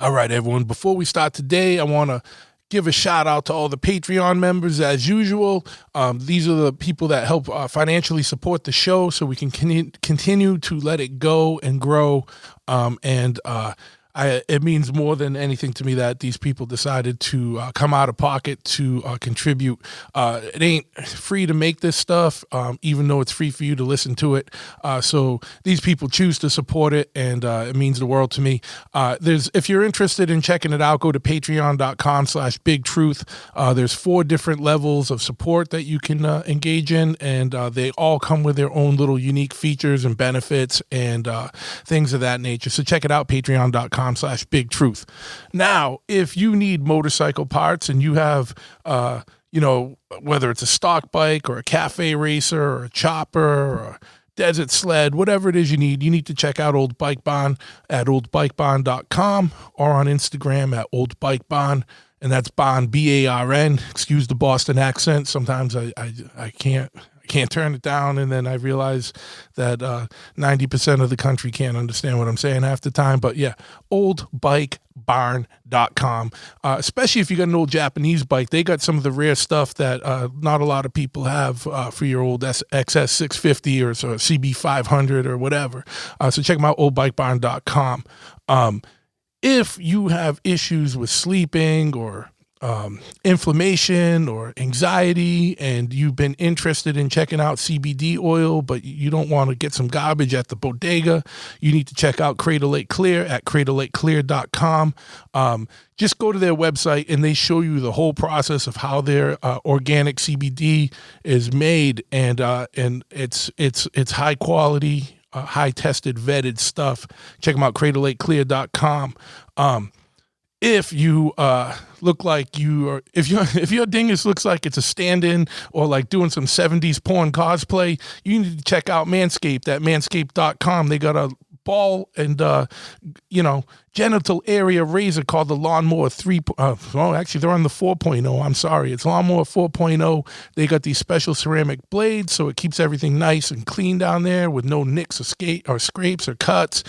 All right, everyone. Before we start today, I want to give a shout out to all the Patreon members as usual. These are the people that help financially support the show so we can continue to let it go and grow. It means more than anything to me that these people decided to come out of pocket to contribute. It ain't free to make this stuff, even though it's free for you to listen to it. So these people choose to support it, and it means the world to me. If you're interested in checking it out, go to patreon.com/bigtruth. There's 4 different levels of support that you can engage in, and they all come with their own little unique features and benefits and things of that nature. So check it out, patreon.com/bigtruth. Now, if you need motorcycle parts and you have, whether it's a stock bike or a cafe racer or a chopper or a desert sled, whatever it is you need to check out Old Bike Barn at oldbikebahn.com or on Instagram at Old Bike Barn. And that's Barn, B-A-R-N. Excuse the Boston accent. Sometimes I can't turn it down, and then I realize that 90% of the country can't understand what I'm saying half the time. But yeah, oldbikebarn.com. Especially if you got an old Japanese bike, they got some of the rare stuff that not a lot of people have for your old XS 650 or so CB 500 or whatever. So check them out, oldbikebarn.com. If you have issues with sleeping or inflammation or anxiety, and you've been interested in checking out CBD oil, but you don't want to get some garbage at the bodega, you need to check out Cradle Lake Clear at cradlelakeclear.com. Just go to their website and they show you the whole process of how their organic CBD is made, and it's high quality, high tested, vetted stuff. Check them out, cradlelakeclear.com. If you look like you are, if your dingus looks like it's a stand-in or like doing some 70s porn cosplay, you need to check out Manscaped at manscaped.com. They got a ball and genital area razor called the Lawnmower 3. Actually, they're on the 4.0. I'm sorry, it's Lawnmower 4.0. They got these special ceramic blades, so it keeps everything nice and clean down there with no nicks or scrapes or cuts.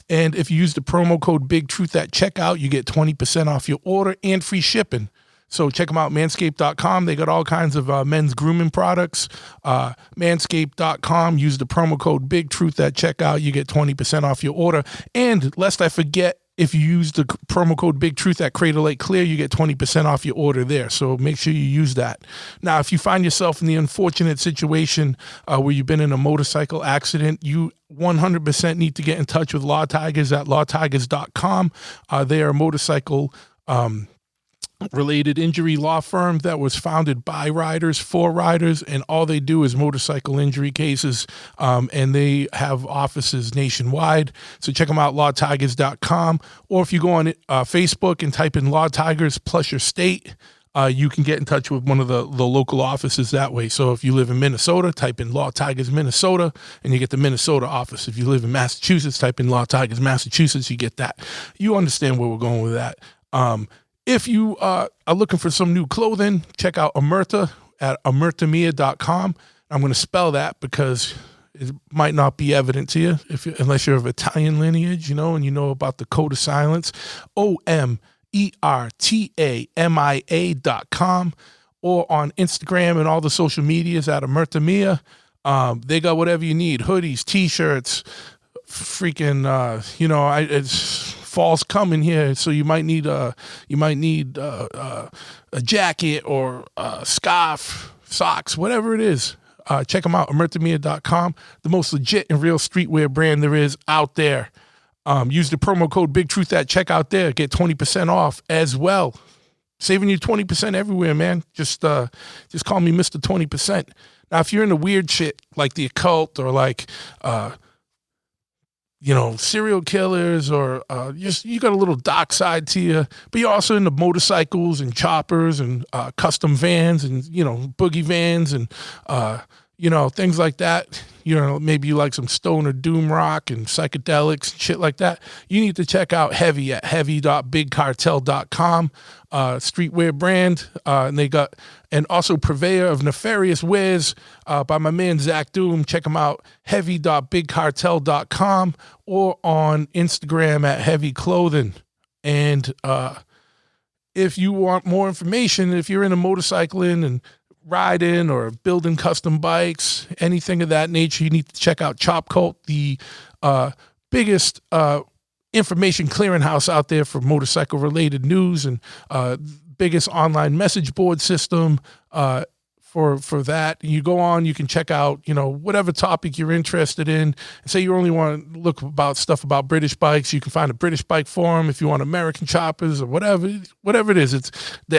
And if you use the promo code BIGTRUTH at checkout, you get 20% off your order and free shipping. So check them out, manscaped.com. They got all kinds of men's grooming products. Manscaped.com. Use the promo code BIGTRUTH at checkout. You get 20% off your order. And lest I forget, if you use the promo code BIGTRUTH at Cradle Lake Clear, you get 20% off your order there. So make sure you use that. Now, if you find yourself in the unfortunate situation where you've been in a motorcycle accident, you 100% need to get in touch with Law Tigers at lawtigers.com. They are a motorcycle related injury law firm that was founded by riders for riders, and all they do is motorcycle injury cases, and they have offices nationwide. So check them out, lawtigers.com, or if you go on Facebook and type in Law Tigers plus your state, you can get in touch with one of the local offices that way. So if you live in Minnesota, type in Law Tigers Minnesota, and you get the Minnesota office. If you live in Massachusetts, type in Law Tigers Massachusetts, you get that. You understand where we're going with that. If you are looking for some new clothing, check out Omerta at omertamia.com. I'm going to spell that because it might not be evident to you unless you're of Italian lineage, and you know about the code of silence. omertamia.com, or on Instagram and all the social medias at Omertamia. They got whatever you need: hoodies, t-shirts, freaking, it's fall's coming here, so you might need a jacket or a scarf, socks, whatever it is. Check them out, omertamia.com, the most legit and real streetwear brand there is out there. Use the promo code BIGTRUTH at checkout there, get 20% off as well. Saving you 20% everywhere, man. Just call me Mr. 20%. Now, if you're into weird shit like the occult or like serial killers, or you got a little dark side to you, but you're also into motorcycles and choppers and custom vans and, boogie vans and, things like that. Maybe you like some stoner doom rock and psychedelics and shit like that. You need to check out Heavy at heavy.bigcartel.com, streetwear brand. And also purveyor of nefarious wares by my man Zach Doom. Check him out, heavy.bigcartel.com, or on Instagram at Heavy Clothing. And if you want more information, if you're into motorcycling and riding or building custom bikes, anything of that nature, you need to check out Chop Cult, the biggest information clearinghouse out there for motorcycle related news, and biggest online message board system for that. You go on, you can check out, whatever topic you're interested in. Say you only want to look about stuff about British bikes, you can find a British bike forum. If you want American choppers or whatever it is,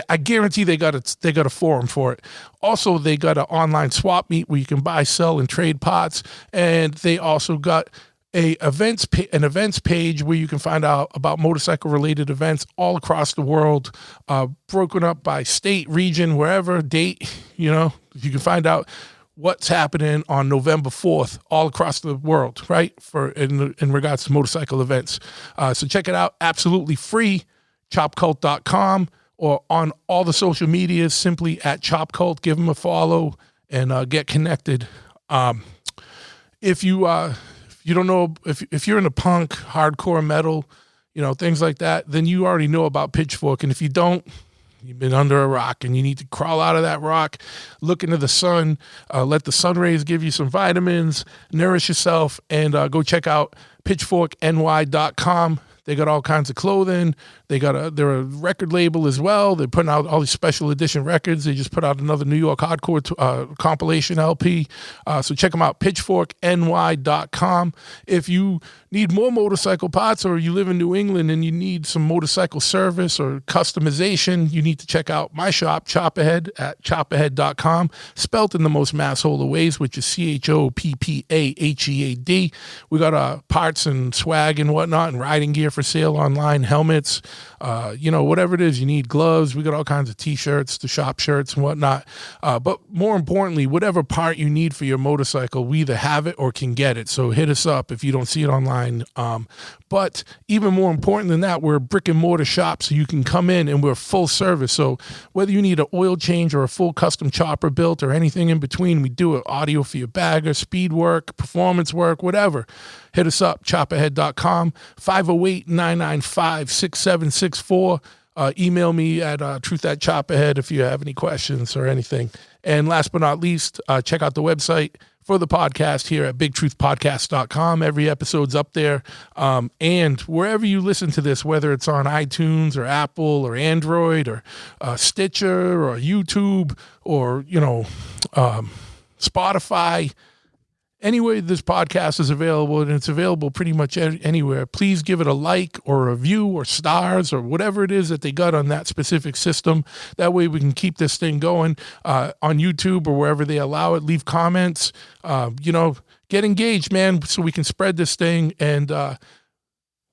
I guarantee they got a forum for it. Also, they got an online swap meet where you can buy, sell, and trade pots. And they also got an events page where you can find out about motorcycle related events all across the world, broken up by state, region, wherever, date. You can find out what's happening on November 4th all across the world, right? In regards to motorcycle events. So check it out, absolutely free, chopcult.com, or on all the social medias, simply at ChopCult. Give them a follow and get connected. If you don't know, if you're into punk, hardcore metal, things like that, then you already know about Pitchfork. And if you don't, you've been under a rock, and you need to crawl out of that rock, look into the sun, let the sun rays give you some vitamins, nourish yourself, and go check out pitchforkny.com. They got all kinds of clothing. They're a record label as well. They're putting out all these special edition records. They just put out another New York hardcore compilation LP. So check them out, pitchforkny.com. If you need more motorcycle parts, or you live in New England and you need some motorcycle service or customization, you need to check out my shop, Chopperhead, at chopperhead.com, spelt in the most masshole of ways, which is CHOPPAHEAD. We got parts and swag and whatnot, and riding gear for sale online, helmets, whatever it is you need, gloves. We got all kinds of t-shirts, the shop shirts and whatnot. But more importantly, whatever part you need for your motorcycle, we either have it or can get it. So hit us up if you don't see it online. But even more important than that, we're a brick and mortar shop, so you can come in and we're full service. So whether you need an oil change or a full custom chopper built or anything in between, we do it. Audio for your bagger, speed work, performance work, whatever. Hit us up, chopperhead.com, 508-995-6764. Email me at truth@chopperhead if you have any questions or anything. And last but not least, check out the website for the podcast here at bigtruthpodcast.com. Every episode's up there. And wherever you listen to this, whether it's on iTunes or Apple or Android or Stitcher or YouTube or, Spotify, anyway this podcast is available, and it's available pretty much anywhere, please give it a like or a review or stars or whatever it is that they got on that specific system. That way we can keep this thing going on YouTube or wherever they allow it. Leave comments, get engaged, man, so we can spread this thing. And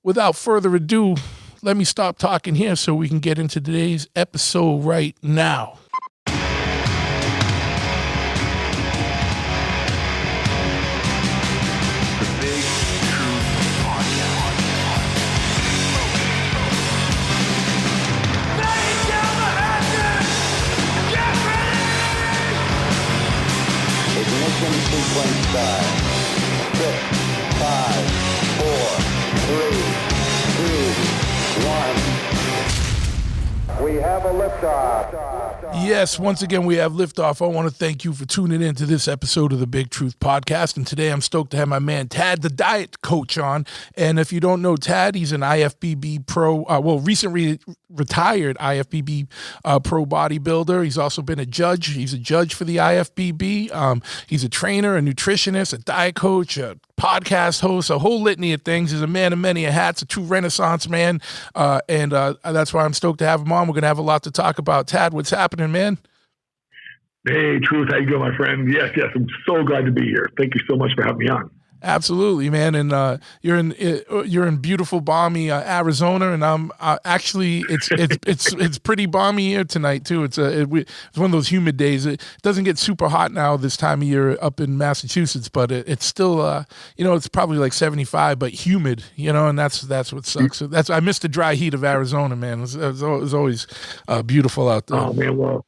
without further ado, let me stop talking here so we can get into today's episode right now. Sequence start. 6, 5, 4, 3, 2, 1. We have a liftoff. Yes, once again, we have liftoff. I want to thank you for tuning in to this episode of the Big Truth Podcast. And today I'm stoked to have my man Tad, the diet coach, on. And if you don't know Tad, he's an IFBB pro, recently retired IFBB pro bodybuilder. He's also been a judge. He's a judge for the IFBB. He's a trainer, a nutritionist, a diet coach, a podcast host, a whole litany of things. He's a man of many hats, a true Renaissance man. And that's why I'm stoked to have him on. We're going to have a lot to talk about. Tad, what's happening, man? Hey, Truth. How you doing, my friend? Yes. I'm so glad to be here. Thank you so much for having me on. Absolutely, man. And you're in beautiful, balmy Arizona, and I'm actually it's pretty balmy here tonight too. It's one of those humid days. It doesn't get super hot now this time of year up in Massachusetts, but it's still it's probably like 75, but humid. And that's what sucks. I miss the dry heat of Arizona, man. It was always beautiful out there. Oh man, well,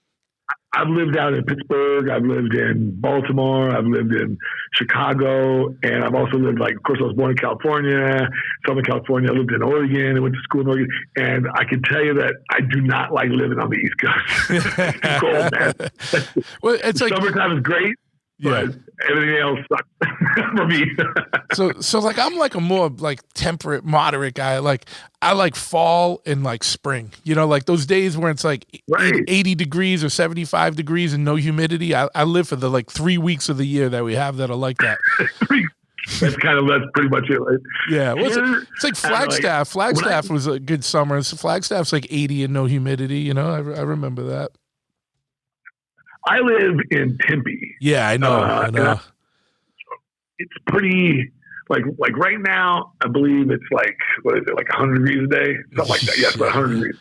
I've lived out in Pittsburgh. I've lived in Baltimore. I've lived in Chicago. And I've also lived, like, of course, I was born in California, Southern California. I lived in Oregon. I went to school in Oregon. And I can tell you that I do not like living on the East Coast. It's too cold, man. Well, it's like Summertime is great. yeah. But everything else sucks for me. So like I'm like a more like temperate, moderate guy. Like I like fall and like spring. You know, like those days where it's like Right. 80 degrees or 75 degrees and no humidity. I live for the like 3 weeks of the year that we have that are like that. That's pretty much it. Right? Yeah, well, Here, it's like Flagstaff. Flagstaff was a good summer. So Flagstaff's like 80 and no humidity. You know, I remember that. I live in Tempe. Yeah, I know. It's pretty like right now. I believe it's like, what is it, like 100 degrees a day, something like that. Yeah, it's about 100 degrees,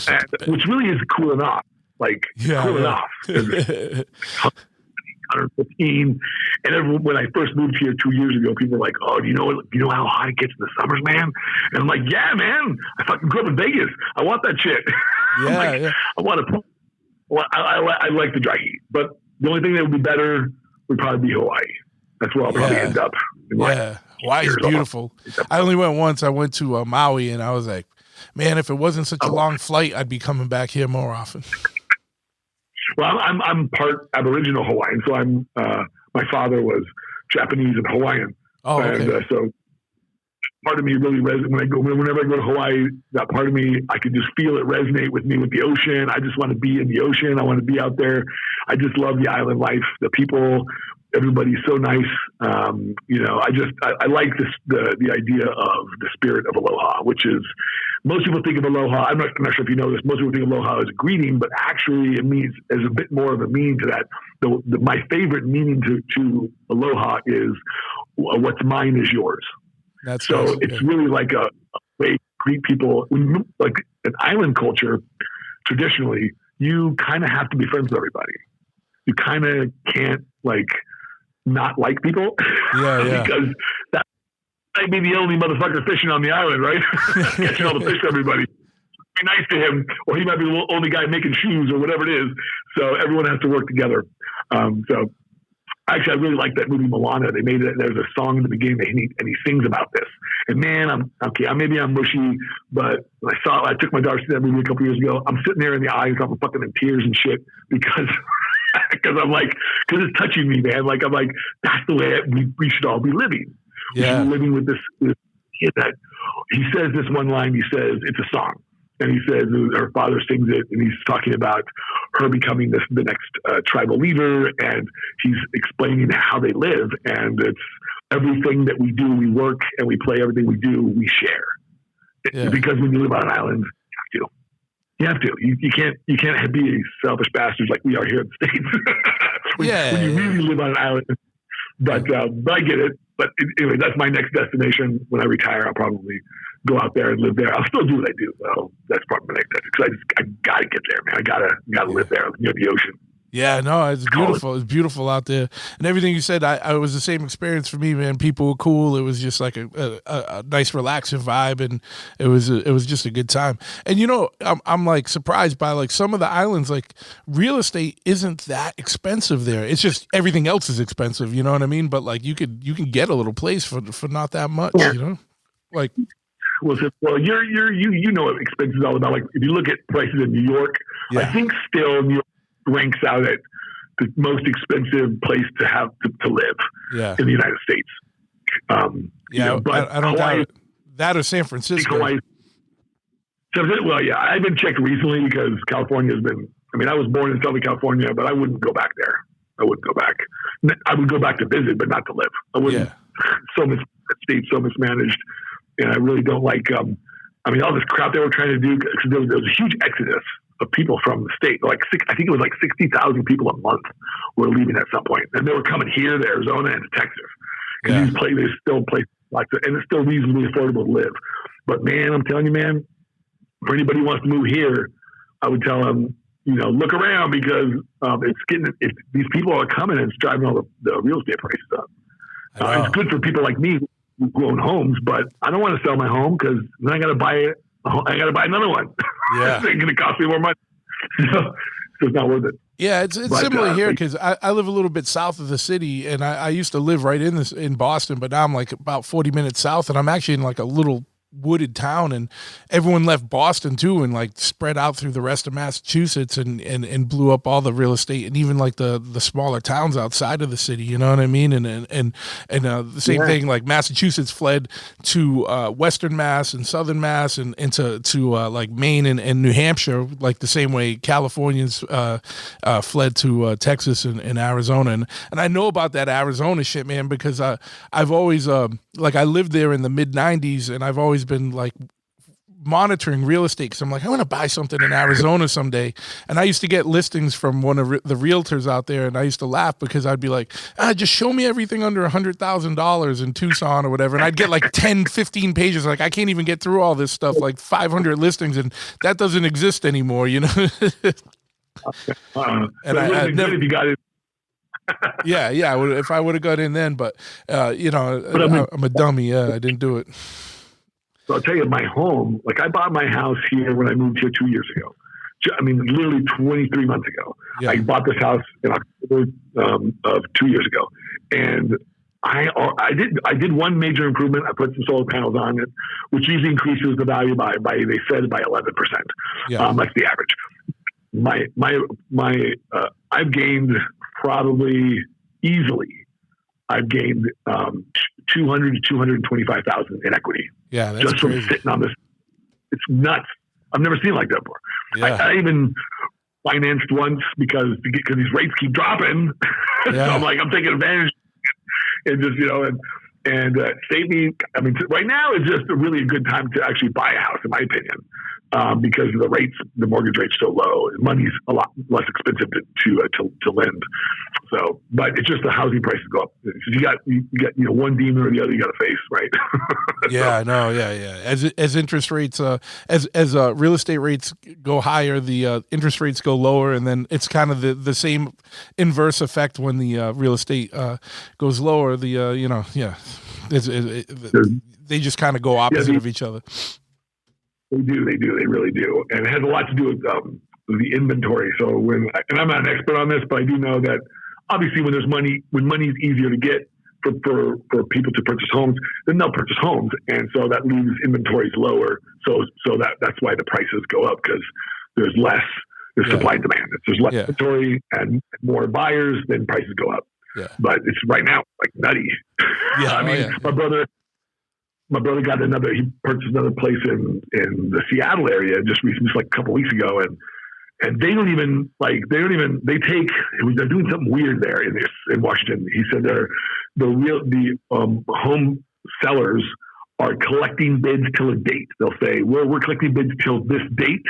and, which really is cool enough. Like cool enough. 115. And when I first moved here 2 years ago, people were like, "Oh, do you know how hot it gets in the summers, man?" And I'm like, "Yeah, man. I fucking grew up in Vegas. I want that shit. Yeah, I want to." Well, I like the dry heat, but the only thing that would be better would probably be Hawaii. That's where I'll probably end up. Yeah, Hawaii's beautiful. I only went once. I went to Maui, and I was like, man, if it wasn't such a long flight, I'd be coming back here more often. Well, I'm part Aboriginal Hawaiian, so I'm my father was Japanese and Hawaiian. Oh, okay. And so part of me really resonates whenever I go to Hawaii. That part of me, I can just feel it resonate with me with the ocean. I just want to be in the ocean. I want to be out there. I just love the island life. The people, everybody's so nice. I like the idea of the spirit of aloha, which is, most people think of aloha. I'm not sure if you know this. Most people think of aloha as a greeting, but actually it means there's a bit more of a meaning to that. My favorite meaning to aloha is what's mine is yours. That's so nice. it's really like a way to greet people. Like an island culture, traditionally, you kind of have to be friends with everybody. You kind of can't not like people. Yeah. Because that might be the only motherfucker fishing on the island, right? Catching all the fish for everybody. Be nice to him, or he might be the only guy making shoes or whatever it is. So everyone has to work together. So actually, I really like that movie Moana. They made it. There's a song in the beginning and he sings about this. And man, maybe I'm mushy, but when I took my daughter to that movie a couple years ago. I'm sitting there in the aisles, I'm fucking in tears and shit because because it's touching me, man. Like I'm like, that's the way we should all be living. We should be living with this kid that he says this one line. He says it's a song. And he says her father sings it, and he's talking about her becoming the next tribal leader, and he's explaining how they live. And it's everything that we do, we work and we play. Everything we do, we share. Yeah. Because when you live on an island, you have to. You can't be selfish bastards like we are here in the States. when you really live on an island. But I get it. But anyway, that's my next destination. When I retire, I'll probably go out there and live there. I'll still do what I do. Well, that's part of my next destination. Because I gotta get there, man. I gotta live there near the ocean. Yeah, no, it's beautiful. It's beautiful out there, and everything you said. I was the same experience for me, man. People were cool. It was just like a nice, relaxing vibe, and it was just a good time. And I'm like surprised by like some of the islands. Like real estate isn't that expensive there. It's just everything else is expensive. You know what I mean? But like you can get a little place for not that much. Yeah. You know, like. Well, you know what expense is all about. Like if you look at prices in New York, I think still New York ranks out at the most expensive place to have to live in the United States. But I don't doubt it. That or San Francisco. Hawaii, I haven't checked recently because California has been. I mean, I was born in Southern California, but I wouldn't go back there. I wouldn't go back. I would go back to visit, but not to live. I wouldn't. So mismanaged. And I really don't like, all this crap they were trying to do. There was a huge exodus of people from the state. I think it was like 60,000 people a month were leaving at some point. And they were coming here to Arizona and to Texas. And there's still places like that. And it's still reasonably affordable to live. But man, I'm telling you, man, for anybody who wants to move here, I would tell them, look around because these people are coming and it's driving all the real estate prices up. It's good for people like me who own homes, but I don't want to sell my home because then I got to buy another one. Yeah, it's going to cost me more money. So it's not worth it. Yeah, it's But similar here because I live a little bit south of the city, and I used to live right in Boston, but now I'm like about 40 minutes south, and I'm actually in like a little wooded town, and everyone left Boston too and like spread out through the rest of Massachusetts and blew up all the real estate and even like the smaller towns outside of the city, you know what I mean? And the same thing, like Massachusetts fled to Western Mass and Southern Mass and into like Maine and New Hampshire, like the same way Californians fled to Texas and Arizona. And I know about that Arizona shit, man, because I've always like I lived there in the mid 90s, and I've always been like monitoring real estate because I'm like, I want to buy something in Arizona someday. And I used to get listings from one of the realtors out there, and I used to laugh because I'd be like, just show me everything under $100,000 in Tucson or whatever. And I'd get like 10, 15 pages. Like, I can't even get through all this stuff, like 500 listings, and that doesn't exist anymore, you know? And I never, if you got it. yeah, if I would have got in then, but you know, I'm a dummy. Yeah, I didn't do it. So I'll tell you, my home, like I bought my house here when I moved here 2 years ago. I mean, literally 23 months ago. Yeah. I bought this house in October of 2 years ago, and I did one major improvement. I put some solar panels on it, which usually increases the value by they said by 11%. Yeah. That's the average. I've gained probably easily. I've gained 200 to 225,000 in equity. Yeah, that's just crazy. from sitting on this. It's nuts. I've never seen it like that before. Yeah. I even financed once because these rates keep dropping. Yeah. So I'm like, I'm taking advantage and just, you know, and save me. I mean, right now is just really a good time to actually buy a house, in my opinion, because the mortgage rate's so low. Money's a lot less expensive to lend. So, but it's just the housing prices go up. You got you know, one demon or the other you got to face, right? Yeah, I know. Yeah. As interest rates, as real estate rates go higher, the interest rates go lower, and then it's kind of the same inverse effect when the real estate goes lower. The you know, yeah, they just kind of go opposite of each other. They do, they really do, and it has a lot to do with the inventory. So and I'm not an expert on this, but I do know that obviously when money is easier to get for people to purchase homes, then they'll purchase homes, and so that leaves inventories lower. So that's why the prices go up, because there's supply and demand. If there's less inventory and more buyers, then prices go up. Yeah. But it's right now like nutty. Yeah, I mean, my brother got he purchased another place in the Seattle area just like a couple of weeks ago, and they're doing something weird there in Washington. He said the home sellers are collecting bids till a date. They'll say, we're collecting bids till this date.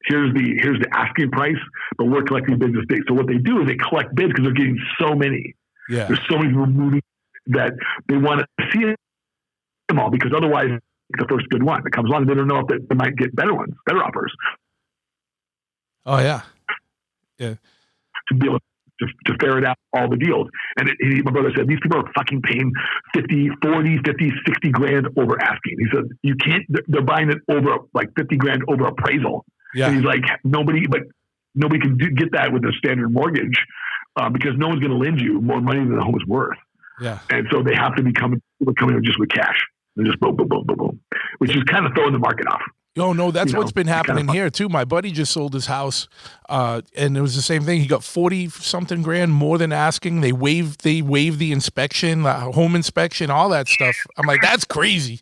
Here's the asking price, but we're collecting bids this date. So what they do is they collect bids because they're getting so many. Yeah. There's so many people moving that they want to see them all, because otherwise the first good one that comes along, they don't know if they might get better offers. Oh yeah. To be able to ferret out all the deals. And my brother said, these people are fucking paying 50, 40, 50, 60 grand over asking. He said, you can't, they're buying it over like 50 grand over appraisal. Yeah. And he's like, nobody can get that with a standard mortgage, because no one's going to lend you more money than the home is worth. Yeah. And so they have to be coming just with cash and just boom, boom, boom, boom, boom, which is kind of throwing the market off. Oh no, that's what's been happening here too. My buddy just sold his house, and it was the same thing. He got 40 something grand more than asking. They waived the inspection, the home inspection, all that stuff. I'm like, that's crazy.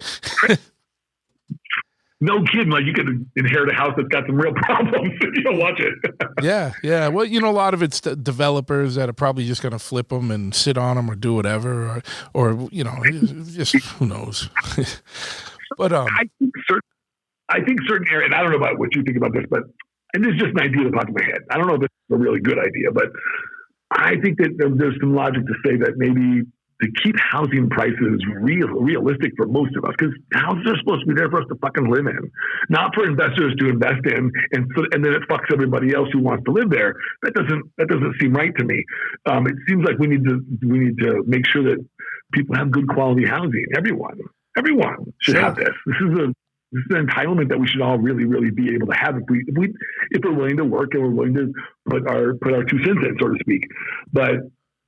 No kidding. Like, you could inherit a house that's got some real problems if you don't watch it. Yeah. Well, you know, a lot of it's developers that are probably just going to flip them and sit on them or do whatever, or you know, just who knows. But I think certain areas, and I don't know about what you think about this, and this is just an idea that popped in my head. I don't know if it's a really good idea, but I think that there's some logic to say that maybe to keep housing prices realistic for most of us, because houses are supposed to be there for us to fucking live in, not for investors to invest in, and then it fucks everybody else who wants to live there. That doesn't seem right to me. It seems like we need to make sure that people have good quality housing. Everyone should have this. This is an entitlement that we should all really, really be able to have if we're willing to work and we're willing to put our 2 cents in, so to speak. But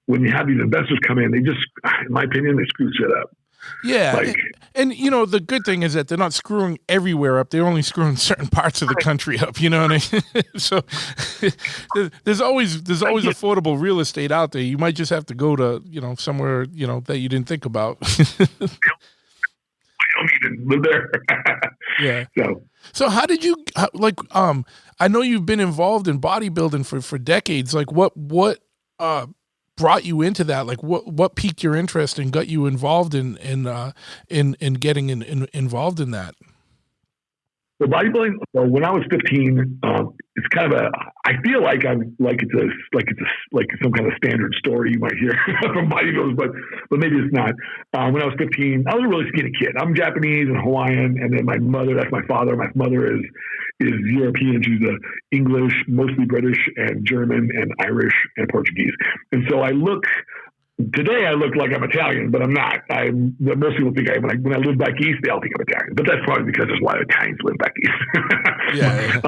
when you have these investors come in, they just, in my opinion, they screw shit up. Yeah. Like, and the good thing is that they're not screwing everywhere up. They're only screwing certain parts of the country up. You know what I mean? So there's always affordable real estate out there. You might just have to go to, somewhere, that you didn't think about. I don't even live there. Yeah. So how did you, I know you've been involved in bodybuilding for decades. Like what brought you into that? Like what piqued your interest and got you involved in getting involved in that? So bodybuilding. So when I was 15, it's kind of I feel like it's some kind of standard story you might hear from bodybuilders, but maybe it's not. When I was 15, I was a really skinny kid. I'm Japanese and Hawaiian, and then my mother, that's my father. My mother is European. She's English, mostly British, and German, and Irish, and Portuguese. And so today I look like I'm Italian, but I'm not. Most people think when I live back east, they all think I'm Italian. But that's probably because there's a lot of Italians live back east. Yeah.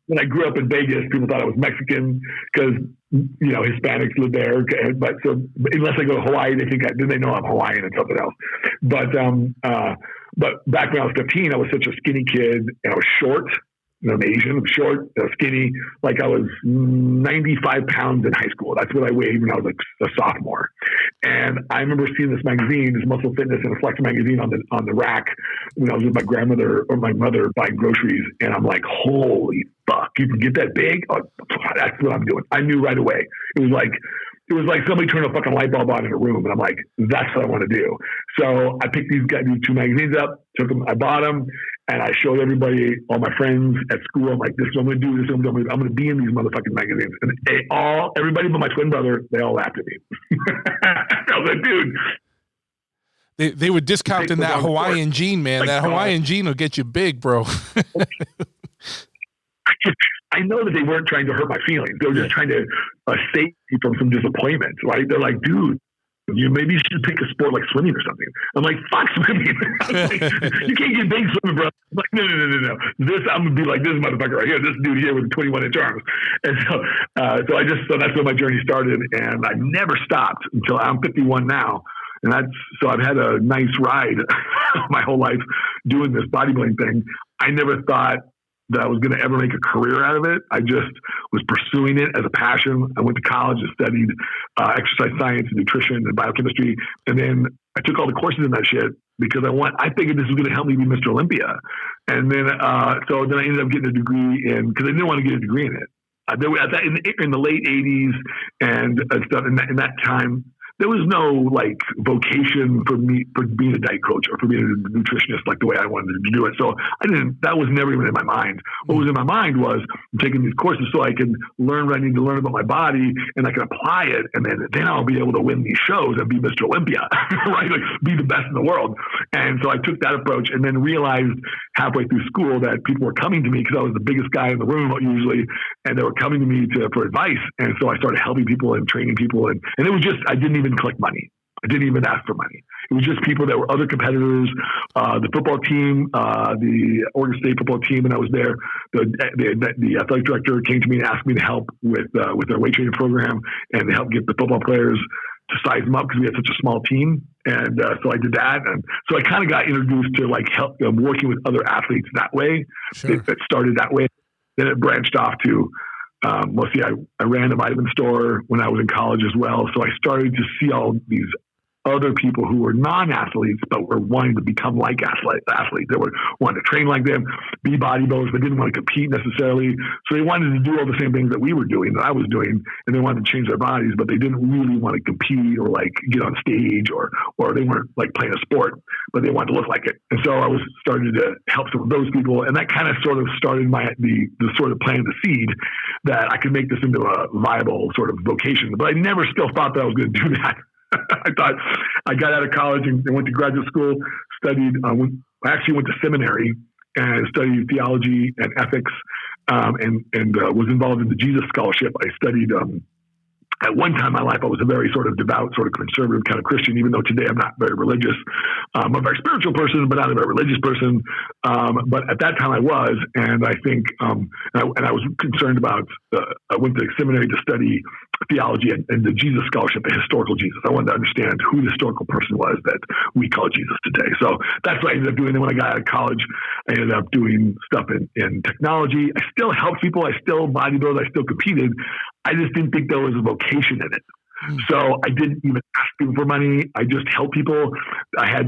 When I grew up in Vegas, people thought I was Mexican because Hispanics live there. But unless I go to Hawaii, then they know I'm Hawaiian and something else. But back when I was 15, I was such a skinny kid, and I was short. I'm Asian, I'm short, skinny. Like I was 95 pounds in high school. That's what I weighed when I was like a sophomore. And I remember seeing this magazine, this Muscle Fitness and Flex magazine on the rack when I was with my grandmother or my mother buying groceries. And I'm like, holy fuck, you can get that big? Oh, that's what I'm doing. I knew right away. It was like somebody turned a fucking light bulb on in a room, and I'm like, that's what I want to do. So I picked these 2 magazines up, took them, I bought them, and I showed everybody, all my friends at school. I'm like, this is what I'm going to do. This is what I'm going to do. I'm going to be in these motherfucking magazines. And everybody but my twin brother, they all laughed at me. I was like, dude. They were discounting that Hawaiian gene, man. Like, that Hawaiian gene will get you big, bro. I know that they weren't trying to hurt my feelings. They were just trying to save me from some disappointment, right? They're like, dude, maybe you should pick a sport like swimming or something. I'm like, fuck swimming. Like, you can't get big swimming, bro. I'm like, no. I'm going to be like this motherfucker right here, this dude here with 21-inch arms. And so that's where my journey started. And I never stopped until I'm 51 now. And so I've had a nice ride my whole life doing this bodybuilding thing. I never thought that I was going to ever make a career out of it. I just was pursuing it as a passion. I went to college and studied exercise science and nutrition and biochemistry. And then I took all the courses in that shit because I figured this was going to help me be Mr. Olympia. And then, so then I ended up getting a degree because I didn't want to get a degree in it. In the late 80s and stuff, in that time, there was no like vocation for me for being a diet coach or for being a nutritionist like the way I wanted to do it. So that was never even in my mind. What was in my mind was taking these courses so I can learn what I need to learn about my body and I can apply it. And then I'll be able to win these shows and be Mr. Olympia, right? Like be the best in the world. And so I took that approach and then realized halfway through school that people were coming to me because I was the biggest guy in the room usually. And they were coming to me for advice. And so I started helping people and training people. And it was just, I didn't even collect money. I didn't even ask for money. It was just people that were other competitors, the football team, the Oregon State football team, and I was there. The athletic director came to me and asked me to help with their weight training program and to help get the football players to size them up because we had such a small team. And so I did that. And so I kind of got introduced to like help working with other athletes that way. Sure. It started that way. Then it branched off to mostly I ran a vitamin store when I was in college as well. So I started to see all these other people who were non-athletes, but were wanting to become like athletes. They were wanting to train like them, be bodybuilders, but didn't want to compete necessarily. So they wanted to do all the same things that we were doing, that I was doing, and they wanted to change their bodies, but they didn't really want to compete or like get on stage or they weren't like playing a sport, but they wanted to look like it. And so I was starting to help some of those people. And that kind of sort of started the sort of planting the seed that I could make this into a viable sort of vocation. But I never still thought that I was going to do that. I thought I got out of college and went to graduate school, studied, I actually went to seminary and studied theology and ethics, and was involved in the Jesus Scholarship. I studied at one time in my life, I was a very sort of devout, sort of conservative kind of Christian, even though today I'm not very religious. I'm a very spiritual person, but not a very religious person. But at that time I was, and I think, and I was concerned about, I went to seminary to study theology and the Jesus scholarship, the historical Jesus. I wanted to understand who the historical person was that we call Jesus today. So that's what I ended up doing. And when I got out of college, I ended up doing stuff in technology. I still helped people. I still bodybuilded. I still competed. I just didn't think there was a vocation in it. So I didn't even ask people for money. I just helped people. I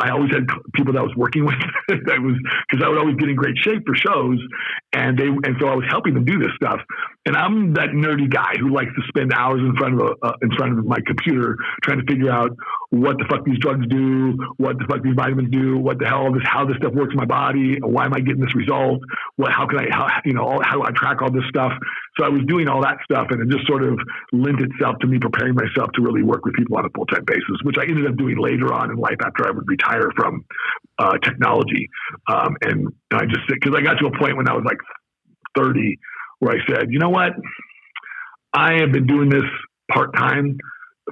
always had people that I was working with. Because I would always get in great shape for shows, and so I was helping them do this stuff. And I'm that nerdy guy who likes to spend hours in front of my computer trying to figure out what the fuck these drugs do, what the fuck these vitamins do, what the hell how this stuff works in my body, why am I getting this result? How do I track all this stuff? So I was doing all that stuff, and it just sort of lent itself to me preparing myself to really work with people on a full-time basis, which I ended up doing later on in life after I would retire from technology. And I just, because I got to a point when I was like 30 where I said, you know what? I have been doing this part-time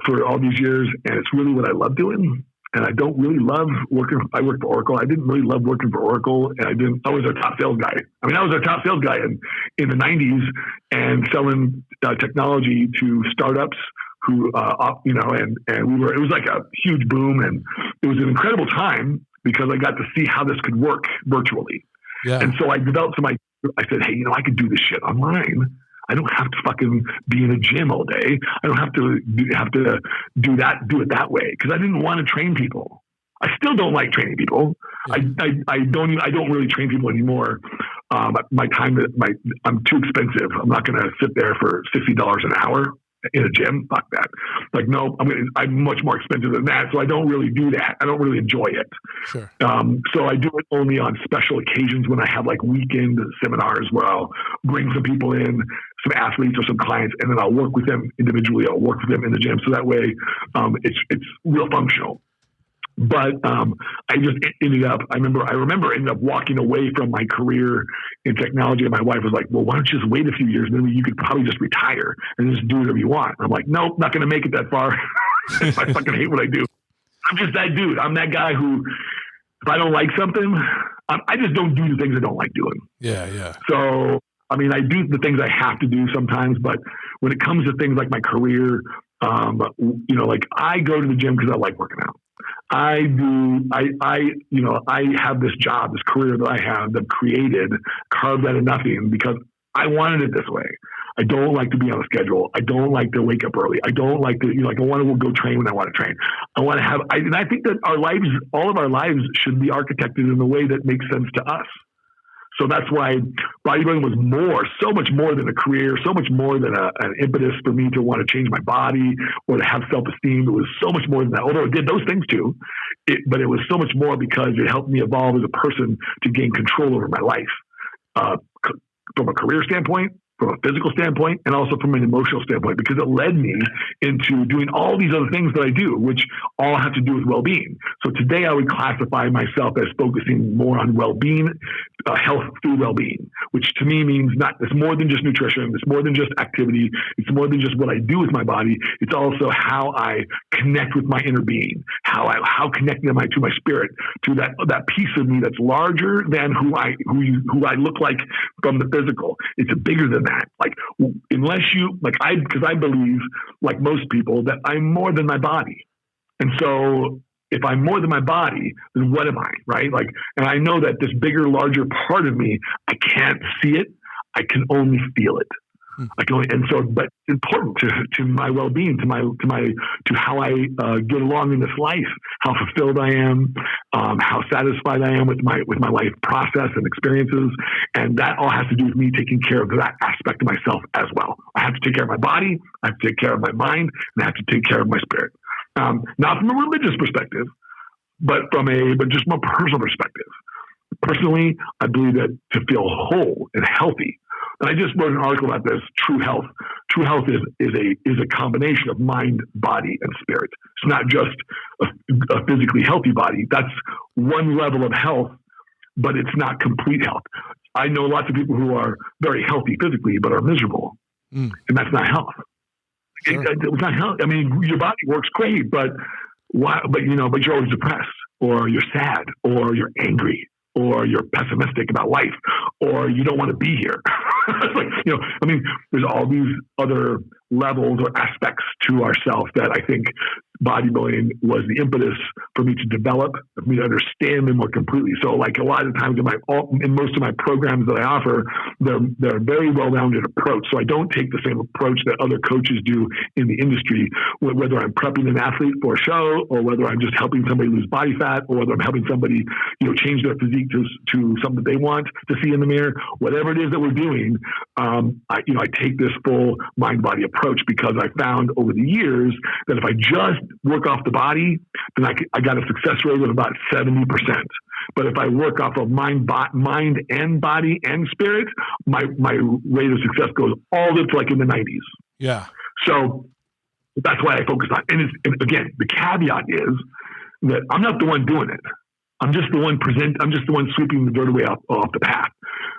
for all these years, and it's really what I love doing. And I don't really love working. I worked for Oracle. I didn't really love working for Oracle, and I was our top sales guy. I mean, I was our top sales guy in the 90s and selling technology to startups who, and it was like a huge boom, and it was an incredible time because I got to see how this could work virtually. Yeah. And so I developed I said, hey, I could do this shit online. I don't have to fucking be in a gym all day. I don't have to do it that way, because I didn't want to train people. I still don't like training people. Yeah. I don't really train people anymore. I'm too expensive. I'm not going to sit there for $60 an hour in a gym. Fuck that. Like, no, I'm much more expensive than that. So I don't really do that. I don't really enjoy it. Sure. So I do it only on special occasions when I have like weekend seminars where I'll bring some people in, some athletes or some clients, and then I'll work with them individually. I'll work with them in the gym. So that way, it's real functional. But I just ended up, I remember ended up walking away from my career in technology, and my wife was like, well, why don't you just wait a few years? Maybe you could probably just retire and just do whatever you want. And I'm like, nope, not going to make it that far. I fucking hate what I do. I'm just that dude. I'm that guy who, if I don't like something, I just don't do the things I don't like doing. Yeah, yeah. So, I mean, I do the things I have to do sometimes, but when it comes to things like my career, like I go to the gym because I like working out. I have this job, this career that I have that created, carved out of nothing because I wanted it this way. I don't like to be on a schedule. I don't like to wake up early. I don't like to, I want to go train when I want to train. And I think that all of our lives should be architected in a way that makes sense to us. So that's why bodybuilding was so much more than a career, so much more than an impetus for me to want to change my body or to have self-esteem. It was so much more than that, although it did those things too. But it was so much more because it helped me evolve as a person to gain control over my life from a career standpoint, from a physical standpoint, and also from an emotional standpoint, because it led me into doing all these other things that I do, which all have to do with well-being. So today I would classify myself as focusing more on well-being, health through well-being, which to me means it's more than just nutrition. It's more than just activity. It's more than just what I do with my body. It's also how I connect with my inner being, how connected am I to my spirit, to that piece of me that's larger than who I look like from the physical. It's bigger than that. Like, unless because I believe, like most people, that I'm more than my body. And so if I'm more than my body, then what am I, right? Like, and I know that this bigger, larger part of me, I can't see it. I can only feel it. But it's important to my well-being, to how I get along in this life, how fulfilled I am, how satisfied I am with my life process and experiences, and that all has to do with me taking care of that aspect of myself as well. I have to take care of my body, I have to take care of my mind, and I have to take care of my spirit. Not from a religious perspective, but just from a personal perspective. Personally, I believe that to feel whole and healthy. And I just wrote an article about this, True Health. True health is a combination of mind, body, and spirit. It's not just a physically healthy body. That's one level of health, but it's not complete health. I know lots of people who are very healthy physically, but are miserable. And that's not health. Sure. It was not healthy. I mean, your body works great, but why? But you're always depressed, or you're sad, or you're angry, or you're pessimistic about life, or you don't want to be here. There's all these other levels or aspects to ourself that I think bodybuilding was the impetus for me to develop, for me to understand them more completely. So like a lot of times in most of my programs that I offer, they're a very well-rounded approach. So I don't take the same approach that other coaches do in the industry, whether I'm prepping an athlete for a show, or whether I'm just helping somebody lose body fat, or whether I'm helping somebody, change their physique to something that they want to see in the mirror. Whatever it is that we're doing, I take this full mind-body approach, because I found over the years that if I just work off the body, then I got a success rate of about 70%. But if I work off of mind and body and spirit, my rate of success goes all the way to like in the 90s. Yeah. So that's why I focus on. And again, the caveat is that I'm not the one doing it. I'm just the one sweeping the dirt away off the path.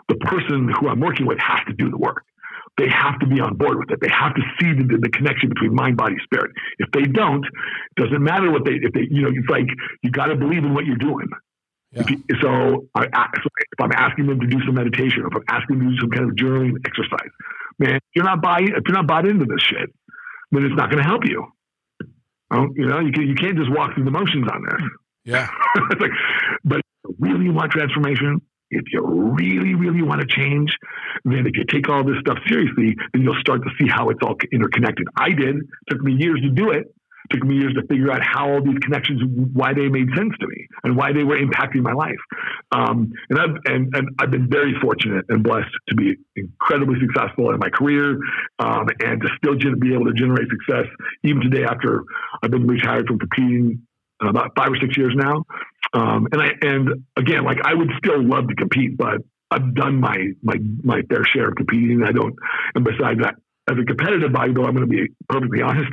The person who I'm working with has to do the work. They have to be on board with it. They have to see the connection between mind, body, spirit. If they don't, it doesn't matter it's like, you got to believe in what you're doing. Yeah. If I'm asking them to do some meditation, or if I'm asking them to do some kind of journaling exercise, man, if you're not bought into this shit, then it's not going to help you. You can't just walk through the motions on this. Yeah. But if you really want transformation, if you really, really want to change, then if you take all this stuff seriously, then you'll start to see how it's all interconnected. I did. It took me years to do it. It took me years to figure out how all these connections, why they made sense to me and why they were impacting my life. And I've been very fortunate and blessed to be incredibly successful in my career, and to still be able to generate success even today after I've been retired from competing about 5 or 6 years now. And again, like, I would still love to compete, but I've done my fair share of competing. And besides that, as a competitive bodybuilder, I'm going to be perfectly honest.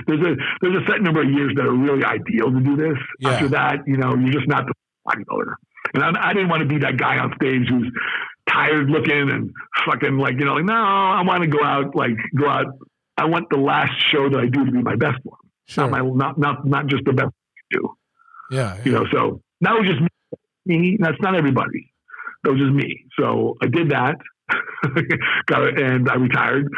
There's a set number of years that are really ideal to do this. Yeah. After that, you're just not the bodybuilder. And I didn't want to be that guy on stage who's tired looking and fucking no, I want to go out. I want the last show that I do to be my best one. Sure. Not just the best I do. Yeah. So that was just me. That's not everybody. That was just me. So I did that, and I retired,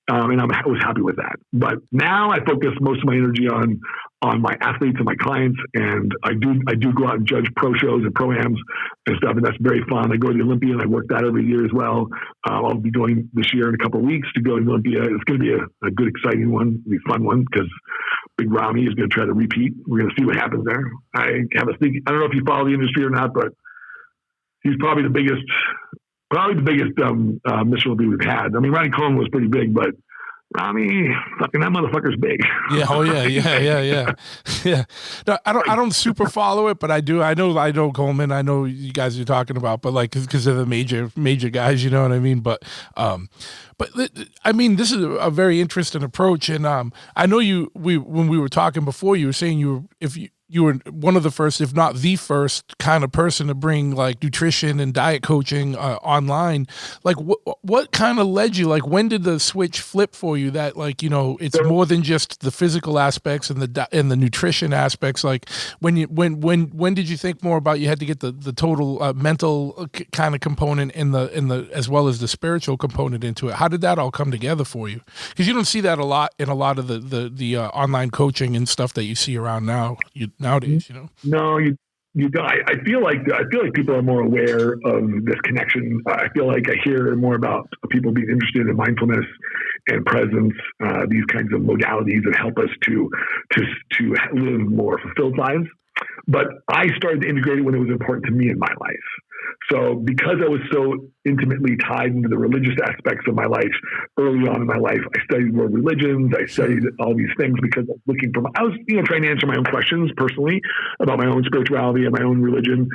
and I was happy with that. But now I focus most of my energy on my athletes and my clients, and I do go out and judge pro shows and pro-ams and stuff, and that's very fun. I go to the Olympia, and I work that every year as well. I'll be going this year in a couple of weeks to go to the Olympia. It's going to be a good, exciting one. It'll be a fun one, because Big Ramy is going to try to repeat. We're going to see what happens there. I don't know if you follow the industry or not, but he's probably the biggest Mr. Olympia we've had. I mean, Ronnie Coleman was pretty big, but Ramy, fucking that motherfucker's big. Yeah. Oh yeah. Yeah. No, I don't super follow it, but I do. I know Coleman. I know you guys are talking about, but like, because they're the major guys, you know what I mean? But I mean, this is a very interesting approach, and I know when we were talking before, you were saying you were one of the first, if not the first, kind of person to bring like nutrition and diet coaching online. Like, what kind of led you? Like, when did the switch flip for you? That it's more than just the physical aspects and the nutrition aspects. Like, when did you think more about you had to get the total mental kind of component in the as well as the spiritual component into it? How did that all come together for you? Because you don't see that a lot in a lot of the online coaching and stuff that you see around nowadays, No, you don't. I feel like people are more aware of this connection. I feel like I hear more about people being interested in mindfulness and presence, these kinds of modalities that help us to live more fulfilled lives. But I started to integrate it when it was important to me in my life. So because I was so intimately tied into the religious aspects of my life early on in my life, I studied world religions. I studied all these things because I was trying to answer my own questions personally about my own spirituality and my own religion.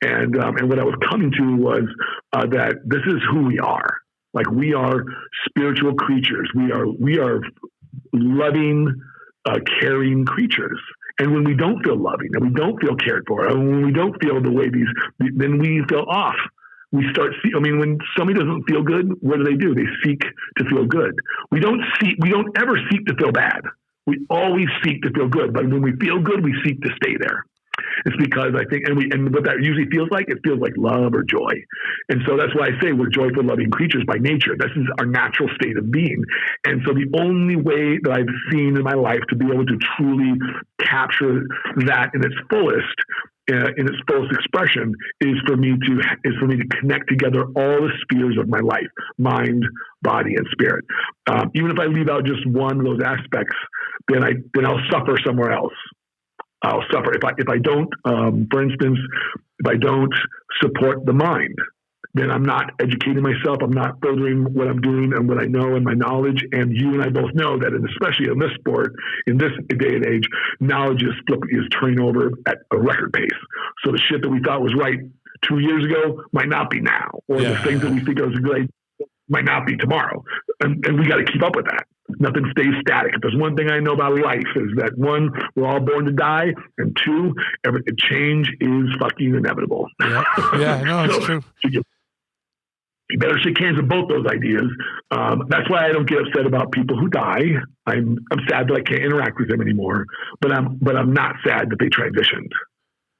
And what I was coming to was that this is who we are. Like, we are spiritual creatures. We are loving, caring creatures. And when we don't feel loving and we don't feel cared for, and when we don't feel the way then we feel off. when somebody doesn't feel good, what do? They seek to feel good. We don't ever seek to feel bad. We always seek to feel good. But when we feel good, we seek to stay there. It's because I think, and what that usually feels like, it feels like love or joy. And so that's why I say we're joyful, loving creatures by nature. This is our natural state of being. And so the only way that I've seen in my life to be able to truly capture that in its fullest expression is for me to connect together all the spheres of my life, mind, body, and spirit. Even if I leave out just one of those aspects, then I'll suffer somewhere else. I'll suffer if I don't, for instance, if I don't support the mind, then I'm not educating myself. I'm not furthering what I'm doing and what I know and my knowledge. And you and I both know that, especially in this sport, in this day and age, knowledge is turning over at a record pace. So the shit that we thought was right 2 years ago might not be now, or the things that we think are good might not be tomorrow. And we got to keep up with that. Nothing stays static. If there's one thing I know about life is that one, we're all born to die, and two, change is fucking inevitable. Yeah, no, it's true. You better shake hands with both those ideas. That's why I don't get upset about people who die. I'm sad that I can't interact with them anymore, but I'm not sad that they transitioned,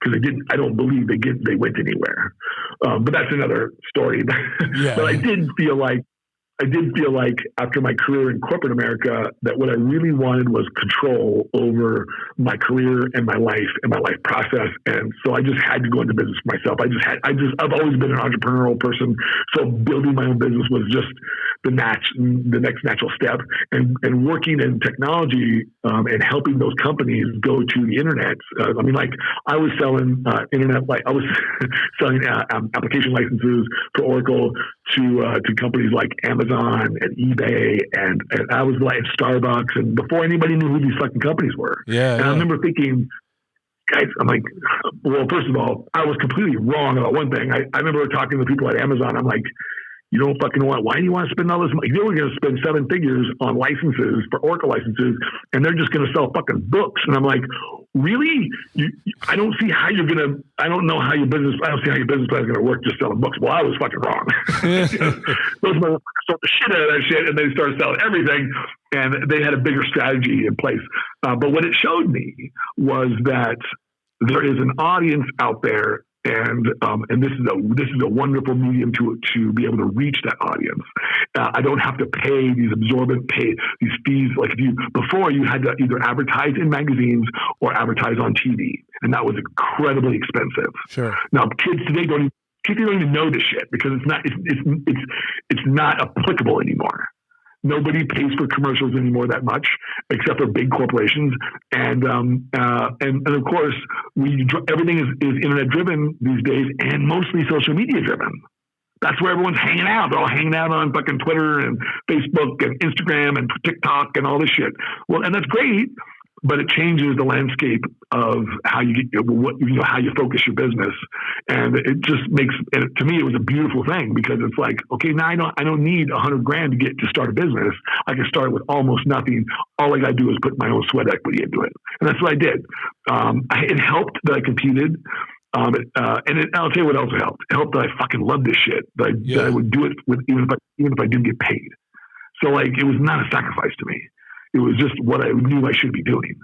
because I don't believe they went anywhere. But that's another story. But I did feel like after my career in corporate America, that what I really wanted was control over my career and my life process. And so I just had to go into business for myself. I've always been an entrepreneurial person. So building my own business was just the next natural step, and working in technology, and helping those companies go to the internet. I was selling I was selling application licenses for Oracle to companies like Amazon and eBay, and I was like Starbucks, and before anybody knew who these fucking companies were. I remember thinking, guys, I'm like, well, first of all, I was completely wrong about one thing. I remember talking to people at Amazon. I'm like, you don't fucking why do you want to spend all this money? You're going to spend 7 figures on licenses for Oracle licenses, and they're just going to sell fucking books. And I'm like, really? I don't see how you're going to, I don't see how your business plan is going to work just selling books. Well, I was fucking wrong. Those motherfuckers sold the shit out of that shit, and they started selling everything, and they had a bigger strategy in place. But what it showed me was that there is an audience out there, and this is a wonderful medium to be able to reach that audience. I don't have to pay these these fees. Like before you had to either advertise in magazines or advertise on TV, and that was incredibly expensive. Sure. Now kids today don't even know this shit, because it's not applicable anymore. Nobody pays for commercials anymore that much, except for big corporations. And of course, everything is internet driven these days, and mostly social media driven. That's where everyone's hanging out. They're all hanging out on fucking Twitter and Facebook and Instagram and TikTok and all this shit. Well, and that's great, but it changes the landscape of how you how you focus your business. And it just to me, it was a beautiful thing, because it's like, okay, now I don't need $100,000 to start a business. I can start with almost nothing. All I got to do is put my own sweat equity into it. And that's what I did. It helped that I competed. And I'll tell you what else helped. It helped that I fucking loved this shit. That I would do it even if I didn't get paid. So like, it was not a sacrifice to me. It was just what I knew I should be doing.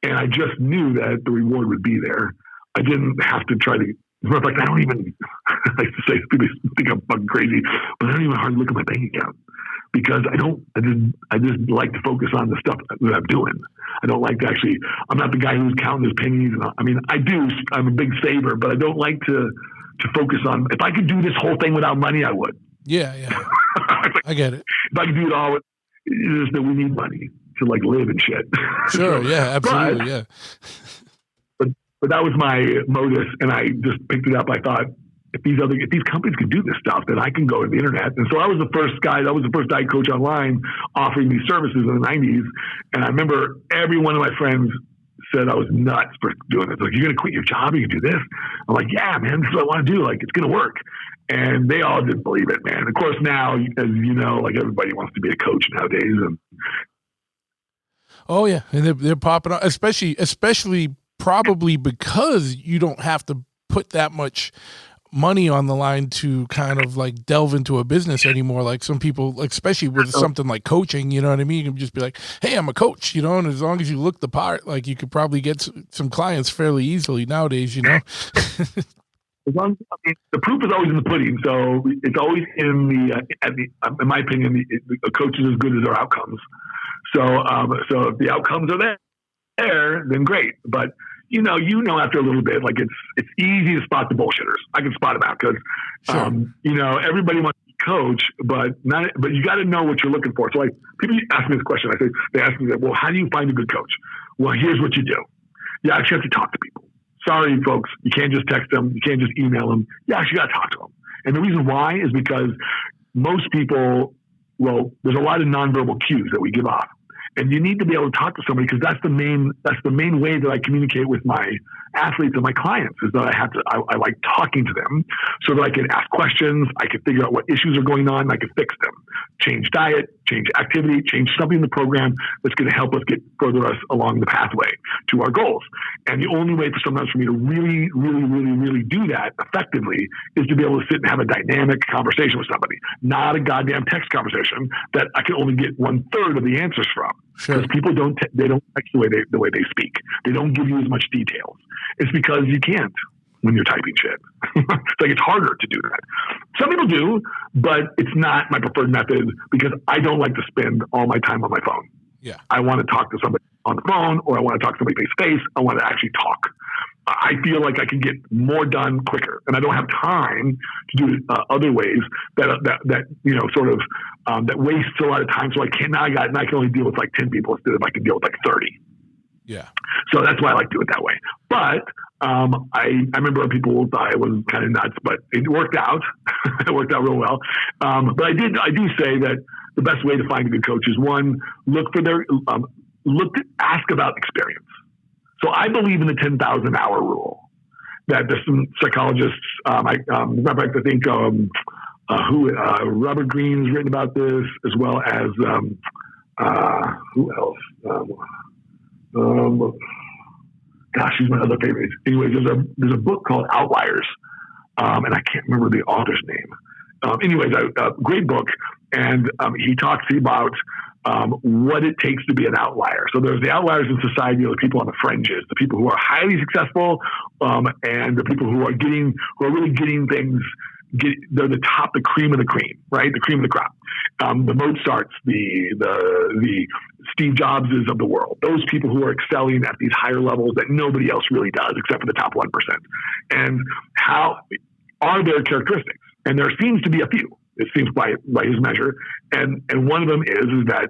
And I just knew that the reward would be there. I didn't have to try to, like, I don't even, I like to say, people think I'm fucking crazy, but I don't even hardly look at my bank account, because I just like to focus on the stuff that I'm doing. I don't like to I'm not the guy who's counting his pennies. I'm a big saver, but I don't like to focus on, if I could do this whole thing without money, I would. Yeah. I get it. If I could do it all, it's just that we need money to like live and shit. Sure. Yeah, absolutely. But that was my modus, and I just picked it up. I thought, if these companies can do this stuff, then I can go to the internet. And so I was the first guy. That was the first diet coach online offering these services in the 90s. And I remember every one of my friends said I was nuts for doing this. Like, you're going to quit your job? You can do this? I'm like, yeah, man, this is what I want to do. Like, it's going to work. And they all didn't believe it, man. Of course, now, as you know, like, everybody wants to be a coach nowadays. And oh yeah, and they're popping up, especially probably because you don't have to put that much money on the line to kind of like delve into a business anymore. Like some people, like especially with something like coaching, you know what I mean? You can just be like, hey, I'm a coach, you know, and as long as you look the part, like you could probably get some clients fairly easily nowadays, you know? As long as, I mean, the proof is always in the pudding. So it's always in in my opinion, the coach is as good as their outcomes. So if the outcomes are there, then great. But you know, after a little bit, like it's easy to spot the bullshitters. I can spot them out because, you know, everybody wants to coach, but you got to know what you're looking for. So like people ask me this question. They ask me that, well, how do you find a good coach? Well, here's what you do. You actually have to talk to people. Sorry, folks, you can't just text them. You can't just email them. You actually got to talk to them. And the reason why is because most people, well, there's a lot of nonverbal cues that we give off. And you need to be able to talk to somebody because that's the main way that I communicate with my athletes and my clients is that I like talking to them so that I can ask questions. I can figure out what issues are going on. And I can fix them, change diet, change activity, change something in the program that's going to help us get further us along the pathway to our goals. And the only way for me to really, really, really, really do that effectively is to be able to sit and have a dynamic conversation with somebody, not a goddamn text conversation that I can only get 1/3 of the answers from. Because people don't text the way they speak. They don't give you as much details. It's because you can't when you're typing shit. It's harder to do that. Some people do, but it's not my preferred method because I don't like to spend all my time on my phone. Yeah, I want to talk to somebody on the phone, or I want to talk to somebody face to face. I want to actually talk. I feel like I can get more done quicker, and I don't have time to do other ways that you know sort of that wastes a lot of time. So I can only deal with like 10 people instead of I can deal with like 30. Yeah. So that's why I like to do it that way. But I remember people thought I was kind of nuts, but it worked out. It worked out real well. But I do say that the best way to find a good coach is one, ask about experience. So I believe in the 10,000 hour rule. That there's some psychologists. I think Robert Greene's written about this, as well as who else? Gosh, he's my other favorite. Anyways, there's a book called Outliers, and I can't remember the author's name. Anyways, great book, and he talks about what it takes to be an outlier. So there's the outliers in society, the people on the fringes, the people who are highly successful, and the people who are really getting things. They're the top, the cream of the cream, right? The cream of the crop. The Mozarts, the Steve Jobses of the world. Those people who are excelling at these higher levels that nobody else really does, except for the top 1%. And how are their characteristics? And there seems to be a few. It seems by his measure, and one of them is that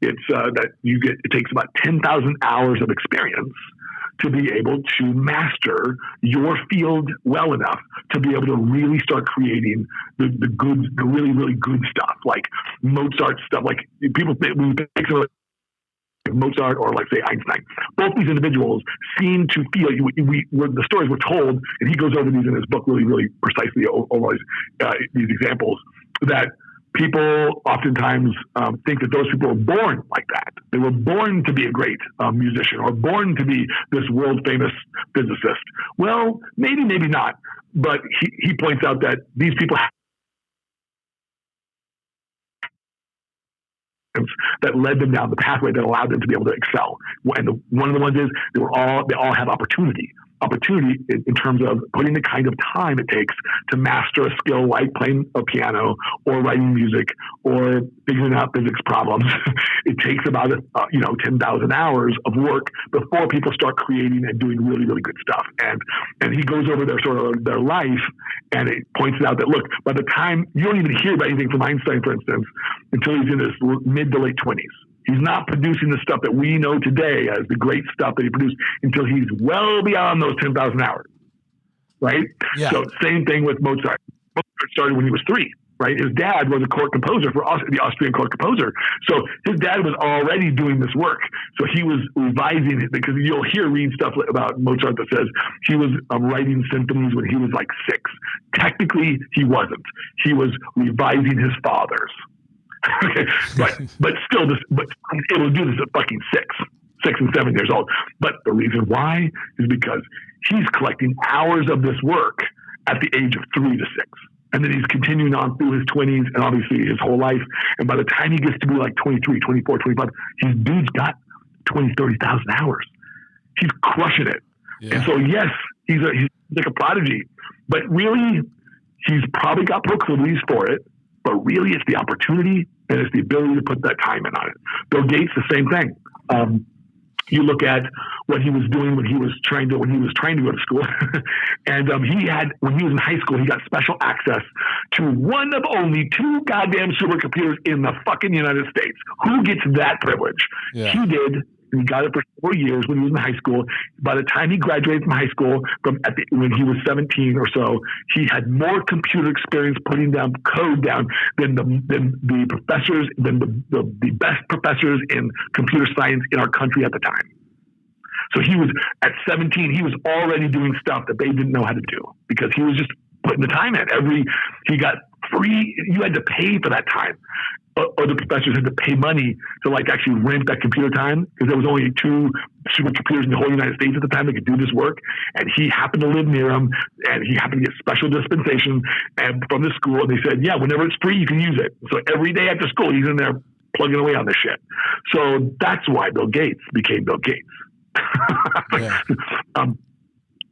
it takes about 10,000 hours of experience to be able to master your field well enough to be able to really start creating the really, really good stuff, like Mozart stuff. Like people think Mozart or like say Einstein. Both these individuals seem to feel the stories were told, and he goes over these in his book really, really precisely over these examples that people oftentimes think that those people were born like that. They were born to be a great musician or born to be this world famous physicist. Well, maybe not. But he points out that these people that led them down the pathway that allowed them to be able to excel. And one of the ones is they all have opportunity in terms of putting the kind of time it takes to master a skill like playing a piano or writing music or figuring out physics problems. It takes about 10,000 hours of work before people start creating and doing really, really good stuff. And he goes over their life, and it points out that, look, by the time you don't even hear about anything from Einstein, for instance, until he's in his mid to late 20s. He's not producing the stuff that we know today as the great stuff that he produced until he's well beyond those 10,000 hours, right? Yeah. So same thing with Mozart. Mozart started when he was 3, right? His dad was a court composer for the Austrian court composer. So his dad was already doing this work. So he was revising it, because you'll read stuff about Mozart that says he was writing symphonies when he was like 6. Technically, he wasn't. He was revising his father's. Okay, but still, but able to do this at fucking 6 and 7 years old. But the reason why is because he's collecting hours of this work at the age of 3 to 6. And then he's continuing on through his 20s and obviously his whole life. And by the time he gets to be like 23, 24, 25, his dude's got 20, 30,000 hours. He's crushing it. Yeah. And so, yes, he's like a prodigy. But really, he's probably got proclivities for it. But really, it's the opportunity and it's the ability to put that time in on it. Bill Gates, the same thing. You look at what he was doing when he was trying to go to school, and when he was in high school, he got special access to one of only 2 goddamn supercomputers in the fucking United States. Who gets that privilege? Yeah. He did. And he got it for 4 years when he was in high school. By the time he graduated from high school, when he was 17 or so, he had more computer experience putting down code down than the professors, than the best professors in computer science in our country at the time. So he was at 17. He was already doing stuff that they didn't know how to do because he was just putting the time in. He got free. You had to pay for that time. Or the professors had to pay money to like actually rent that computer time because there was only 2 supercomputers in the whole United States at the time that could do this work. And he happened to live near them, and he happened to get special dispensation and from the school. And they said, yeah, whenever it's free, you can use it. So every day after school, he's in there plugging away on this shit. So that's why Bill Gates became Bill Gates. Yeah.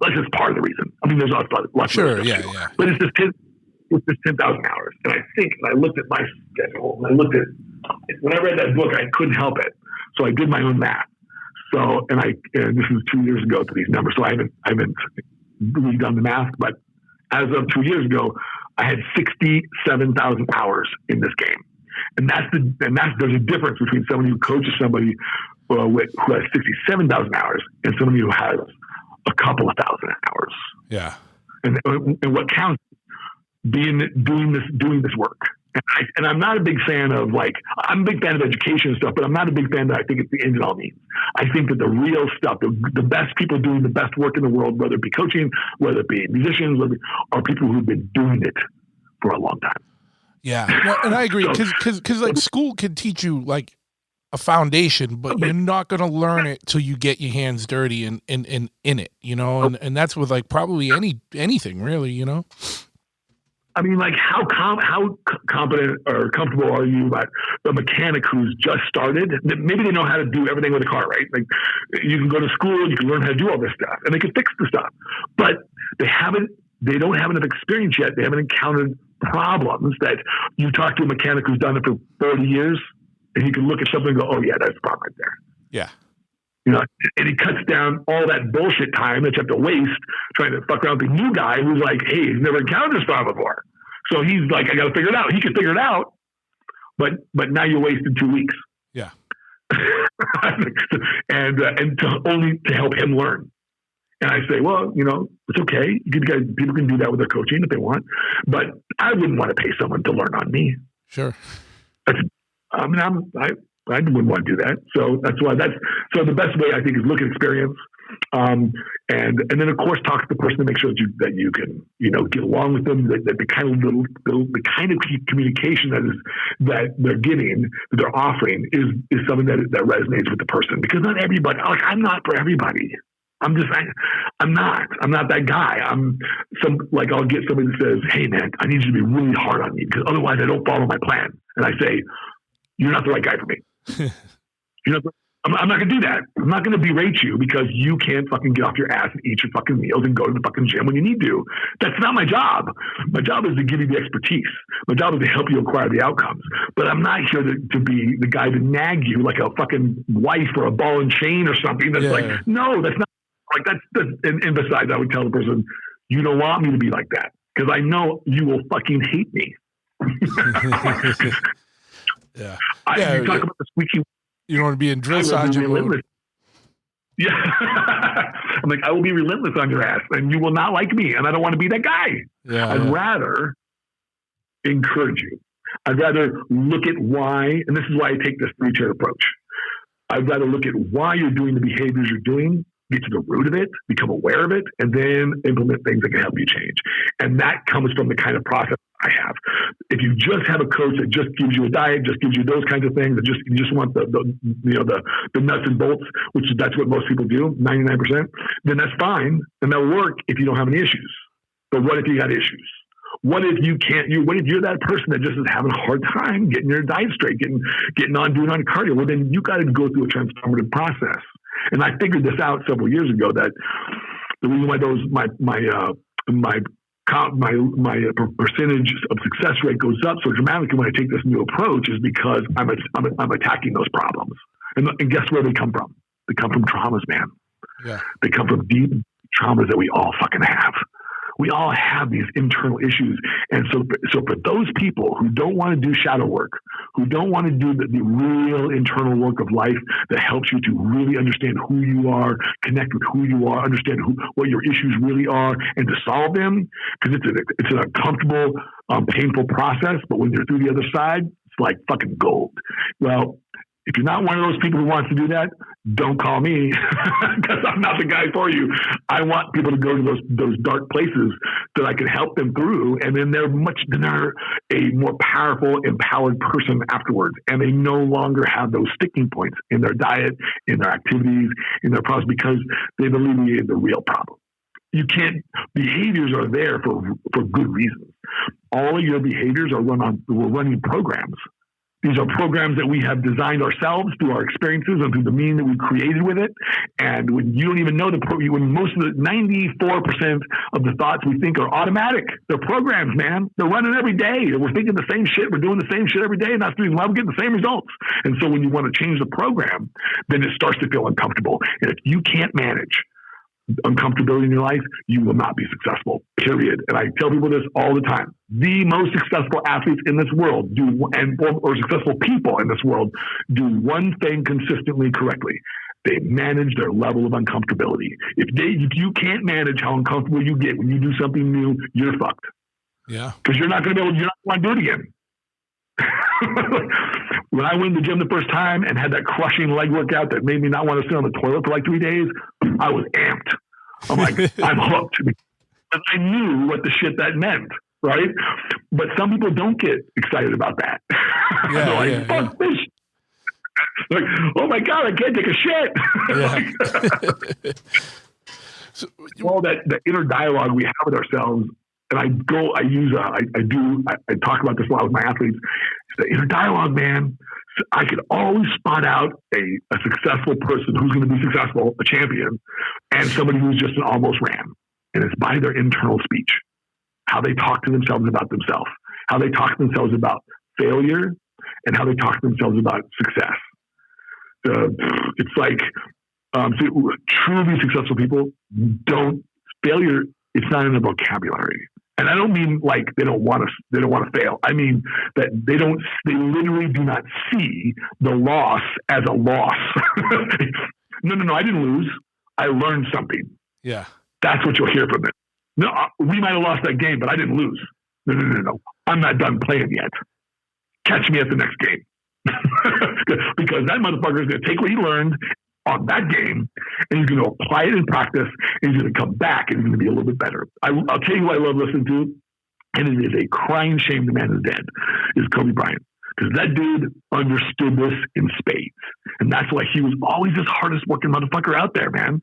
That's just part of the reason. I mean, there's lots of sure, other yeah. But it's just 10,000 hours. And I looked at my schedule, and when I read that book, I couldn't help it. So I did my own math. So, and this was 2 years ago to these numbers. So I haven't really done the math, but as of 2 years ago, I had 67,000 hours in this game. And there's a difference between somebody who coaches somebody who has 67,000 hours and somebody who has a couple of thousand hours. Yeah. And what counts doing this work. And I'm not a big fan of I'm a big fan of education and stuff, but I'm not a big fan that I think it's the end and all means. I think that the real stuff, the best people doing the best work in the world, whether it be coaching, whether it be musicians, are people who've been doing it for a long time. Yeah. No, and I agree. Cause like school can teach you like a foundation, but you're not going to learn it till you get your hands dirty and in it, you know? And that's with like probably anything really, you know? I mean, like how competent or comfortable are you about the mechanic who's just started? Maybe they know how to do everything with a car, right? Like you can go to school, you can learn how to do all this stuff, and they can fix the stuff, but they don't have enough experience yet. They haven't encountered problems that you talk to a mechanic who's done it for 40 years, and he can look at something and go, "Oh yeah, that's a problem right there." Yeah. You know, and he cuts down all that bullshit time that you have to waste trying to fuck around with the new guy who's like, hey, he's never encountered this problem before. So he's like, I got to figure it out. He can figure it out, but now you wasted 2 weeks. Yeah. and only to help him learn. And I say, well, you know, it's okay. People can do that with their coaching if they want, but I wouldn't want to pay someone to learn on me. Sure. I wouldn't want to do that. So that's why so the best way I think is look at experience. And then of course talk to the person to make sure that you can, you know, get along with them, that the kind of communication that they're giving, that they're offering is something that resonates with the person, because not everybody, I'm not for everybody. I'm not that guy. I'll get somebody that says, hey man, I need you to be really hard on me because otherwise I don't follow my plan. And I say, you're not the right guy for me. I'm not going to do that. I'm not going to berate you because you can't fucking get off your ass and eat your fucking meals and go to the fucking gym when you need to. That's not my job. My job is to give you the expertise. My job is to help you acquire the outcomes. But I'm not here to be the guy to nag you like a fucking wife or a ball and chain or something. That's no, that's not like that's and besides, I would tell the person, you don't want me to be like that because I know you will fucking hate me. Yeah. You talk about the squeaky. You don't want to be in drill sergeant mode. Yeah. I'm like, I will be relentless on your ass and you will not like me. And I don't want to be that guy. Yeah, I'd rather encourage you. I'd rather look at why, and this is why I take this 3-tier approach. I'd rather look at why you're doing the behaviors you're doing, get to the root of it, become aware of it, and then implement things that can help you change. And that comes from the kind of process I have. If you just have a coach that just gives you a diet, just gives you those kinds of things, that you just want the nuts and bolts, which that's what most people do, 99%, then that's fine. And that'll work if you don't have any issues. But what if you got issues? What if you can't? What if you're that person that just is having a hard time getting your diet straight, getting on doing on cardio? Well, then you got to go through a transformative process. And I figured this out several years ago that the reason why my percentage of success rate goes up so dramatically when I take this new approach is because I'm attacking those problems. And guess where they come from? They come from traumas, man. Yeah. They come from deep traumas that we all fucking have. We all have these internal issues. And so for those people who don't want to do shadow work, who don't want to do the real internal work of life that helps you to really understand who you are, connect with who you are, understand what your issues really are, and to solve them, because it's an uncomfortable, painful process. But when you're through the other side, it's like fucking gold. Well, if you're not one of those people who wants to do that, don't call me because I'm not the guy for you. I want people to go to those dark places that I can help them through, and then they're a more powerful, empowered person afterwards, and they no longer have those sticking points in their diet, in their activities, in their problems because they've alleviated the real problem. Behaviors are there for good reasons. All of your behaviors we're running programs. These are programs that we have designed ourselves through our experiences and through the meaning that we created with it. And when you don't even know when most of the 94% of the thoughts we think are automatic, they're programs, man. They're running every day. We're thinking the same shit. We're doing the same shit every day. And that's the reason why we're getting the same results. And so when you want to change the program, then it starts to feel uncomfortable. And if you can't manage uncomfortability in your life, you will not be successful, period. And I tell people this all the time. The most successful athletes in this world or successful people in this world do one thing consistently correctly. They manage their level of uncomfortability. If you can't manage how uncomfortable you get when you do something new, you're fucked. Yeah. Because you're not going to want to do it again. When I went to the gym the first time and had that crushing leg workout that made me not want to sit on the toilet for like 3 days, I was amped. I'm like, I'm hooked. Because I knew what the shit that meant, right? But some people don't get excited about that. Yeah, they're like, fuck this. Like, oh my God, I can't take a shit. So, all that inner dialogue we have with ourselves. And I talk about this a lot with my athletes. It's the inner dialogue, man. So I could always spot out a successful person who's going to be successful, a champion, and somebody who's just an almost ran. And it's by their internal speech, how they talk to themselves about themselves, how they talk to themselves about failure, and how they talk to themselves about success. It's like truly successful people failure. It's not in their vocabulary. And I don't mean like they don't want to fail. I mean that they literally do not see the loss as a loss. No, I didn't lose. I learned something. Yeah. That's what you'll hear from them. No, we might have lost that game, but I didn't lose. No. I'm not done playing yet. Catch me at the next game. Because that motherfucker is going to take what he learned on that game, and he's going to apply it in practice, and he's going to come back, and he's going to be a little bit better. I'll tell you who I love listening to, and it is a crying shame the man is dead, is Kobe Bryant. Because that dude understood this in spades. And that's why he was always the hardest working motherfucker out there, man.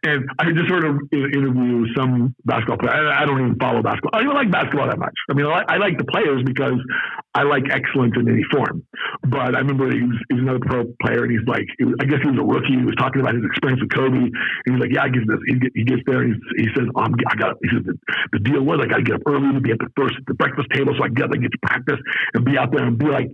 And I just heard an interview with some basketball player. I don't even follow basketball. I don't like basketball that much. I mean, I like the players because I like excellence in any form. But I remember he was another pro player, and he's like, I guess he was a rookie. He was talking about his experience with Kobe. And he's like, yeah, I get this. He gets there, and he says, the deal was I got to get up early to be at the breakfast table so I can get to practice and be out there and be like,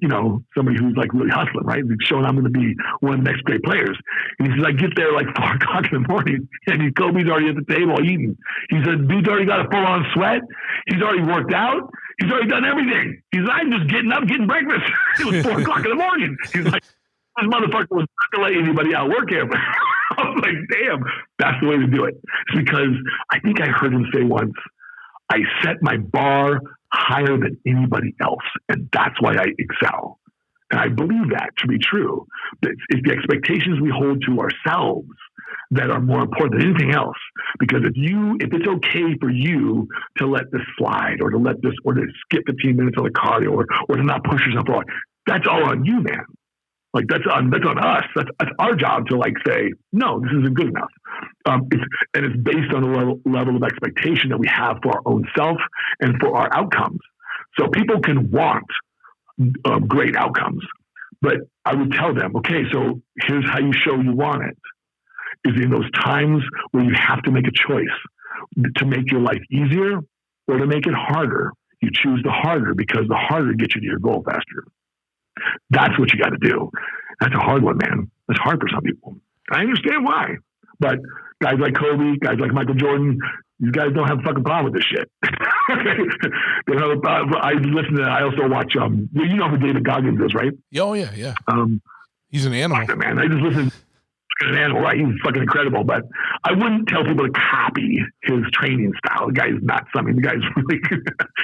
somebody who's like really hustling, right? Showing I'm going to be one of the next great players. And he says, I get there like 4 o'clock in the morning, and Kobe's already at the table eating. He said, dude's already got a full on sweat. He's already worked out. He's already done everything. He's like, I'm just getting up, getting breakfast. It was 4 o'clock in the morning. He's like, this motherfucker was not going to let anybody outwork him. I was like, damn, that's the way to do it. It's because I think I heard him say once, I set my bar higher than anybody else, and that's why I excel. And I believe that to be true. It's the expectations we hold to ourselves that are more important than anything else. Because if it's okay for you to let this slide, or to skip 15 minutes on the cardio, or to not push yourself forward, that's all on you, man. Like that's on us. That's our job to like say, no, this isn't good enough. It's based on the level of expectation that we have for our own self and for our outcomes. So people can want great outcomes, but I would tell them, okay, so here's how you show you want it. Is in those times where you have to make a choice to make your life easier or to make it harder. You choose the harder because the harder gets you to your goal faster. That's what you got to do. That's a hard one, man. That's hard for some people. I understand why. But guys like Kobe, guys like Michael Jordan, these guys don't have a fucking problem with this shit. They don't have a problem. I also watch, you know who David Goggins is, right? Oh, yeah. He's an animal. Man, I just listen. An animal, right? He's fucking incredible, but I wouldn't tell people to copy his training style. The guy's nuts. I mean, the guy's really,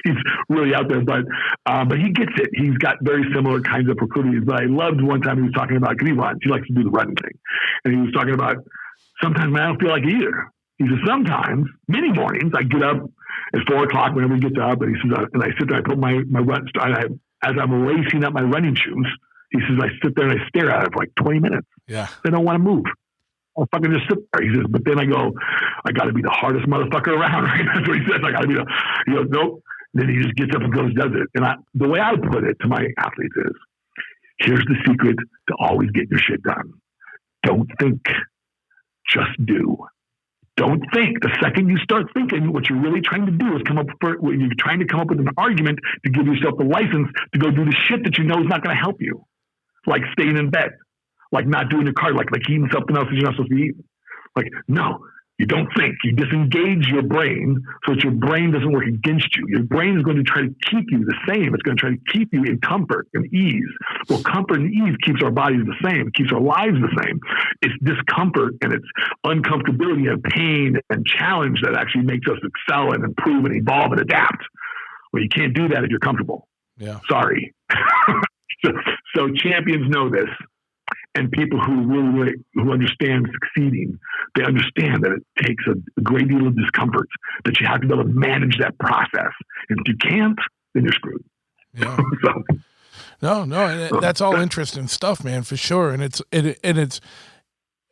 he's really out there, but he gets it. He's got very similar kinds of proclivities. But I loved one time he was talking about, because he likes to do the running thing. And he was talking about, sometimes man, I don't feel like it either. He says, sometimes, many mornings, I get up at 4 o'clock whenever he gets up, and he says, and I sit there, I put my run, as I'm lacing up my running shoes, he says, I sit there and I stare at it for like 20 minutes. Yeah. I don't want to move. I'll fucking just sit there. He says, but then I go, I got to be the hardest motherfucker around, right? That's what he says. I got to be nope. Then he just gets up and goes, does it. And the way I put it to my athletes is, here's the secret to always get your shit done. Don't think, just do. Don't think. The second you start thinking, what you're really trying to do is you're trying to come up with an argument to give yourself the license to go do the shit that you know is not going to help you. Like staying in bed, like not doing your card, like eating something else that you're not supposed to be eating. Like, no, you don't think. You disengage your brain so that your brain doesn't work against you. Your brain is going to try to keep you the same. It's going to try to keep you in comfort and ease. Well, comfort and ease keeps our bodies the same. It keeps our lives the same. It's discomfort and it's uncomfortability and pain and challenge that actually makes us excel and improve and evolve and adapt. Well, you can't do that if you're comfortable. Yeah. Sorry. So champions know this, and people who understand succeeding, they understand that it takes a great deal of discomfort, that you have to be able to manage that process. And if you can't, then you're screwed. Yeah. No, that's all interesting stuff, man, for sure. And it's,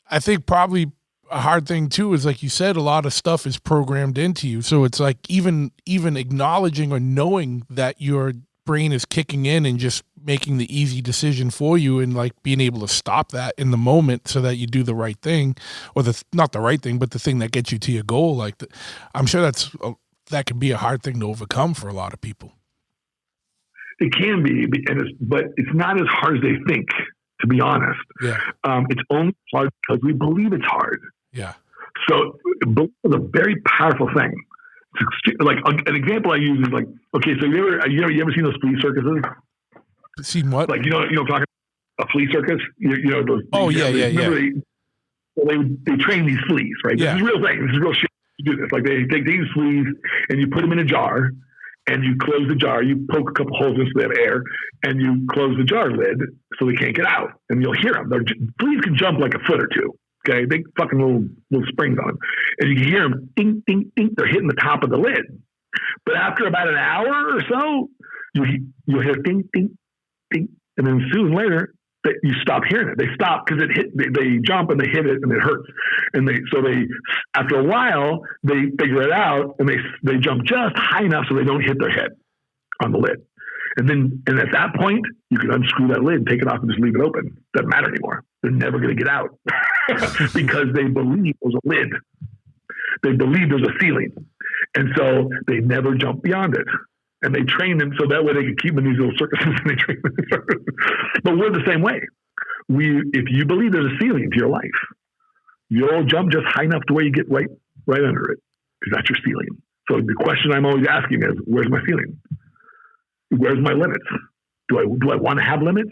I think probably a hard thing too is, like you said, a lot of stuff is programmed into you. So it's like even acknowledging or knowing that your brain is kicking in and just making the easy decision for you, and like being able to stop that in the moment so that you do the right thing, or not the right thing, but the thing that gets you to your goal. Like I'm sure that can be a hard thing to overcome for a lot of people. It can be, but it's not as hard as they think, to be honest. Yeah. It's only hard because we believe it's hard. Yeah. So belief is a very powerful thing. Like an example I use is like, okay, so you ever seen those flea circuses? Seen what? Like, talking about a flea circus? Those. Oh, yeah. They train these fleas, right? Yeah. This is real thing. This is real shit. You do this. Like they take these fleas and you put them in a jar, and you close the jar. You poke a couple holes in so they have air, and you close the jar lid so they can't get out. And you'll hear them. Fleas can jump like a foot or two. Okay, big fucking little springs on them, and you can hear them ding, ding, ding. They're hitting the top of the lid. But after about an hour or so, you'll hear ding, ding, ding, and then soon later you stop hearing it. They stop because they jump and they hit it and it hurts. And after a while they figure it out and they jump just high enough so they don't hit their head on the lid. And at that point, you can unscrew that lid, take it off, and just leave it open. Doesn't matter anymore. They're never going to get out because they believe there's a lid. They believe there's a ceiling. And so they never jump beyond it. And they train them so that way they can keep them in these little circuses and they train them. But we're the same way. If you believe there's a ceiling to your life, you'll jump just high enough to where you get right under it, because that's your ceiling. So the question I'm always asking is, where's my ceiling? Where's my limits? Do I want to have limits?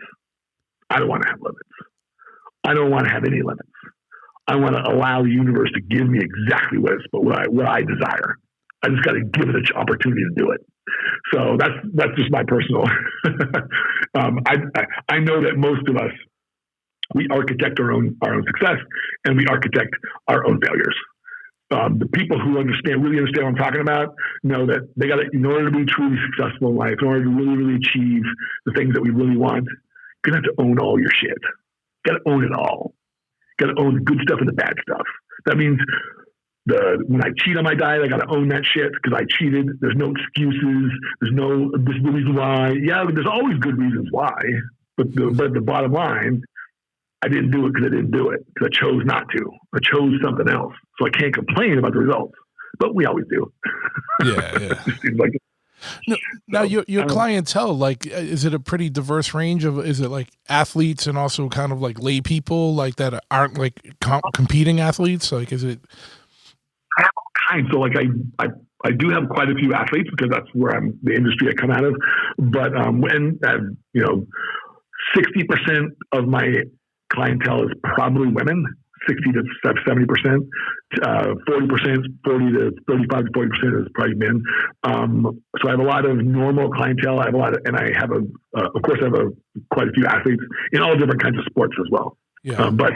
I don't want to have limits. I don't want to have any limits. I want to allow the universe to give me exactly what I desire. I just got to give it an opportunity to do it. So that's just my personal. I know that most of us, we architect our own success, and we architect our own failures. The people who really understand what I'm talking about, know that they got to, in order to be truly successful in life, in order to really, really achieve the things that we really want, you're going to have to own all your shit. Got to own it all. Got to own the good stuff and the bad stuff. That means when I cheat on my diet, I got to own that shit because I cheated. There's no excuses. This is the reason why. Yeah, there's always good reasons why. But the bottom line, I didn't do it because I didn't do it. Because I chose not to. I chose something else. So I can't complain about the results. But we always do. Yeah. It seems like now your clientele, like, is it a pretty diverse range of, is it like athletes and also kind of like lay people like that aren't like competing athletes? Like, is it? I have all kinds. So like I do have quite a few athletes because that's where the industry I come out of. But, 60% of my clientele is probably women, 60 to 70%, 40%, 40 to 35 to 40% is probably men. So I have a lot of normal clientele. I have a lot of, and I have of course I have quite a few athletes in all different kinds of sports as well. Yeah. But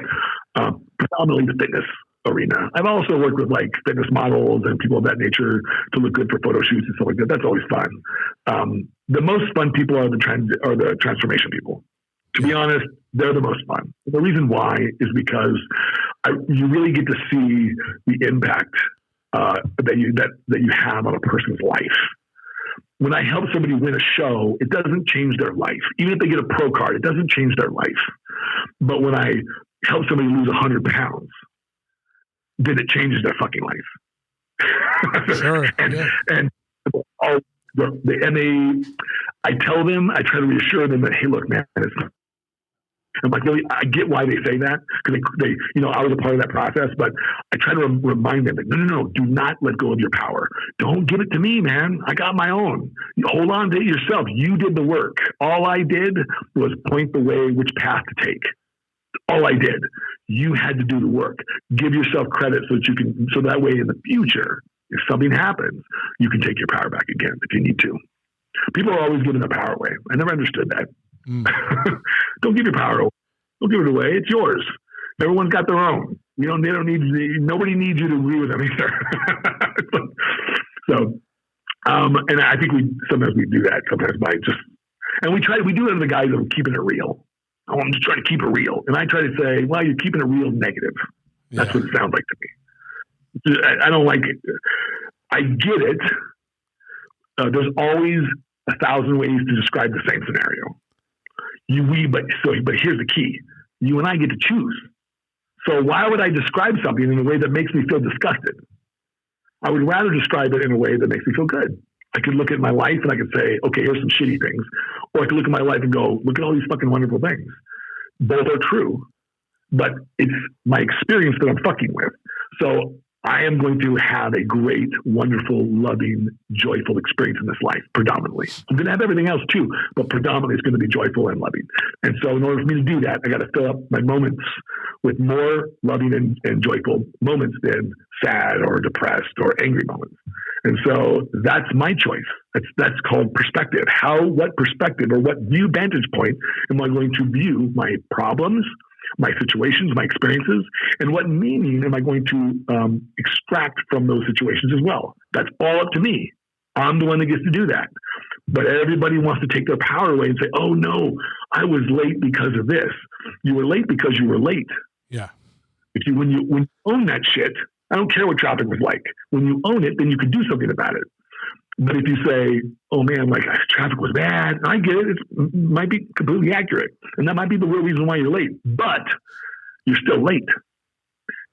predominantly the fitness arena. I've also worked with like fitness models and people of that nature to look good for photo shoots and stuff like that. That's always fun. The most fun people are the transformation people. To be honest, they're the most fun. The reason why is because you really get to see the impact that you have on a person's life. When I help somebody win a show, it doesn't change their life. Even if they get a pro card, it doesn't change their life. But when I help somebody lose 100 pounds, then it changes their fucking life. Sure. And all I tell them, I try to reassure them that, hey, look, man, I'm like, really, I get why they say that because they, I was a part of that process, but I try to remind them that no, do not let go of your power. Don't give it to me, man. I got my own. You hold on to it yourself. You did the work. All I did was point the way which path to take. All I did. You had to do the work. Give yourself credit so that way in the future, if something happens, you can take your power back again if you need to. People are always giving their power away. I never understood that. Don't give your power away. Don't give it away. It's yours. Everyone's got their own. Nobody needs you to agree with them either. So, and I think sometimes we do that sometimes and we do it in the guise of keeping it real. I'm just trying to keep it real. And I try to say, well, you're keeping it real negative. That's what it sounds like to me. I don't like it. I get it. There's always 1,000 ways to describe the same scenario. But here's the key. You and I get to choose. So why would I describe something in a way that makes me feel disgusted? I would rather describe it in a way that makes me feel good. I could look at my life and I could say, okay, here's some shitty things. Or I could look at my life and go, look at all these fucking wonderful things. Both are true, but it's my experience that I'm fucking with. So I am going to have a great, wonderful, loving, joyful experience in this life, predominantly. I'm going to have everything else too, but predominantly it's going to be joyful and loving. And so in order for me to do that, I got to fill up my moments with more loving and joyful moments than sad or depressed or angry moments. And so that's my choice. That's called perspective. What perspective or what vantage point am I going to view my problems, my situations, my experiences, and what meaning am I going to extract from those situations as well? That's all up to me. I'm the one that gets to do that. But everybody wants to take their power away and say, oh no, I was late because of this. You were late because you were late. Yeah. When you own that shit, I don't care what traffic was like. When you own it, then you can do something about it. But if you say, oh man, like traffic was bad, I get it. It might be completely accurate. And that might be the real reason why you're late. But you're still late.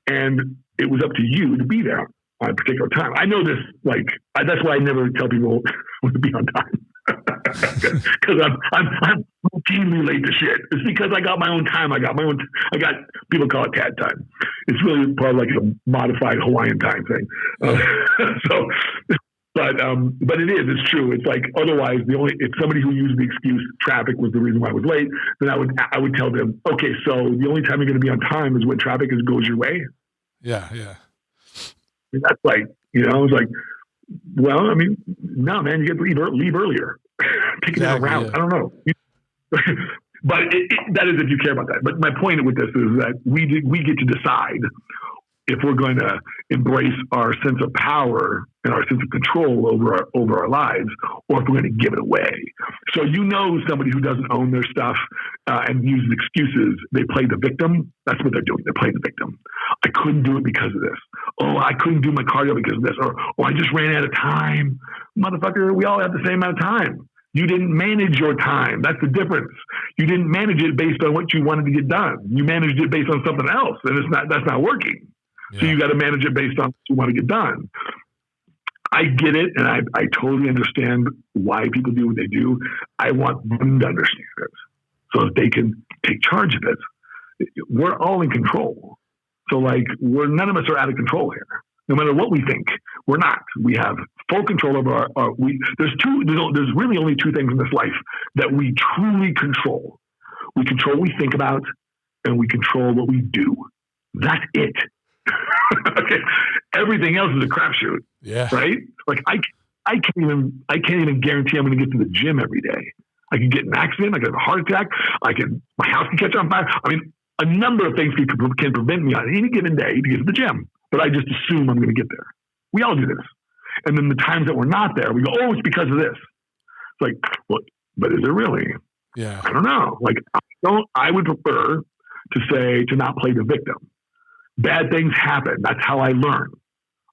And it was up to you to be there on a particular time. I know this, that's why I never tell people to be on time. Because I'm routinely late to shit. It's because I got my own time. I got people call it TAD time. It's really probably like a modified Hawaiian time thing. But it is. It's true. It's like otherwise, if somebody who used the excuse traffic was the reason why I was late, then I would tell them, okay, so the only time you're going to be on time is when traffic goes your way. Yeah. And that's like, it's like, well, I mean, no, man, you get to leave earlier. Taking that route. Yeah. I don't know. But that is if you care about that. But my point with this is that we get to decide if we're going to embrace our sense of power and our sense of control over our lives, or if we're going to give it away. So somebody who doesn't own their stuff and uses excuses, they play the victim. That's what they're doing. They're playing the victim. I couldn't do it because of this. Oh, I couldn't do my cardio because of this. Or I just ran out of time. Motherfucker, we all have the same amount of time. You didn't manage your time. That's the difference. You didn't manage it based on what you wanted to get done. You managed it based on something else, and that's not working. Yeah. So you got to manage it based on what you want to get done. I get it, and I totally understand why people do what they do. I want them to understand it so that they can take charge of it. We're all in control. So none of us are out of control here. No matter what we think, we're not. We have full control over there's really only two things in this life that we truly control. We control what we think about, and we control what we do. That's it. Okay. Everything else is a crapshoot. Yeah. Right? I can't even guarantee I'm going to get to the gym every day. I can get in an accident. I can have a heart attack. My house can catch on fire. I mean, a number of things can prevent me on any given day to get to the gym, but I just assume I'm going to get there. We all do this. And then the times that we're not there, we go, oh, it's because of this. It's like, well, but is it really? Yeah. I don't know. I would prefer to not play the victim. Bad things happen. That's how I learn.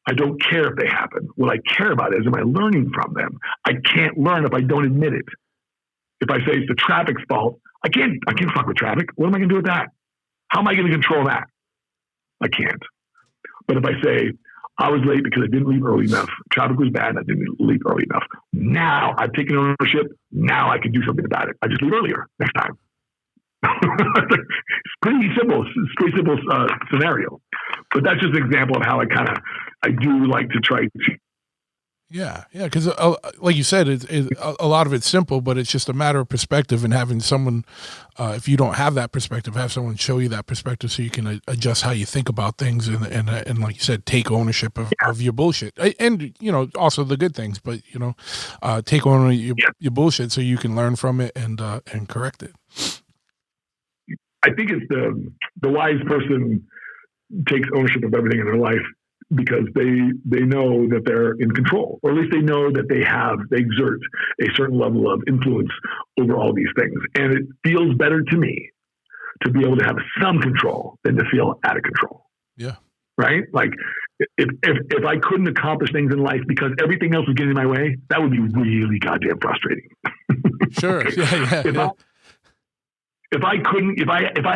I don't care if they happen. What I care about is, am I learning from them? I can't learn if I don't admit it. If I say it's the traffic's fault, I can't fuck with traffic. What am I going to do with that? How am I going to control that? I can't. But if I say, I was late because I didn't leave early enough, traffic was bad, and I didn't leave early enough. Now I've taken ownership. Now I can do something about it. I just leave earlier next time. It's pretty simple. It's a pretty simple scenario. But that's just an example of how I do like to try to. Yeah, because like you said, a lot of it's simple, but it's just a matter of perspective and having someone, if you don't have that perspective, have someone show you that perspective so you can adjust how you think about things and like you said, take ownership of your bullshit. And, also the good things, but, take ownership your bullshit so you can learn from it and correct it. I think it's the wise person takes ownership of everything in their life because they know that they're in control, or at least they know that they exert a certain level of influence over all these things. And it feels better to me to be able to have some control than to feel out of control. Yeah. Right? Like if I couldn't accomplish things in life because everything else was getting in my way, that would be really goddamn frustrating. Sure. Yeah. If I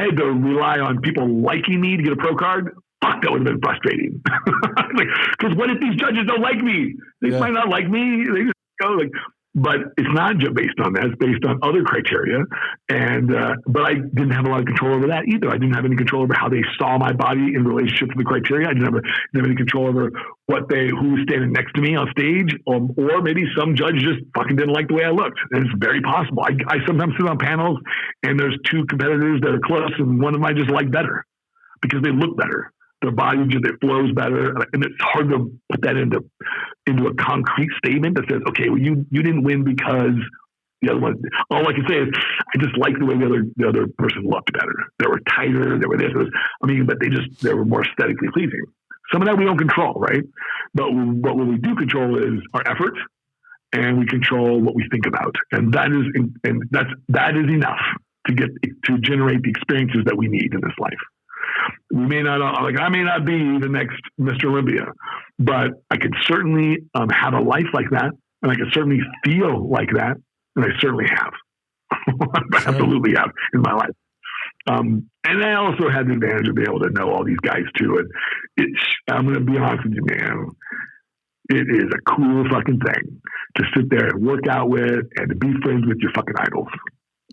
had to rely on people liking me to get a pro card, fuck, that would have been frustrating. Because what if these judges don't like me? They might not like me. They just go but it's not just based on that. It's based on other criteria. And but I didn't have a lot of control over that either. I didn't have any control over how they saw my body in relationship to the criteria. I didn't have any control over who was standing next to me on stage, or maybe some judge just fucking didn't like the way I looked. And it's very possible. I sometimes sit on panels and there's two competitors that are close, and one of them I just like better because they look better. Their body just, it flows better, and it's hard to put that into a concrete statement that says, okay, well, you didn't win because the other one. All I can say is I just like the way the other person looked better. They were tighter. They were this. But they were more aesthetically pleasing. Some of that we don't control, right? But what we do control is our effort, and we control what we think about, and that is enough to generate the experiences that we need in this life. We may not, I may not be the next Mr. Olympia, but I could certainly have a life like that, and I could certainly feel like that, and I certainly have. I absolutely have in my life. And I also had the advantage of being able to know all these guys too. And I'm going to be honest with you, man. It is a cool fucking thing to sit there and work out with and to be friends with your fucking idols.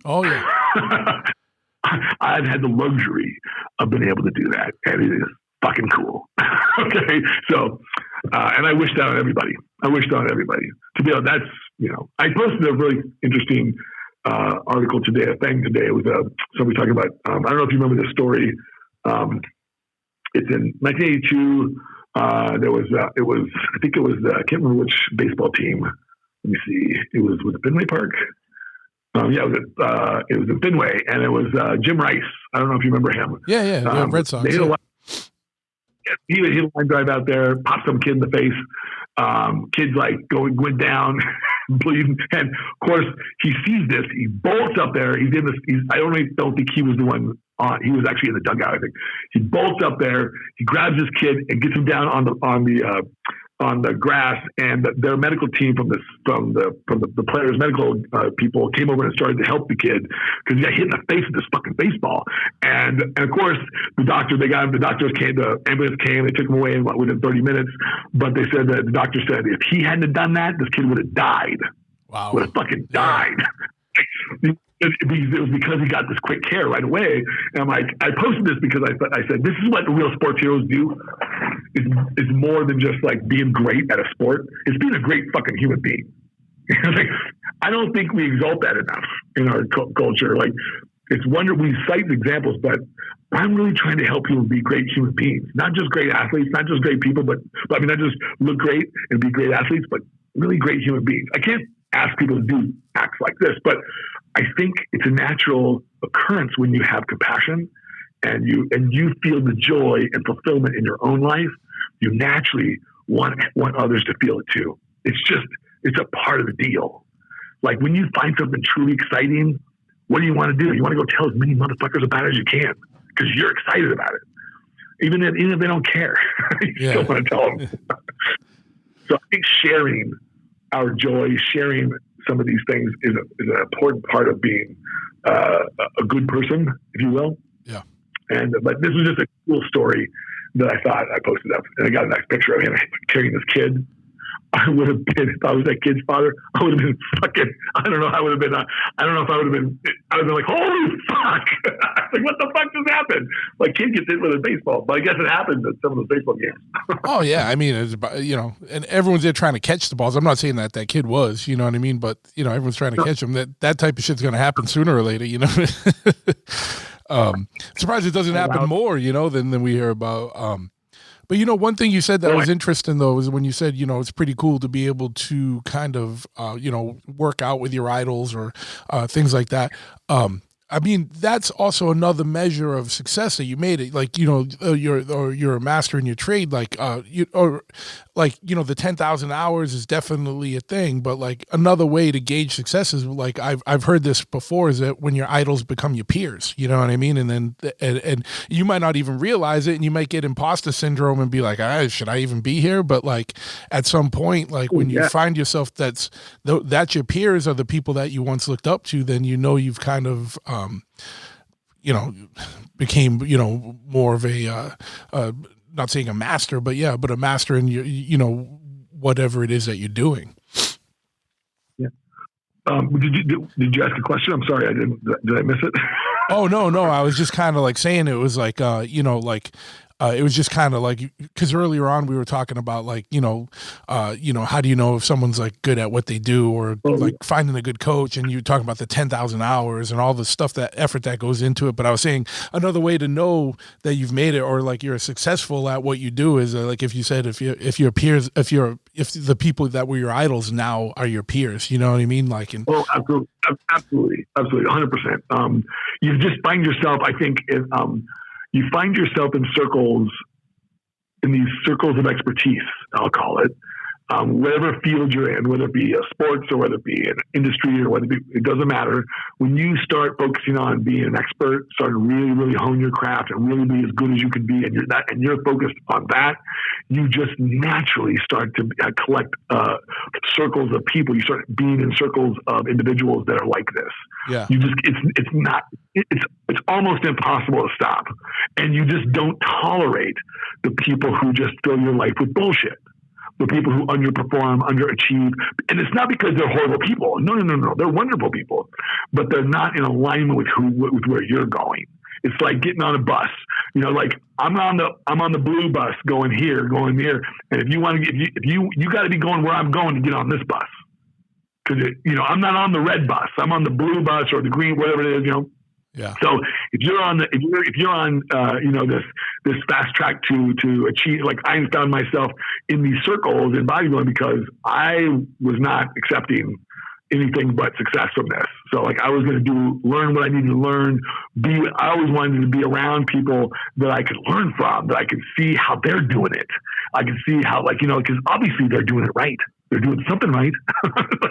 Oh yeah. I've had the luxury of being able to do that, and it is fucking cool. Okay, so and I wish that on everybody. To be able, I posted a really interesting article today, a thing today. It was somebody talking about. I don't know if you remember this story. It's in 1982. There was I think it was I can't remember which baseball team. Let me see. It was Fenway Park. It was in Fenway, and it was Jim Rice. I don't know if you remember him. Yeah, Red Sox. They hit he hit a line drive out there, popped some kid in the face. Kids went down. bleeding. And of course, he sees this. He bolts up there. He's in this. I don't think he was the one on. He was actually in the dugout. I think he bolts up there. He grabs his kid and gets him down on the grass. And their medical team from the players' medical people came over and started to help the kid because he got hit in the face with this fucking baseball. And of course, the doctors came. The ambulance came. They took him away within 30 minutes. But they said that the doctor said if he hadn't have done that, this kid would have died. Wow. Would have fucking died. It was because he got this quick care right away. And I'm like, I posted this because I said, this is what the real sports heroes do. It's more than just like being great at a sport. It's being a great fucking human being. Like, I don't think we exalt that enough in our culture. Like, it's wonderful. We cite examples, but I'm really trying to help people be great human beings, not just great athletes, not just great people, but I mean, not just look great and be great athletes, but really great human beings. I can't ask people to do acts like this, but I think it's a natural occurrence when you have compassion and you feel the joy and fulfillment in your own life. You naturally want others to feel it too. It's a part of the deal. Like when you find something truly exciting, what do you want to do? You want to go tell as many motherfuckers about it as you can because you're excited about it. Even if they don't care, you still want to tell them. So I think sharing our joy, sharing some of these things is an important part of being a good person, if you will. Yeah. But this was just a cool story that I thought I posted up, and I got a nice picture of him carrying this kid. I would have been, if I was that kid's father, I would have been fucking, I don't know if I would have been like, holy fuck. Like, what the fuck just happened? Like, kid gets hit with a baseball. But I guess it happens at some of those baseball games. Oh, yeah. I mean, it's about, and everyone's there trying to catch the balls. I'm not saying that kid was, you know what I mean? But, everyone's trying to catch them. That type of shit's going to happen sooner or later, surprised it doesn't happen more, than we hear about. But, one thing you said that was interesting, though, is when you said, it's pretty cool to be able to kind of, work out with your idols or things like that. I mean, that's also another measure of success that you made it. Like, you're a master in your trade. Like, the 10,000 hours is definitely a thing. But like another way to gauge success is like I've heard this before is that when your idols become your peers, you know what I mean? And then and you might not even realize it, and you might get imposter syndrome and be like, should I even be here? But like at some point, like when you find yourself that your peers are the people that you once looked up to, then you've kind of became, more of a, not saying a master, but a master in your, whatever it is that you're doing. Yeah. Did you ask a question? I'm sorry. Did I miss it? Oh, no. I was just kind of like saying it was like, it was just kind of like, because earlier on we were talking about like, how do you know if someone's like good at what they do or like finding a good coach, and you talking about the 10,000 hours and all the stuff, that effort that goes into it. But I was saying another way to know that you've made it or like you're successful at what you do is like if you said if your peers, if the people that were your idols now are your peers, you know what I mean? Like, absolutely, 100%. You just find yourself, I think, you find yourself in these circles of expertise, I'll call it, whatever field you're in, whether it be sports or whether it be an industry or it doesn't matter. When you start focusing on being an expert, start to really, really hone your craft and really be as good as you can be, and you're focused on that, you just naturally start to collect circles of people. You start being in circles of individuals that are like this. Yeah. It's almost impossible to stop. And you just don't tolerate the people who just fill your life with bullshit. The people who underperform, underachieve. And it's not because they're horrible people. No. They're wonderful people. But they're not in alignment with where you're going. It's like getting on a bus. Like I'm on the blue bus going here, going there. And if you got to be going where I'm going to get on this bus. Because I'm not on the red bus. I'm on the blue bus or the green, whatever it is. Yeah. So if you're on this fast track to achieve, like I found myself in these circles in bodybuilding because I was not accepting anything but success from this. So like I was going to learn what I needed to learn. I always wanted to be around people that I could learn from, that I could see how they're doing it. I could see how because obviously they're doing it right. they're doing something right.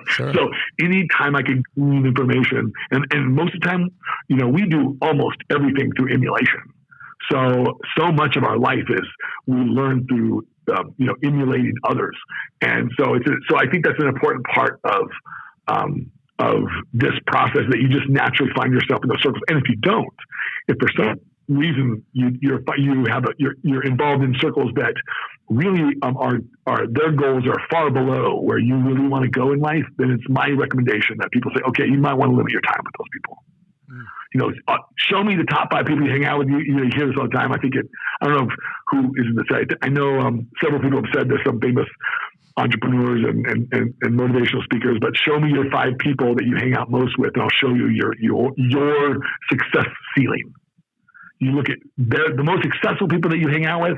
Sure. So anytime I can glean information, and most of the time, we do almost everything through emulation. So much of our life is we learn through, emulating others. And so I think that's an important part of this process, that you just naturally find yourself in those circles. And if you don't, if for some reason you're involved in circles that really are their goals are far below where you really want to go in life, then it's my recommendation that people say, okay, you might want to limit your time with those people. Show me the top 5 people you hang out with. You hear this all the time. I don't know who is in the site. I know several people have said there's some famous entrepreneurs and motivational speakers, but show me your 5 people that you hang out most with, and I'll show you your success ceiling. You look at the most successful people that you hang out with,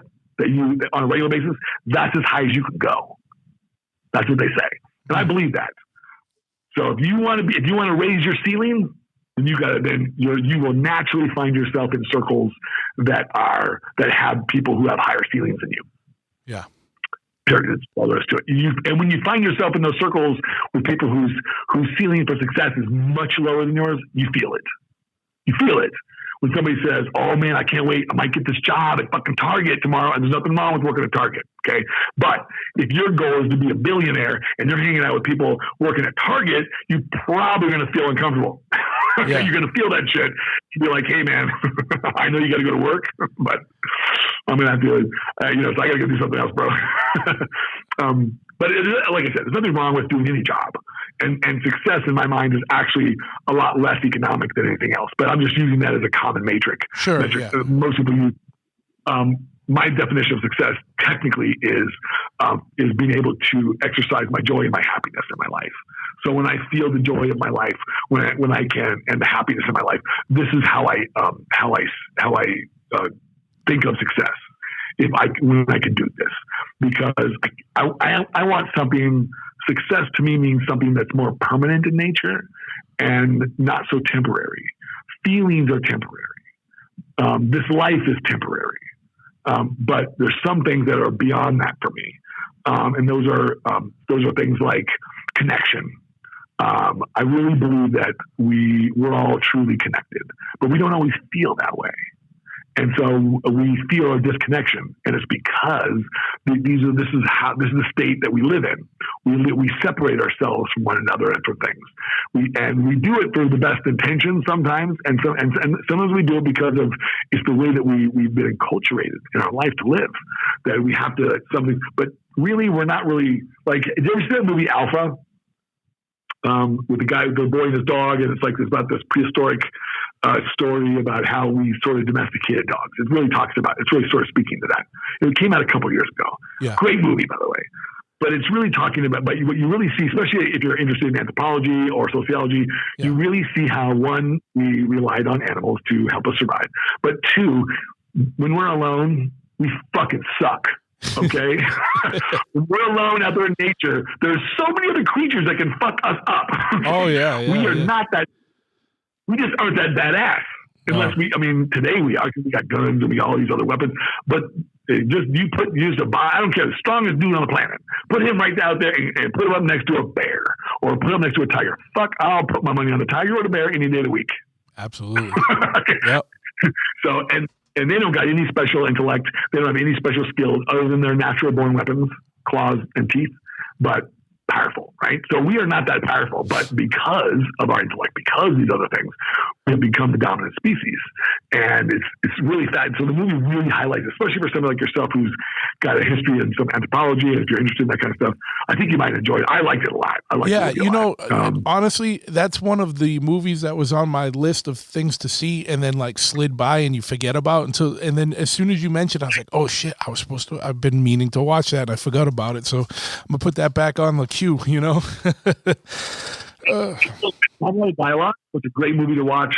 on a regular basis, that's as high as you can go. That's what they say, and I believe that. So if you want to raise your ceiling, then you will naturally find yourself in circles that have people who have higher ceilings than you. Yeah. Period. That's all there is to it. And when you find yourself in those circles with people whose ceiling for success is much lower than yours, you feel it. You feel it. When somebody says, oh man, I can't wait, I might get this job at fucking Target tomorrow, and there's nothing wrong with working at Target, okay? But if your goal is to be a billionaire and you're hanging out with people working at Target, you're probably going to feel uncomfortable. Yeah. You're going to feel that shit. You'll be like, hey man, I know you got to go to work, but I'm going to have to, so I got to go do something else, bro. But like I said, there's nothing wrong with doing any job. And success in my mind is actually a lot less economic than anything else. But I'm just using that as a common metric. Sure. Yeah. Most people use. My definition of success technically is being able to exercise my joy and my happiness in my life. So when I feel the joy of my life, when I can, and the happiness in my life, this is how I think of success. When I can do this, because I want something. Success to me means something that's more permanent in nature and not so temporary. Feelings are temporary. This life is temporary, but there's some things that are beyond that for me, and those are things like connection. I really believe that we're all truly connected, but we don't always feel that way. And so we feel a disconnection, and it's because this is the state that we live in. We separate ourselves from one another and from things. We do it for the best intentions sometimes, and sometimes we do it because it's the way that we've been enculturated in our life to live, that we have to something. But really, we're not really like. Did you ever see that movie Alpha? With the boy and his dog, and it's about this prehistoric story about how we sort of domesticated dogs. It's really sort of speaking to that. It came out a couple of years ago. Yeah. Great movie, by the way. But it's really talking about, but what you really see, especially if you're interested in anthropology or sociology, you really see how, one, we relied on animals to help us survive. But two, when we're alone, we fucking suck. Okay? When we're alone out there in nature, there's so many other creatures that can fuck us up. Oh, yeah. We are not that. We just aren't that badass. Unless today we are, because we got guns and we got all these other weapons. But I don't care, the strongest dude on the planet. Put him right out there and put him up next to a bear or put him next to a tiger. Fuck, I'll put my money on the tiger or the bear any day of the week. Absolutely. Okay. Yep. So, and they don't got any special intellect. They don't have any special skills other than their natural born weapons, claws and teeth, but powerful, right? So we are not that powerful, but because of our intellect, because of these other things, we have become the dominant species. And it's really sad. So the movie really highlights, especially for somebody like yourself who's got a history in some anthropology, and if you're interested in that kind of stuff, I think you might enjoy it. I liked it a lot. Honestly, that's one of the movies that was on my list of things to see and then slid by and you forget about and then as soon as you mentioned, I was like, oh shit, I've been meaning to watch that and I forgot about it. So I'm gonna put that back on the queue, Dialogue was a great movie to watch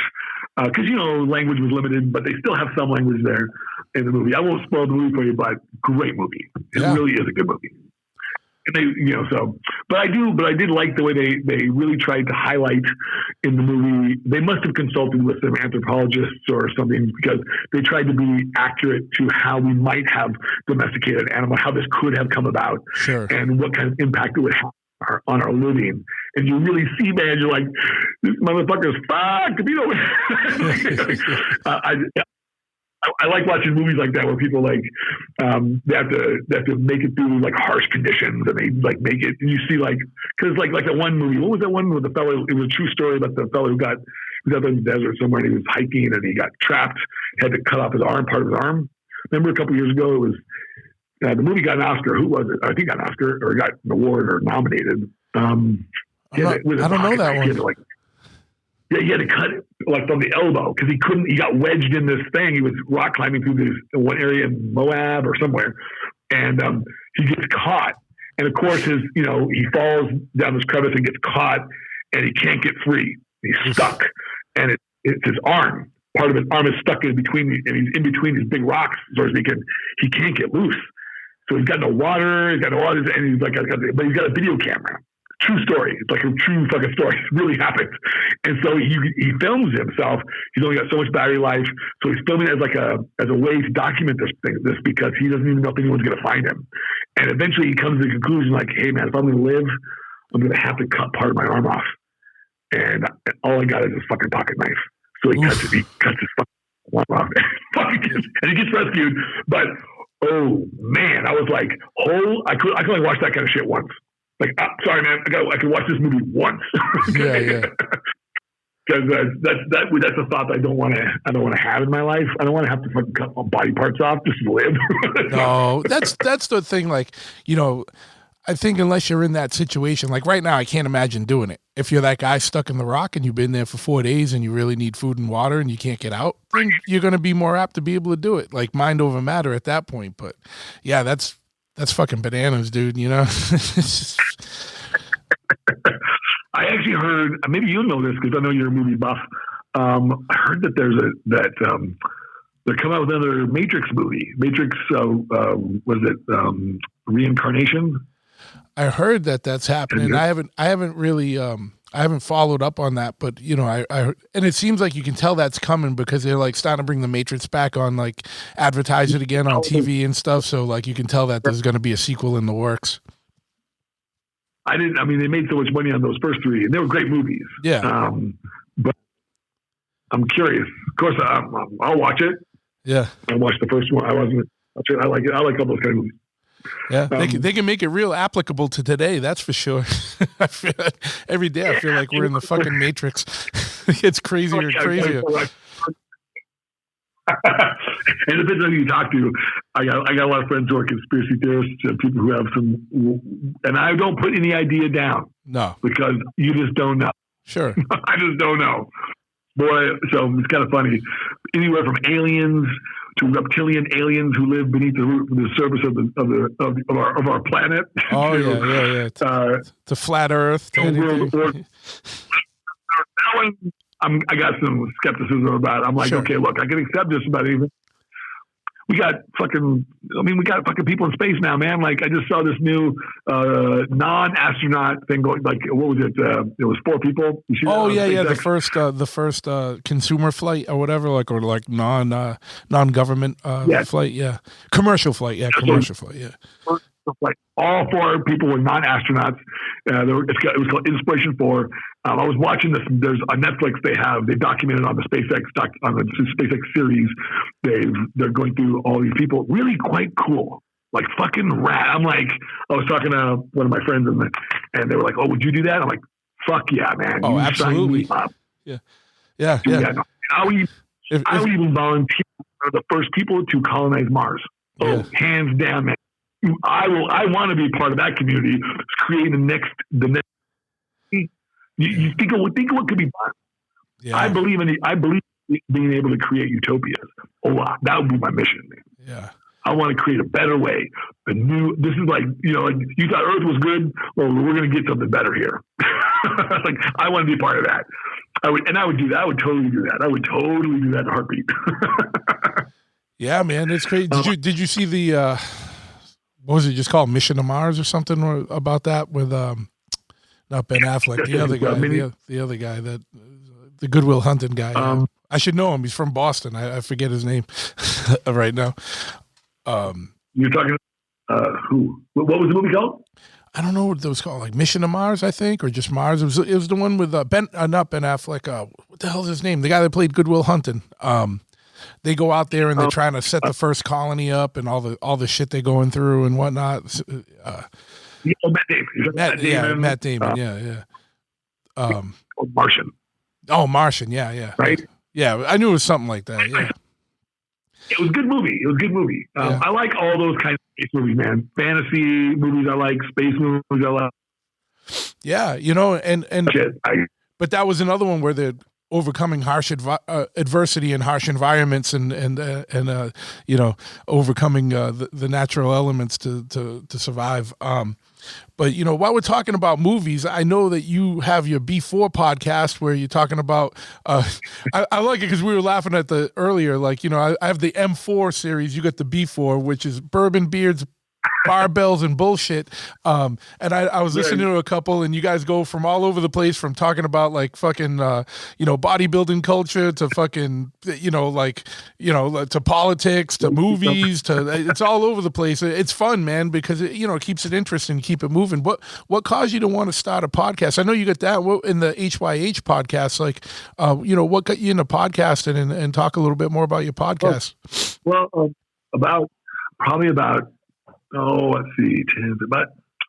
because language was limited, but they still have some language there in the movie. I won't spoil the movie for you, but great movie. It really is a good movie. And they, but I did like the way they really tried to highlight in the movie. They must have consulted with some anthropologists or something, because they tried to be accurate to how we might have domesticated an animal, how this could have come about, sure, and what kind of impact it would have on our living. And you really see, man, you're like, this motherfucker's fucked. I like watching movies like that where people they have to make it through like harsh conditions, and they like make it. And you see because like that one movie, what was that one with the fellow? It was a true story about the fellow who was out in the desert somewhere, and he was hiking and he got trapped, had to cut off his arm, part of his arm. Remember a couple years ago, it was the movie got an Oscar. Who was it? I think got an Oscar or got an award or nominated. I don't know that one. He had to cut it from the elbow because he got wedged in this thing. He was rock climbing through this one area in Moab or somewhere. And he gets caught. And of course he falls down this crevice and gets caught, and he can't get free. He's stuck. And it's his arm. Part of his arm is stuck in between, and he's in between these big rocks, so he can't get loose. So he's got no water, and he's but he's got a video camera. True story. It's like a true fucking story. It really happened. And so he films himself. He's only got so much battery life. So he's filming it as a way to document this because he doesn't even know if anyone's going to find him. And eventually he comes to the conclusion like, hey man, if I'm going to live, I'm going to have to cut part of my arm off. And all I got is this fucking pocket knife. So he cuts his fucking arm off. And he gets rescued. But, oh man, I was like, I could only watch that kind of shit once. Like, sorry, man, I can watch this movie once. Yeah. Because that's a thought that I don't want to have in my life. I don't want to have to fucking cut my body parts off just to live. No, that's the thing. Like, I think unless you're in that situation, like right now, I can't imagine doing it. If you're that guy stuck in the rock and you've been there for 4 days and you really need food and water and you can't get out, then you're going to be more apt to be able to do it. Like mind over matter at that point. But yeah, that's fucking bananas, dude. It's just... I actually heard, maybe you know this because I know you're a movie buff. I heard that they're coming out with another Matrix movie. Matrix, was it Reincarnation? I heard that's happening. I haven't really, I haven't followed up on that, but I and it seems like you can tell that's coming because they're like starting to bring the Matrix back on, like advertise it again on TV and stuff. So like you can tell that there's going to be a sequel in the works. They made so much money on those first three, and they were great movies. Yeah. But I'm curious. Of course, I'll watch it. Yeah. I watched the first one. I like it. I like all those kind of movies. Yeah, they can make it real applicable to today. That's for sure. I feel like every day I feel like we're in the fucking Matrix. It's crazier and crazier. And it depends on who you talk to. I got a lot of friends who are conspiracy theorists and people who have and I don't put any idea down. No, because you just don't know. Sure, I just don't know. Boy, so it's kind of funny. Anywhere from aliens to reptilian aliens who live beneath the surface of our planet. Oh yeah. To flat Earth. I got some skepticism about it. I'm like, sure. Okay, look, I can accept this about anything. We got fucking people in space now, man. Like I just saw this new non-astronaut thing going. Like what was it? It was 4 people. You see the first consumer flight or whatever, like non-government flight. Yeah, commercial flight. Yeah, commercial flight. Yeah. Like all 4 people were non-astronauts. It was called Inspiration 4. I was watching this. There's on Netflix. They documented on the SpaceX series. They're going through all these people. Really quite cool. Like fucking rad. I'm like, I was talking to one of my friends and they were like, "Oh, would you do that?" I'm like, "Fuck yeah, man!" Oh, absolutely. Yeah. I would even volunteer for the first people to colonize Mars. Oh, hands down, man. I want to be part of that community. Creating the next. You think of what could be done. Yeah. I believe being able to create utopias. Oh, that would be my mission, man. Yeah. I want to create a better way. This is like, you thought Earth was good. Well, we're going to get something better here. Like, I want to be part of that. I would do that. I would totally do that. I would totally do that in a heartbeat. Yeah, man. It's crazy. Did you see the, what was it just called? Mission to Mars or something about that with not Ben Affleck, the other guy, the other guy that the Goodwill Hunting guy. I should know him. He's from Boston. I forget his name right now. You're talking who? What was the movie called? I don't know what it was called, like Mission to Mars, I think, or just Mars. It was the one with not Ben Affleck. What the hell is his name? The guy that played Goodwill Hunting. They go out there and they're trying to set the first colony up and all the shit they're going through and whatnot. Matt Damon. Matt Damon. Yeah. Martian. Oh, Martian. Yeah. Right. Yeah, I knew it was something like that. Yeah. It was a good movie. I like all those kinds of space movies, man. Fantasy movies I like, space movies I like. Yeah, but that was another one where they're overcoming harsh adversity and harsh environments and overcoming the natural elements to survive. But while we're talking about movies, I know that you have your B4 podcast where you're talking about. I like it because we were laughing at the earlier. Like I have the M4 series. You got the B4, which is bourbon, beards, barbells, and bullshit. And I was listening to a couple, and you guys go from all over the place, from talking about like fucking bodybuilding culture to fucking to politics to movies to it's all over the place. It's fun, man, because it keeps it interesting, keep it moving. What caused you to want to start a podcast? I know you got that in the HYH podcast. Like, what got you into podcasting, and talk a little bit more about your podcast. About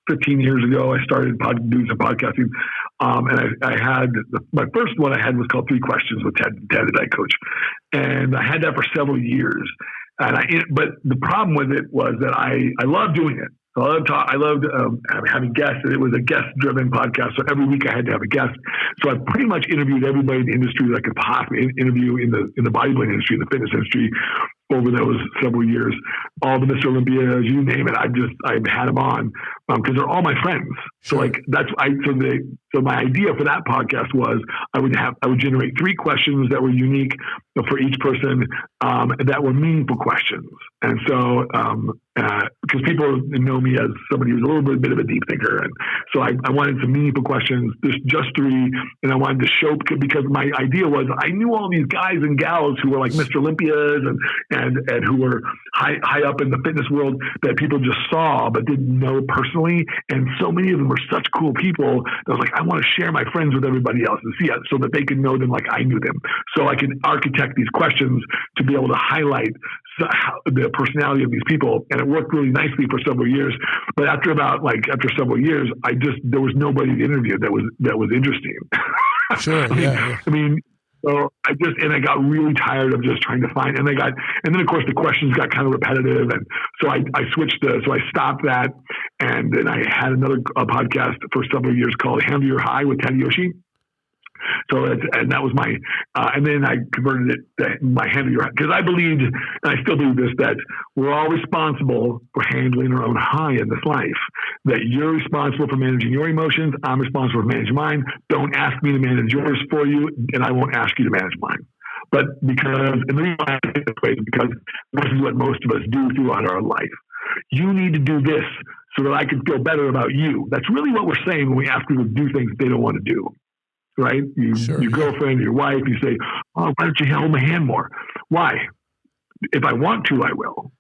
15 years ago, I started doing some podcasting. And I had my first one I had was called 3 Questions with Ted, the Diet Coach. And I had that for several years. But the problem with it was that I loved doing it. So I loved having guests. It was a guest-driven podcast, so every week I had to have a guest. So I pretty much interviewed everybody in the industry that I could possibly interview in the bodybuilding industry, in the fitness industry, over those several years. All the Mr. Olympias, you name it, I've had them on because they're all my friends. So so my idea for that podcast was I would generate 3 questions that were unique for each person, that were meaningful questions. And so because people know me as somebody who's a little bit of a deep thinker, and so I wanted some meaningful questions, just 3, and I wanted to show, because my idea was I knew all these guys and gals who were like Mr. Olympias and who were high up in the fitness world that people just saw but didn't know personally, and so many of them were such cool people that I was like, I want to share my friends with everybody else and see it so that they can know them like I knew them, so I can architect these questions to be able to highlight the personality of these people. And it worked really nicely for several years. But after several years, there was nobody to interview that was interesting. Sure. Yeah. I mean, so I got really tired of just trying to find, and then of course the questions got kind of repetitive. And so I stopped that. And then I had another podcast for several years called Handle Your High with Tadayoshi. So and that was my, and then I converted it to my Handle Your High, because I believed, and I still believe this, that we're all responsible for handling our own high in this life. That you're responsible for managing your emotions. I'm responsible for managing mine. Don't ask me to manage yours for you, and I won't ask you to manage mine. But and the reason why I think this way is because this is what most of us do throughout our life. You need to do this so that I can feel better about you. That's really what we're saying when we ask people to do things that they don't want to do. Right? Your girlfriend, your wife, you say, oh, why don't you hold my hand more? Why? If I want to, I will.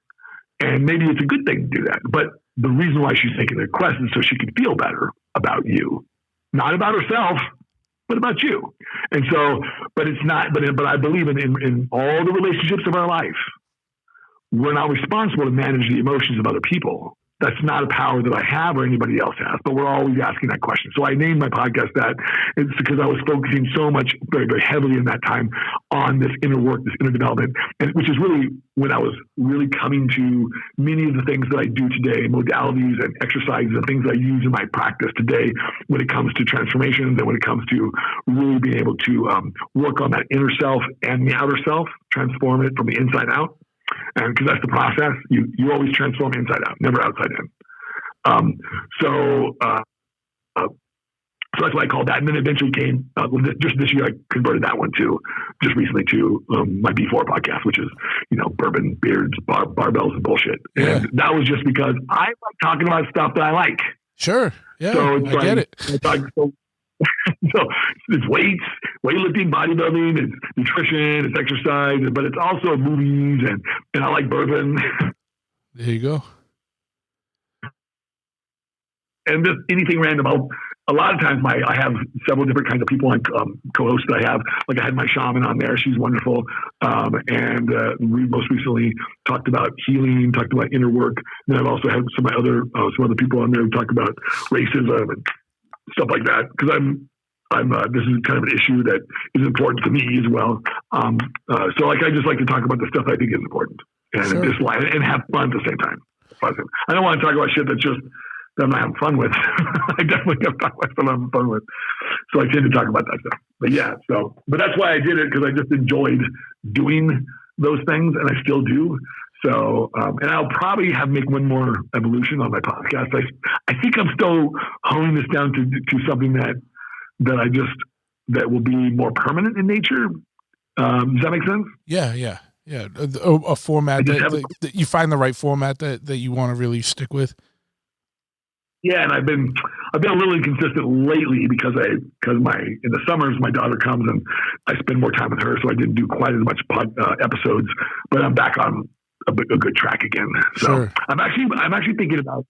And maybe it's a good thing to do that. But the reason why she's taking the request is so she can feel better about you. Not about herself, but about you. And so, but it's not, but I believe in all the relationships of our life, we're not responsible to manage the emotions of other people. That's not a power that I have or anybody else has, but we're always asking that question. So I named my podcast that. It's because I was focusing so much, very, very heavily in that time on this inner work, this inner development, and which is really when I was really coming to many of the things that I do today, modalities and exercises and things I use in my practice today when it comes to transformations and when it comes to really being able to work on that inner self and the outer self, transform it from the inside out. And because that's the process, you always transform inside out, never outside in. So that's what I called that. And then eventually came, just this year, I converted that one to just recently to my B4 podcast, which is, bourbon, beards, barbells, and bullshit. Yeah. And that was just because I like talking about stuff that I like. Sure. Yeah. So it's I get it. So it's weights, weightlifting, bodybuilding, it's nutrition, it's exercise, but it's also movies, and I like bourbon. There you go. And just anything random. A lot of times I have several different kinds of people like co-hosts that I have. Like I had my shaman on there. She's wonderful. And we most recently talked about healing, talked about inner work. And I've also had some other people on there who talk about racism and stuff like that. Because this is kind of an issue that is important to me as well. So I just like to talk about the stuff I think is important and Sure. and have fun at the same time. I don't want to talk about shit that's just that I'm not having fun with. I definitely have talk about stuff I'm having fun with. So I tend to talk about that stuff. But yeah, but that's why I did it, because I just enjoyed doing those things, and I still do. So, and I'll probably make one more evolution on my podcast. I think I'm still honing this down to something that will be more permanent in nature. Does that make sense? Yeah. A format that you find the right format that you want to really stick with. Yeah, and I've been a little inconsistent lately because in the summers my daughter comes and I spend more time with her, so I didn't do quite as much episodes. But I'm back on a good track again. So Sure. I'm actually thinking about.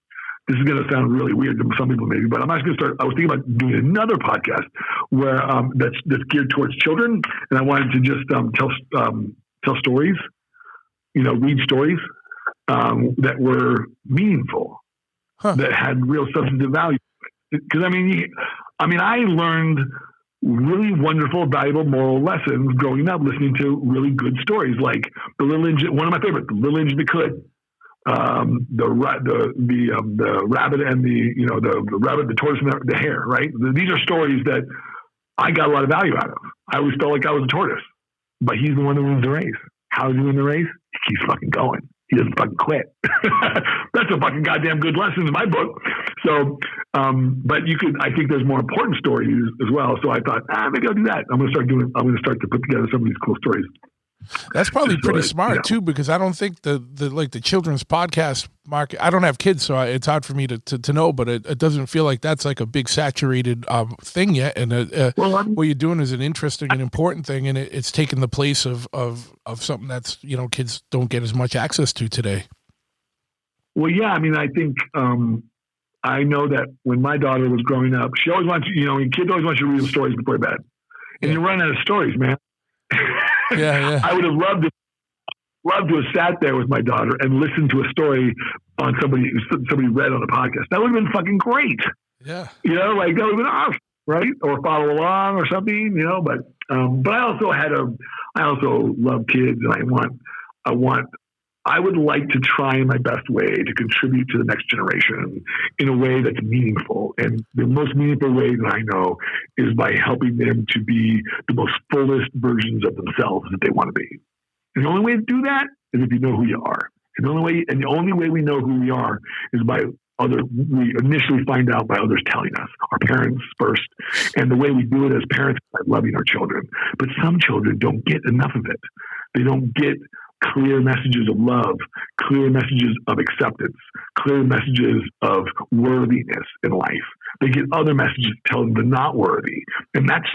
This is going to sound really weird to some people maybe, but I'm actually going to start. I was thinking about doing another podcast where that's geared towards children, and I wanted to just tell stories, read stories that were meaningful. Huh. That had real substantive value. Because I learned really wonderful, valuable moral lessons growing up, listening to really good stories like the Little Engine. One of my favorites, the Little Engine That Could. The rabbit and the rabbit, the tortoise, and the hare. Right? These are stories that I got a lot of value out of. I always felt like I was a tortoise, but he's the one that wins the race. How does he win the race? He keeps fucking going. He doesn't fucking quit. That's a fucking goddamn good lesson in my book. So, but I think there's more important stories as well. So I thought, maybe I'll do that. I'm going to start to put together some of these cool stories. That's probably pretty smart too, because I don't think the children's podcast market. I don't have kids, so it's hard for me to know. But it doesn't feel like that's like a big saturated thing yet. And what you're doing is an interesting and important thing, and it's taking the place of something that's kids don't get as much access to today. Well, yeah, I think I know that when my daughter was growing up, she always wants kids always want you to read them stories before bed, and you run out of stories, man. Yeah. I would have loved to have sat there with my daughter and listened to a story on somebody read on a podcast. That would have been fucking great. Yeah. That would have been awesome, right? Or follow along or something, But I also love kids, and I would like to try in my best way to contribute to the next generation in a way that's meaningful. And the most meaningful way that I know is by helping them to be the most fullest versions of themselves that they want to be. And the only way to do that is if you know who you are. And the only way we know who we are is we initially find out by others telling us, our parents first. And the way we do it as parents is by loving our children. But some children don't get enough of it. They don't get clear messages of love, clear messages of acceptance, clear messages of worthiness in life. They get other messages that tell them they're not worthy. And that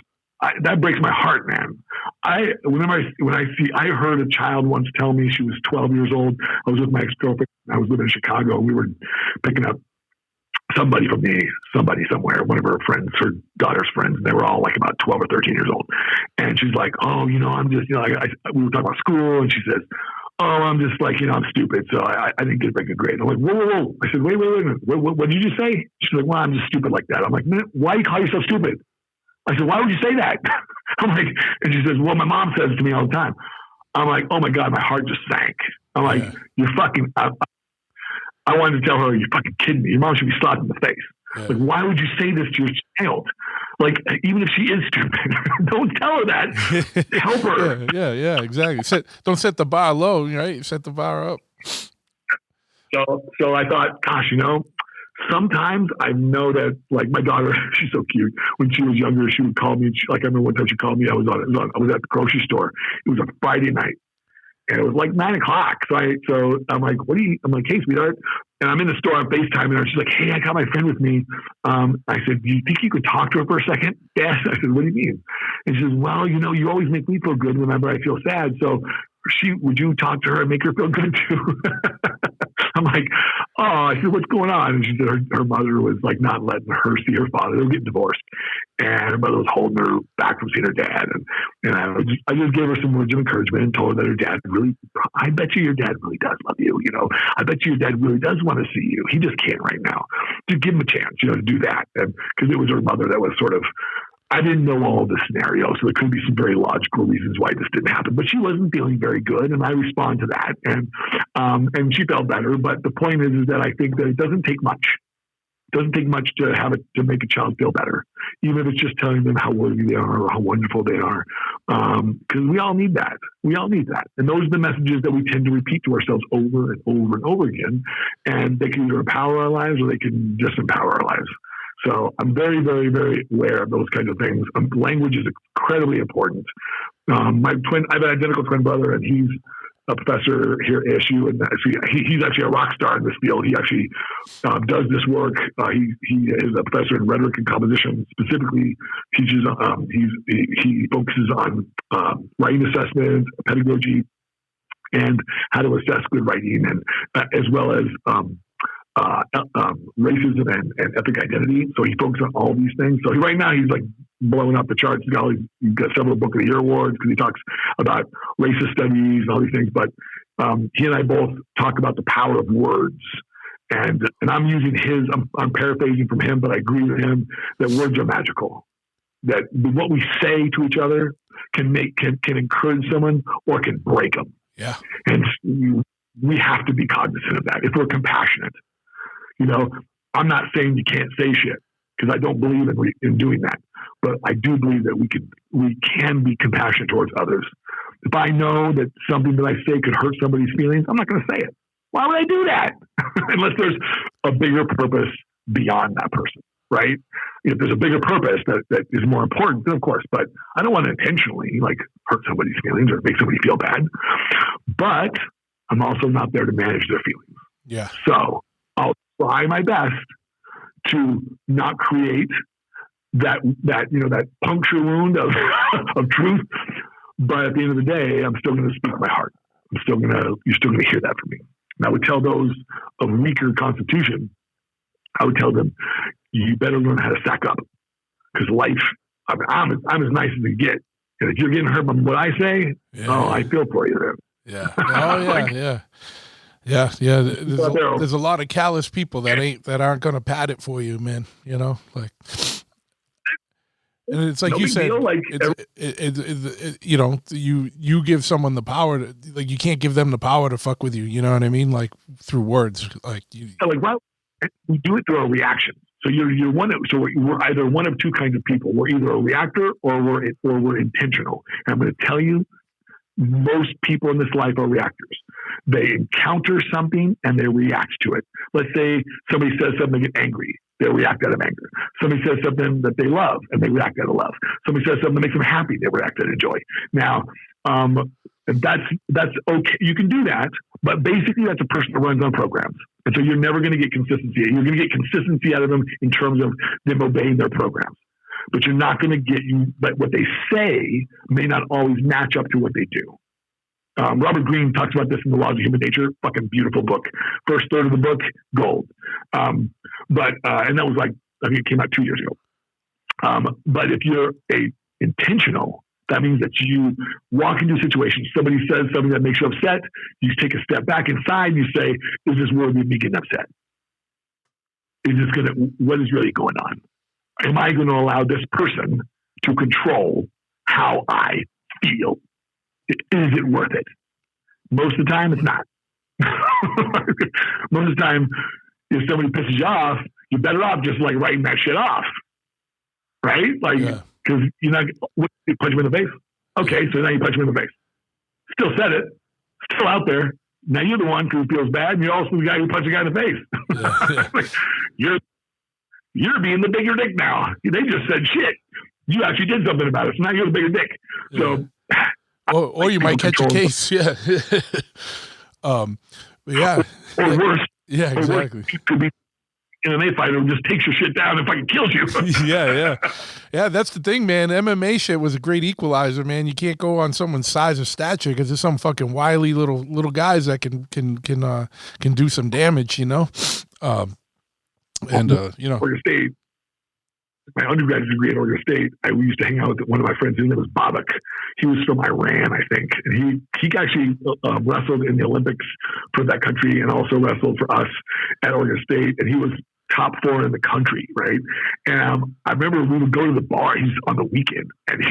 breaks my heart, man. I heard a child once tell me, she was 12 years old. I was with my ex-girlfriend. I was living in Chicago. We were picking up somebody somewhere, one of her friends, her daughter's friends. And they were all like about 12 or 13 years old. And she's like, I'm just, we were talking about school, and she says, I'm just like, I'm stupid. So I didn't get a good grade. I'm like, whoa. I said, wait a minute. What did you just say? She's like, well, I'm just stupid like that. I'm like, why do you call yourself stupid? I said, why would you say that? I'm like, and she says, well, my mom says it to me all the time. I'm like, oh my God, my heart just sank. I'm like, you're fucking, I wanted to tell her, you're fucking kidding me. Your mom should be slapped in the face. Yeah. Like, why would you say this to your child? Like, even if she is stupid, don't tell her that. Help her. Yeah, exactly. Don't set the bar low, right? Set the bar up. So I thought, gosh, sometimes I know that, like, my daughter, she's so cute. When she was younger, she would call me. I remember one time she called me. I was at the grocery store. It was a Friday night, and it was like 9 o'clock. So I'm like, I'm like, hey, sweetheart. And I'm in the store on FaceTime, and she's like, hey, I got my friend with me. I said, do you think you could talk to her for a second? Yes. I said, what do you mean? And she says, well, you always make me feel good whenever I feel sad. So would you talk to her and make her feel good too? I'm like, oh, I said, what's going on? And she said her mother was like not letting her see her father. They were getting divorced. And her mother was holding her back from seeing her dad. And I just gave her some words of encouragement and told her that her dad I bet you your dad really does love you. I bet you your dad really does want to see you. He just can't right now. Just give him a chance, to do that. And because it was her mother that was sort of, I didn't know all of the scenarios, so there could be some very logical reasons why this didn't happen. But she wasn't feeling very good, and I respond to that, and she felt better. But the point is that I think that it doesn't take much. It doesn't take much to make a child feel better, even if it's just telling them how worthy they are or how wonderful they are. Because we all need that. We all need that, and those are the messages that we tend to repeat to ourselves over and over and over again. And they can either empower our lives or they can disempower our lives. So I'm very, very, very aware of those kinds of things. Language is incredibly important. I have an identical twin brother, and he's a professor here at ASU, and he's actually a rock star in this field. He actually does this work. He is a professor in rhetoric and composition. Specifically, teaches. He focuses on writing assessment, pedagogy, and how to assess good writing, and as well as racism and ethnic identity. So he focuses on all these things. So right now he's like blowing up the charts. He's got several Book of the Year awards because he talks about racist studies and all these things. But he and I both talk about the power of words. And I'm using I'm paraphrasing from him, but I agree with him that words are magical. That what we say to each other can encourage someone or can break them. Yeah. And we have to be cognizant of that if we're compassionate. I'm not saying you can't say shit because I don't believe in doing that, but I do believe that we can be compassionate towards others. If I know that something that I say could hurt somebody's feelings, I'm not going to say it. Why would I do that? Unless there's a bigger purpose beyond that person, right? If there's a bigger purpose that is more important, then of course, but I don't want to intentionally hurt somebody's feelings or make somebody feel bad, but I'm also not there to manage their feelings. Yeah. So I'll try my best to not create that puncture wound of truth. But at the end of the day, I'm still going to speak my heart. You're still going to hear that from me. And I would tell those of weaker constitution, I would tell them, you better learn how to sack up because life, I'm as nice as it get. And if you're getting hurt by what I say, I feel for you then. Yeah. Oh yeah. Yeah. There's a lot of callous people that aren't going to pat it for you, man. And it's like you said, you give someone the power to, you can't give them the power to fuck with you. You know what I mean? Like through words, we do it through our reaction. So we're either one of two kinds of people. We're either a reactor or we're intentional. And I'm going to tell you, most people in this life are reactors. They encounter something and they react to it. Let's say somebody says something, they get angry. They react out of anger. Somebody says something that they love and they react out of love. Somebody says something that makes them happy, they react out of joy. Now, that's okay. You can do that, but basically that's a person that runs on programs. And so you're never going to get consistency. You're going to get consistency out of them in terms of them obeying their programs. But you're not going to but what they say may not always match up to what they do. Robert Greene talks about this in The Laws of Human Nature, fucking beautiful book. First third of the book, gold. And that was I think it came out 2 years ago. But if you're intentional, that means that you walk into a situation, somebody says something that makes you upset, you take a step back inside, you say, is this worthy of me getting upset? What is really going on? Am I going to allow this person to control how I feel? Is it worth it? Most of the time, it's not. Most of the time, if somebody pisses you off, you're better off just writing that shit off. Right? Because you're not, you punch him in the face. Okay, so now you punch him in the face. Still said it. Still out there. Now you're the one who feels bad, and you're also the guy who punched the guy in the face. you're being the bigger dick now. They just said shit. You actually did something about it. So now you're the bigger dick. So, or you might catch a case. Yeah. Yeah. Or worse. Yeah, exactly. It could be an MMA fighter who just takes your shit down and fucking kills you. Yeah. That's the thing, man. MMA shit was a great equalizer, man. You can't go on someone's size or stature because there's some fucking wily little guys that can do some damage, you know. Oregon State. My undergraduate degree at Oregon State, we used to hang out with one of my friends. His name was Babak. He was from Iran, I think, and he actually wrestled in the Olympics for that country, and also wrestled for us at Oregon State. And he was top 4 in the country, right? And I remember we would go to the bar. He's on the weekend, and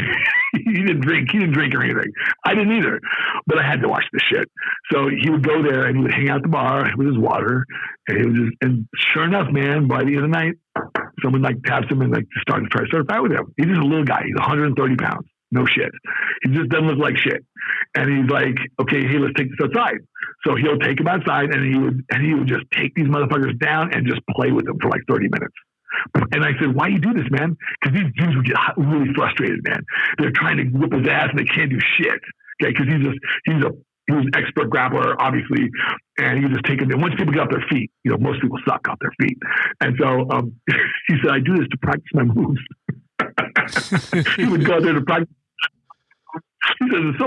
he didn't drink. He didn't drink or anything. I didn't either, but I had to watch the shit. So he would go there and he would hang out at the bar with his water, and he was just. And sure enough, man, by the end of the night, someone like taps him and like try to start a fight with him. He's just a little guy. He's 130 pounds. No shit. He just doesn't look like shit. And he's like, okay, hey, let's take this outside. So he'll take him outside, and he would just take these motherfuckers down and just play with them for like 30 minutes. And I said, why you do this, man? Because these dudes would get really frustrated, man. They're trying to whip his ass and they can't do shit. Okay, because he was an expert grappler, obviously, and he just take them. And once people get off their feet, you know, most people suck off their feet. And so he said, I do this to practice my moves. He would go there to practice. He says it's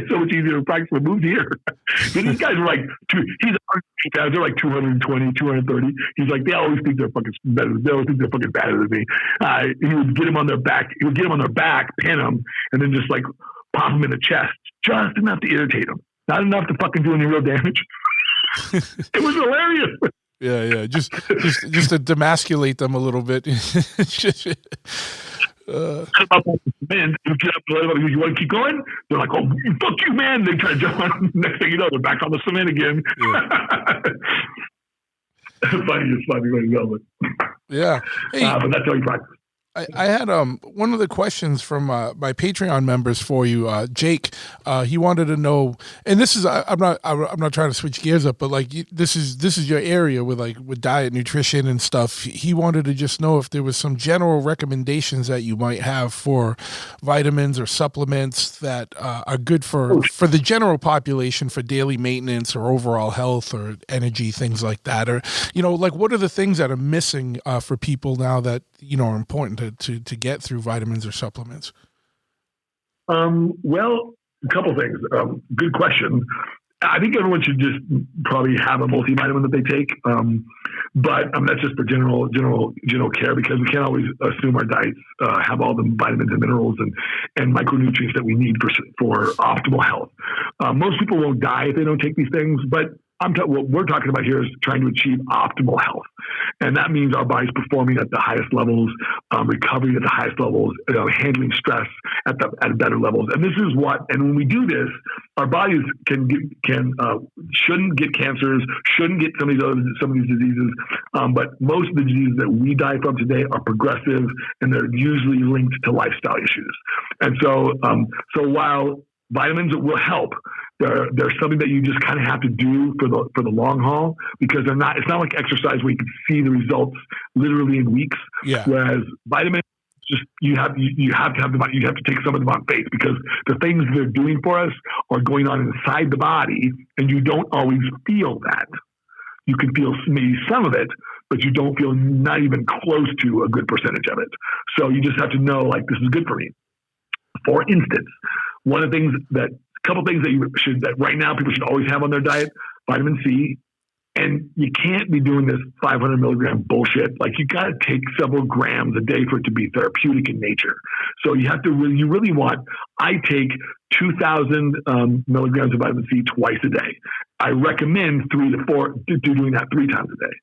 so much easier to practice my moves here. But these guys are like, they're like 220, 230. He's like, they always think they're fucking better. They always think they're fucking better than me. He would get them on their back. He would get them on their back, pin them, and then just like pop them in the chest, just enough to irritate them. Not enough to fucking do any real damage. It was hilarious. Yeah. Just to demasculate them a little bit. Man, you want to keep going? They're like, oh, fuck you, man. They try to jump on. Next thing you know, they're back on the cement again. Yeah. Funny way to go. But, yeah. Hey, but that's how you practice. I had one of the questions from my Patreon members for you, Jake. He wanted to know, and this is I'm not trying to switch gears up, but like this is your area with diet, nutrition, and stuff. He wanted to just know if there was some general recommendations that you might have for vitamins or supplements that are good for the general population for daily maintenance or overall health or energy, things like that, or like what are the things that are missing for people now that are important to get through vitamins or supplements? Well, a couple things. Good question. I think everyone should just probably have a multivitamin that they take. But that's just for general care, because we can't always assume our diets have all the vitamins and minerals and micronutrients that we need for optimal health. Most people won't die if they don't take these things, but what we're talking about here is trying to achieve optimal health. And that means our body's performing at the highest levels, recovering at the highest levels, handling stress at better levels. And this is and when we do this, our bodies shouldn't get cancers, shouldn't get some of these diseases. But most of the diseases that we die from today are progressive, and they're usually linked to lifestyle issues. And so while vitamins will help, they're something that you just kind of have to do for the long haul, because it's not like exercise where you can see the results literally in weeks. Yeah. Whereas vitamins, just you have to take some of them on faith, because the things they're doing for us are going on inside the body, and you don't always feel that. You can feel maybe some of it, but you don't feel not even close to a good percentage of it. So you just have to know, like, this is good for me. For instance, couple things that right now people should always have on their diet: vitamin C. And you can't be doing this 500 milligram bullshit. Like, you got to take several grams a day for it to be therapeutic in nature. So you really want, I take 2,000 milligrams of vitamin C twice a day. I recommend 3 to 4, doing that 3 times a day.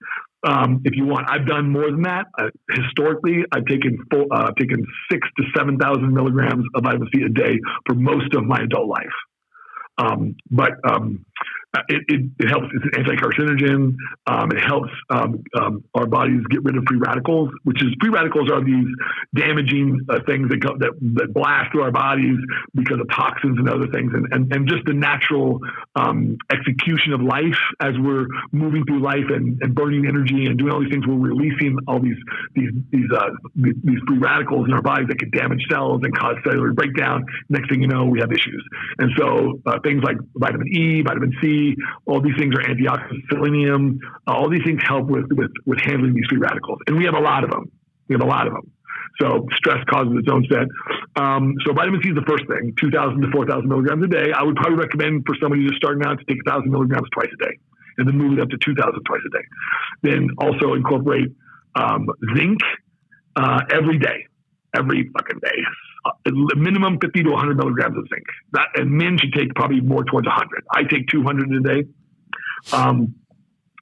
If you want, I've done more than that. Historically, I've taken 6,000 to 7,000 milligrams of vitamin C a day for most of my adult life. it helps. It's an anti-carcinogen. It helps our bodies get rid of free radicals, which is free radicals are these damaging things that blast through our bodies because of toxins and other things, and just the natural execution of life as we're moving through life and burning energy and doing all these things. We're releasing all these free radicals in our bodies that can damage cells and cause cellular breakdown. Next thing you know, we have issues. And so things like vitamin E, vitamin C, all these things are antioxidants, selenium, all these things help with handling these free radicals. And we have a lot of them. So stress causes its own set. So vitamin C is the first thing, 2,000 to 4,000 milligrams a day. I would probably recommend for somebody just starting out to take 1,000 milligrams twice a day, and then move it up to 2,000 twice a day. Then also incorporate zinc every day, every fucking day. Minimum 50 to 100 milligrams of zinc. And men should take probably more towards 100. I take 200 a day.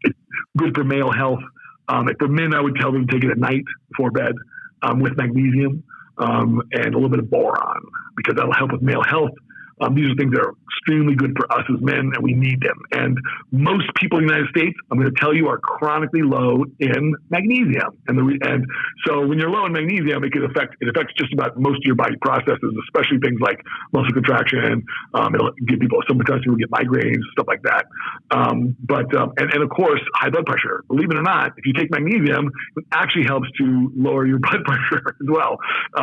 It's good for male health. For men, I would tell them to take it at night before bed with magnesium and a little bit of boron, because that'll help with male health. These are things that are extremely good for us as men, and we need them. And most people in the United States, I'm going to tell you, are chronically low in magnesium. And so when you're low in magnesium, it affects just about most of your body processes, especially things like muscle contraction. It'll give people, sometimes people get migraines, stuff like that. And of course, high blood pressure. Believe it or not, if you take magnesium, it actually helps to lower your blood pressure as well,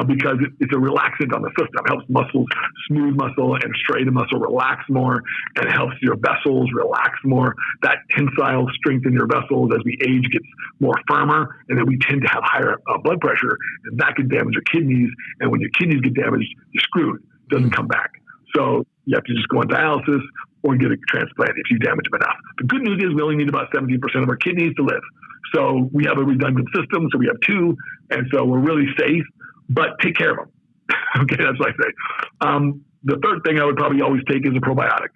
because it's a relaxant on the system. It helps muscles, smooth muscle and straighten muscle relax more, and it helps your vessels relax more. That tensile strength in your vessels as we age gets more firmer, and then we tend to have higher blood pressure, and that can damage your kidneys. And when your kidneys get damaged, you're screwed. It doesn't come back. So you have to just go on dialysis or get a transplant if you damage them enough. The good news is we only need about 17% of our kidneys to live. So we have a redundant system, so we have two, and so we're really safe, but take care of them. Okay, that's what I say. The third thing I would probably always take is a probiotic.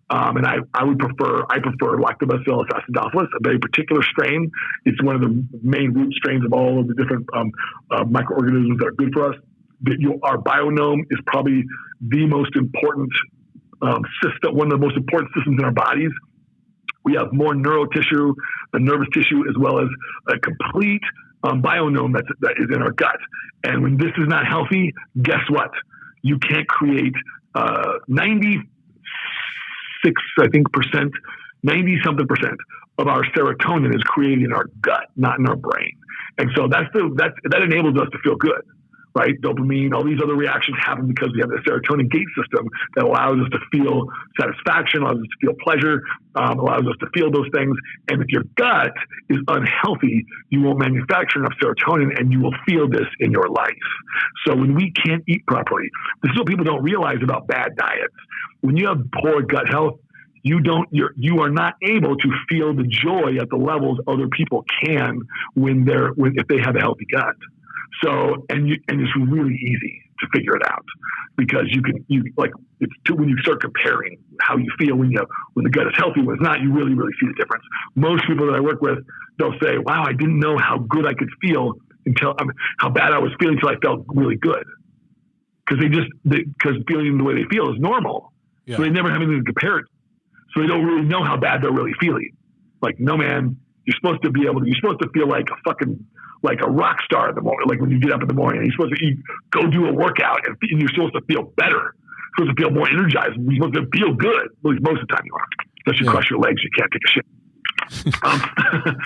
And I prefer Lactobacillus acidophilus, a very particular strain. It's one of the main root strains of all of the different microorganisms that are good for us. Our bionome is probably the most important system, one of the most important systems in our bodies. We have more neural tissue, nervous tissue, as well as a complete bionome that is in our gut. And when this is not healthy, guess what? You can't create 90 something percent of our serotonin is created in our gut, not in our brain. And so that enables us to feel good, right? Dopamine, all these other reactions happen because we have the serotonin gate system that allows us to feel satisfaction, allows us to feel pleasure, allows us to feel those things. And if your gut is unhealthy, you won't manufacture enough serotonin, and you will feel this in your life. So when we can't eat properly, this is what people don't realize about bad diets. When you have poor gut health, you are not able to feel the joy at the levels other people can if they have a healthy gut. So, and it's really easy to figure it out, because when you start comparing how you feel when the gut is healthy, when it's not, you really, really see the difference. Most people that I work with, they'll say, wow, I didn't know how good I could feel how bad I was feeling until I felt really good. Because feeling the way they feel is normal. Yeah. So they never have anything to compare it. So they don't really know how bad they're really feeling. Like, no, man, you're supposed to feel like a rock star in the morning. Like when you get up in the morning, you're supposed to go do a workout, and you're supposed to feel better. You're supposed to feel more energized. You're supposed to feel good. At least most of the time you are. Unless you crush your legs, you can't take a shit.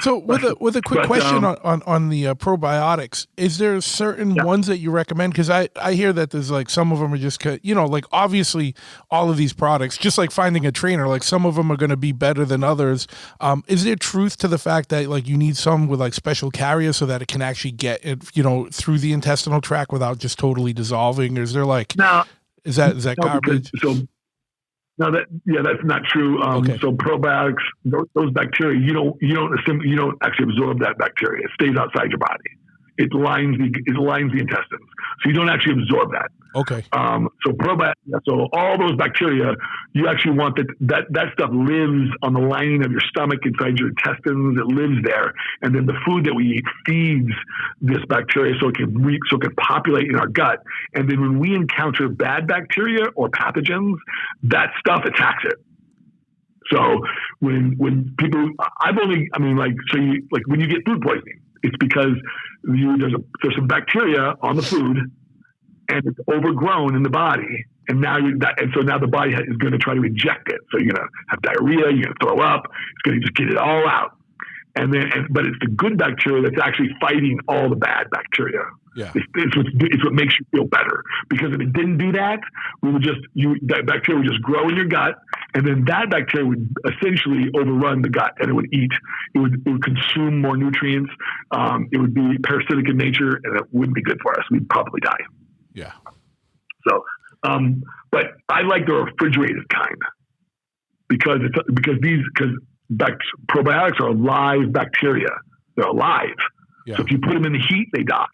So with a quick question on the probiotics, is there certain ones that you recommend? Because I hear that there's like some of them are just, like obviously all of these products, just like finding a trainer, like some of them are going to be better than others. Is there truth to the fact that like you need some with like special carrier so that it can actually get it, through the intestinal tract without just totally dissolving? Or is there like, is that garbage? No, that's not true. Okay. So probiotics, those bacteria, you don't actually absorb that bacteria. It stays outside your body. It lines the intestines, so you don't actually absorb that. Okay. So probiotics, so all those bacteria, you actually want that stuff lives on the lining of your stomach, inside your intestines. It lives there, and then the food that we eat feeds this bacteria, so it can populate in our gut. And then when we encounter bad bacteria or pathogens, that stuff attacks it. So when people, when you get food poisoning, it's because there's some bacteria on the food and it's overgrown in the body. And so now the body is going to try to eject it. So you're going to have diarrhea, you're going to throw up, it's going to just get it all out. But it's the good bacteria that's actually fighting all the bad bacteria. Yeah. It's what makes you feel better. Because if it didn't do that, that bacteria would just grow in your gut, and then that bacteria would essentially overrun the gut, and it would eat. It would consume more nutrients. It would be parasitic in nature, and it wouldn't be good for us. We'd probably die. Yeah. So, but I like the refrigerated kind because probiotics are live bacteria. They're alive. Yeah. So if you put them in the heat, they die.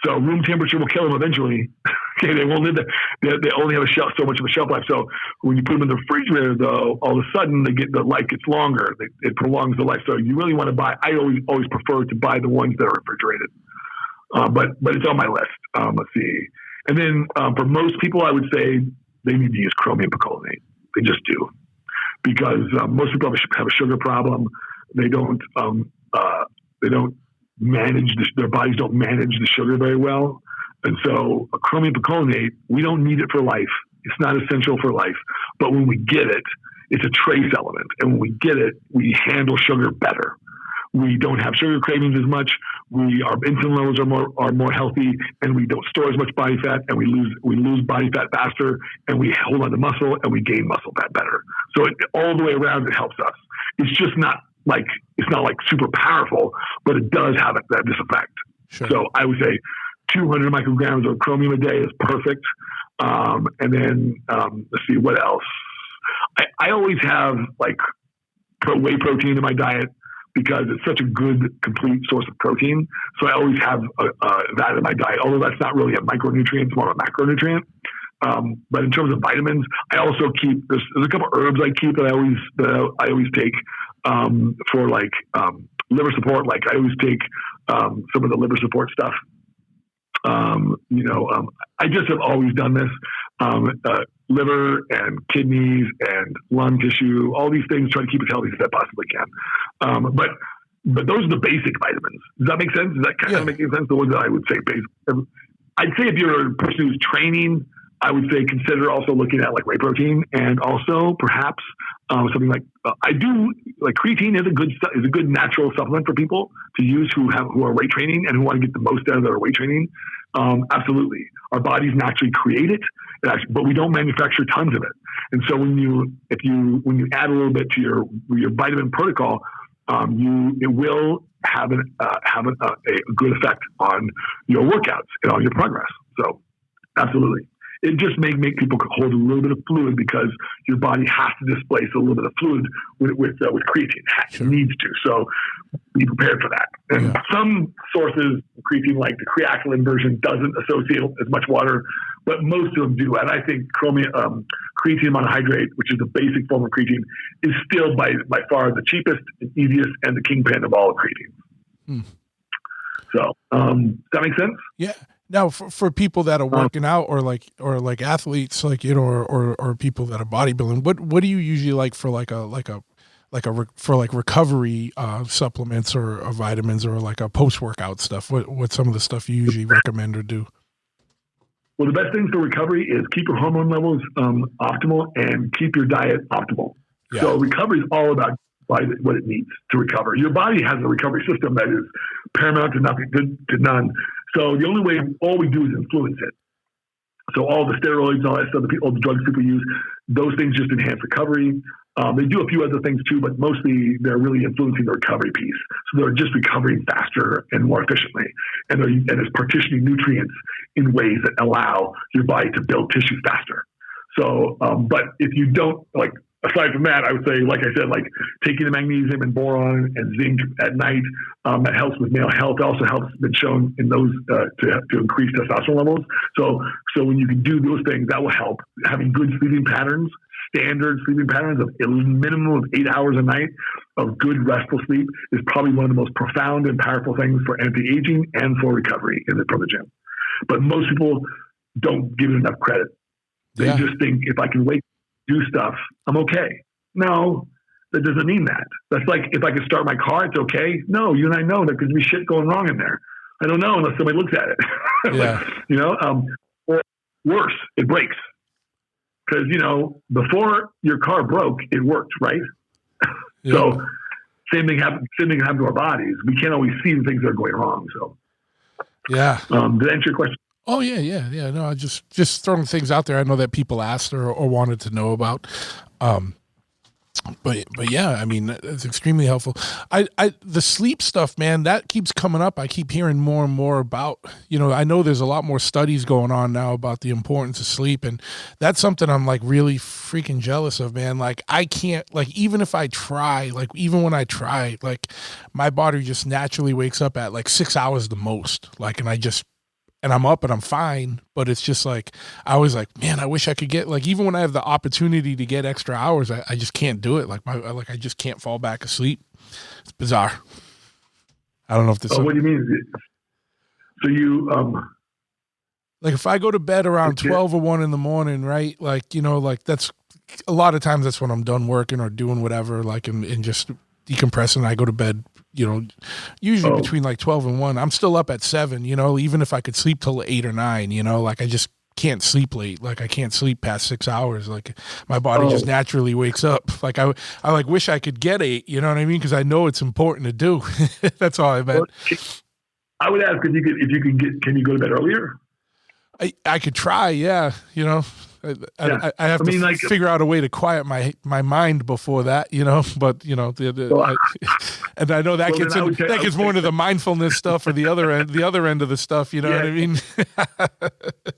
So room temperature will kill them eventually. Okay, they won't live there. They only have so much of a shelf life. So when you put them in the refrigerator, though, all of a sudden the life gets longer. It prolongs the life. So you really want to buy. I always prefer to buy the ones that are refrigerated. But it's on my list. Let's see. And then for most people, I would say they need to use chromium picolinate. They just do, because most people have a sugar problem. They don't manage their bodies don't manage the sugar very well. And so a chromium picolinate, we don't need it for life. It's not essential for life. But when we get it, it's a trace element. And when we get it, we handle sugar better. We don't have sugar cravings as much. Our insulin levels are more healthy, and we don't store as much body fat, and we lose body fat faster, and we hold on to muscle, and we gain muscle fat better. So all the way around, it helps us. It's just not like super powerful, but it does have this effect. Sure. So I would say 200 micrograms of chromium a day is perfect. And then let's see what else. I always have whey protein in my diet, because it's such a good, complete source of protein. So I always have that in my diet, although that's not really a micronutrient, it's more of a macronutrient. But in terms of vitamins, I also keep, there's a couple herbs I keep that I always take for liver support. Like I always take some of the liver support stuff. I just have always done this. Liver and kidneys and lung tissue, all these things, try to keep as healthy as I possibly can. But those are the basic vitamins. Does that make sense? Is that kind of making sense? The ones that I would say basic. I'd say if you're a person who's training, I would say consider also looking at whey protein, and also perhaps something creatine is a good natural supplement for people to use who are weight training and who want to get the most out of their weight training. Absolutely, our bodies naturally create it, but we don't manufacture tons of it. And so when you add a little bit to your vitamin protocol, it will have a good effect on your workouts and on your progress. So absolutely. It just may make people hold a little bit of fluid, because your body has to displace a little bit of fluid with creatine. It needs to. So be prepared for that. And some sources of creatine, like the creatinine version, doesn't associate as much water, but most of them do. And I think creatine monohydrate, which is the basic form of creatine, is still by far the cheapest, and easiest, and the kingpin of all creatine. So does that make sense? Yeah. Now, for people that are working out, or athletes, or people that are bodybuilding, what do you usually like for recovery supplements or vitamins, or a post workout stuff? What's some of the stuff you usually recommend or do? Well, the best thing for recovery is keep your hormone levels optimal and keep your diet optimal. Yeah. So recovery is all about what it needs to recover. Your body has a recovery system that is paramount to nothing, to none. So the only way, all we do is influence it. So all the steroids, all that stuff, all the drugs people use, those things just enhance recovery. They do a few other things too, but mostly they're really influencing the recovery piece. So they're just recovering faster and more efficiently. And it's partitioning nutrients in ways that allow your body to build tissue faster. So, but if you don't, aside from that, I would say, like I said, taking the magnesium and boron and zinc at night, that helps with male health. It also helps, been shown in those to increase testosterone levels. So when you can do those things, that will help. Having good sleeping patterns, standard sleeping patterns of a minimum of 8 hours a night of good restful sleep is probably one of the most profound and powerful things for anti-aging and for recovery from the gym. But most people don't give it enough credit. They just think, if I can wake do stuff, I'm okay. No, that doesn't mean that. That's like if I could start my car, it's okay. No, you and I know there could be shit going wrong in there. I don't know unless somebody looks at it. Yeah. Or worse, it breaks. Because, before your car broke, it worked, right? Yeah. So same thing happened to our bodies. We can't always see the things that are going wrong. So yeah. did that answer your question? Oh yeah. No, I just throwing things out there. I know that people asked or wanted to know about. But yeah, I mean, it's extremely helpful. The sleep stuff, man, that keeps coming up. I keep hearing more and more about, I know there's a lot more studies going on now about the importance of sleep. And that's something I'm like really freaking jealous of, man. Like I can't, like, even if I try, like even when I try, like my body just naturally wakes up at like 6 hours the most. Like, and I'm up and I'm fine, but it's just like, I was like, man, I wish I could get, like, even when I have the opportunity to get extra hours, I just can't do it. Like I just can't fall back asleep. It's bizarre. I don't know if this. What do you mean? So you, like if I go to bed around 12 or 1 in the morning, right? Like, like that's a lot of times that's when I'm done working or doing whatever, like, and just decompressing. I go to bed, usually between like 12 and 1. I'm still up at 7, even if I could sleep till 8 or 9, like I just can't sleep late. Like I can't sleep past 6 hours. Like my body just naturally wakes up. Like I like wish I could get 8, you know what I mean? Cause I know it's important to do. That's all I meant. Well, I would ask if you could get, can you go to bed earlier? I could try. Yeah. I have to figure out a way to quiet my mind before that, but and I know that gets more into the mindfulness stuff or the other end of the stuff, what I mean?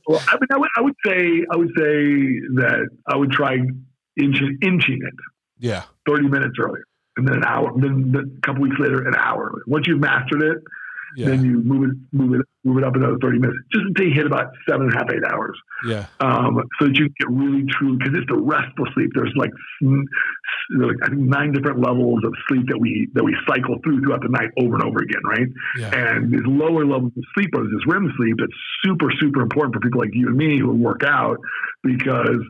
Well, I would say that I would try inching it. Yeah. 30 minutes earlier and then an hour, then a couple weeks later, an hour. Once you've mastered it, then you move it up another 30 minutes, just until you hit about 7.5, 8 hours. Yeah. So that you get really true, because it's the restful sleep. There's like I think 9 different levels of sleep that we cycle throughout the night over and over again, right? Yeah. And these lower levels of sleep are this REM sleep that's super, super important for people like you and me who work out, because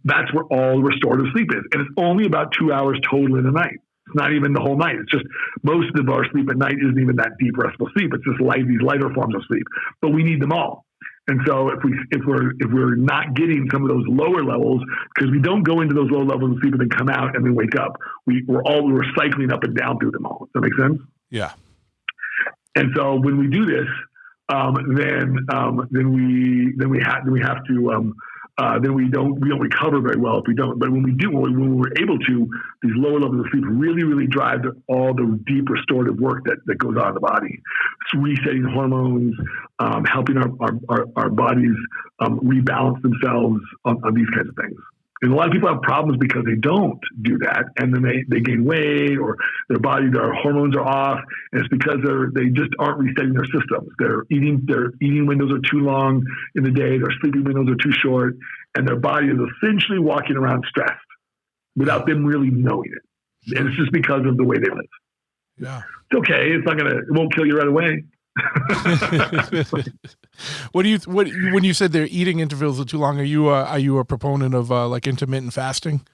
that's where all restorative sleep is. And it's only about 2 hours total in the night. It's not even the whole night. It's just most of our sleep at night isn't even that deep restful sleep. It's just these lighter forms of sleep, but we need them all. And so if we're not getting some of those lower levels, because we don't go into those low levels of sleep and then come out and then wake up, we're cycling up and down through them all. Does that make sense? Yeah. And so when we do this, then we don't recover very well if we don't. But when we do, when we're able to, these lower levels of sleep really, really drive all the deep restorative work that goes on in the body. It's resetting hormones, helping our bodies rebalance themselves on these kinds of things. And a lot of people have problems because they don't do that, and then they gain weight, or their hormones are off, and it's because they just aren't resetting their systems. Their eating windows are too long in the day, their sleeping windows are too short, and their body is essentially walking around stressed without them really knowing it. And it's just because of the way they live. Yeah. It's okay. It won't kill you right away. When you said their eating intervals are too long, are you a proponent of like intermittent fasting?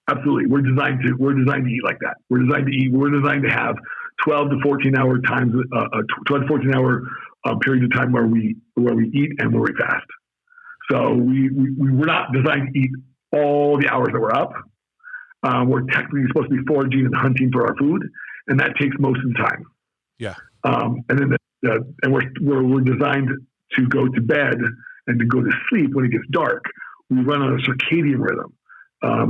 Absolutely. We're designed to eat like that. We're designed to have 12 to 14 hour times, 12 to 14 hour period of time where we eat and where we fast. So we're not designed to eat all the hours that we're up. We're technically supposed to be foraging and hunting for our food, and that takes most of the time. Yeah. And then we're designed to go to bed and to go to sleep when it gets dark. We run on a circadian rhythm.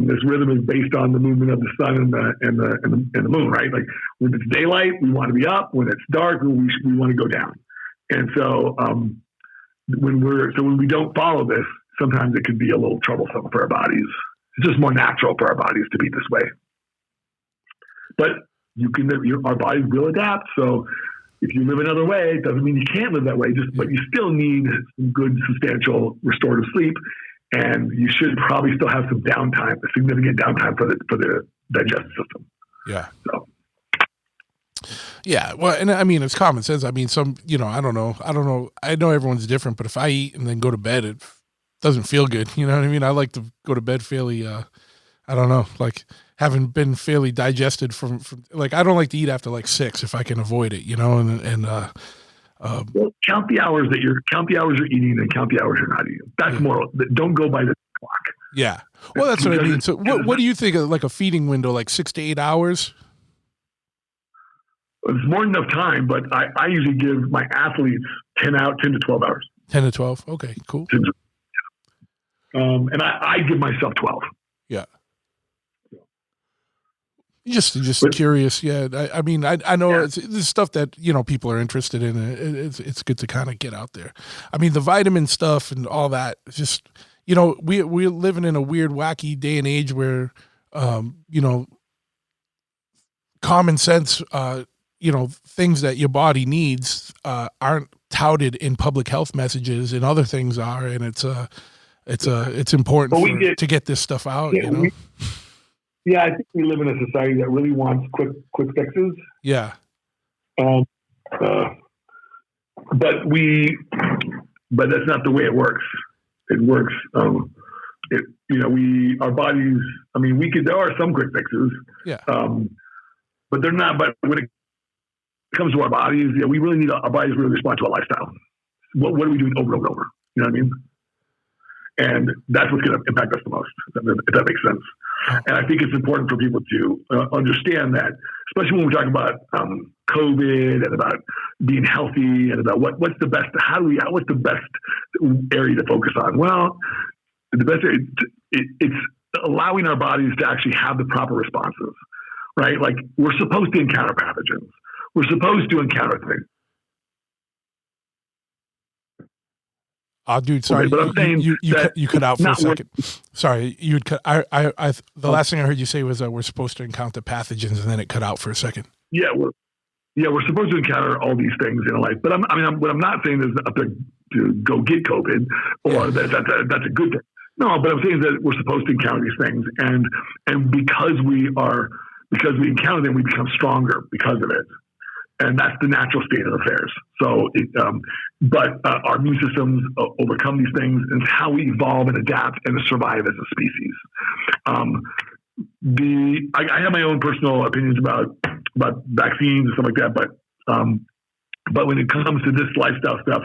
This rhythm is based on the movement of the sun and the moon, right? Like when it's daylight, we want to be up. When it's dark, we want to go down. And so when we don't follow this, sometimes it can be a little troublesome for our bodies. It's just more natural for our bodies to be this way. But our bodies will adapt. So if you live another way, it doesn't mean you can't live that way. But you still need some good, substantial restorative sleep, and you should probably still have some downtime, a significant downtime for the digestive system. Yeah. So. Yeah. Well, and I mean, it's common sense. I mean, I don't know. I know everyone's different, but if I eat and then go to bed, it doesn't feel good. You know what I mean? I like to go to bed fairly. I I don't know, like having been fairly digested from like, I don't like to eat after like 6 if I can avoid it, Well, count the hours you're eating and count the hours you're not eating. That's more. Don't go by the clock. Yeah. Well, that's what I mean. So what do you think of like a feeding window, like 6 to 8 hours? It's more than enough time, but I usually give my athletes 10 to 12 hours. 10 to 12. Okay, cool. And I give myself 12. Yeah. Just curious. Yeah. I mean, I know it's stuff that, people are interested in. It's good to kind of get out there. I mean, the vitamin stuff and all that, it's just, we're living in a weird, wacky day and age where, common sense, things that your body needs, aren't touted in public health messages, and other things are. And it's important to get this stuff out, Yeah, I think we live in a society that really wants quick fixes. Yeah. But that's not the way it works. It works. Our bodies. I mean, there are some quick fixes. Yeah. But they're not. But when it comes to our bodies, we really need our bodies really respond to our lifestyle. What are we doing over and over? You know what I mean? And that's what's going to impact us the most, if that makes sense. And I think it's important for people to understand that, especially when we're talking about COVID and about being healthy and about what's the best area to focus on. Well, the best area, it's allowing our bodies to actually have the proper responses, right? Like, we're supposed to encounter pathogens. We're supposed to encounter things. Oh, dude, sorry. Okay, but I'm saying you cut out for a second. Sorry, you'd cut. The last thing I heard you say was we're supposed to encounter pathogens, and then it cut out for a second. Yeah, we're supposed to encounter all these things in life. But what I'm not saying is up to go get COVID, or that's a good thing. No, but I'm saying that we're supposed to encounter these things, and because we encounter them, we become stronger because of it. And that's the natural state of affairs. So, but our immune systems overcome these things, and it's how we evolve and adapt and survive as a species. I have my own personal opinions about vaccines and stuff like that, but when it comes to this lifestyle stuff,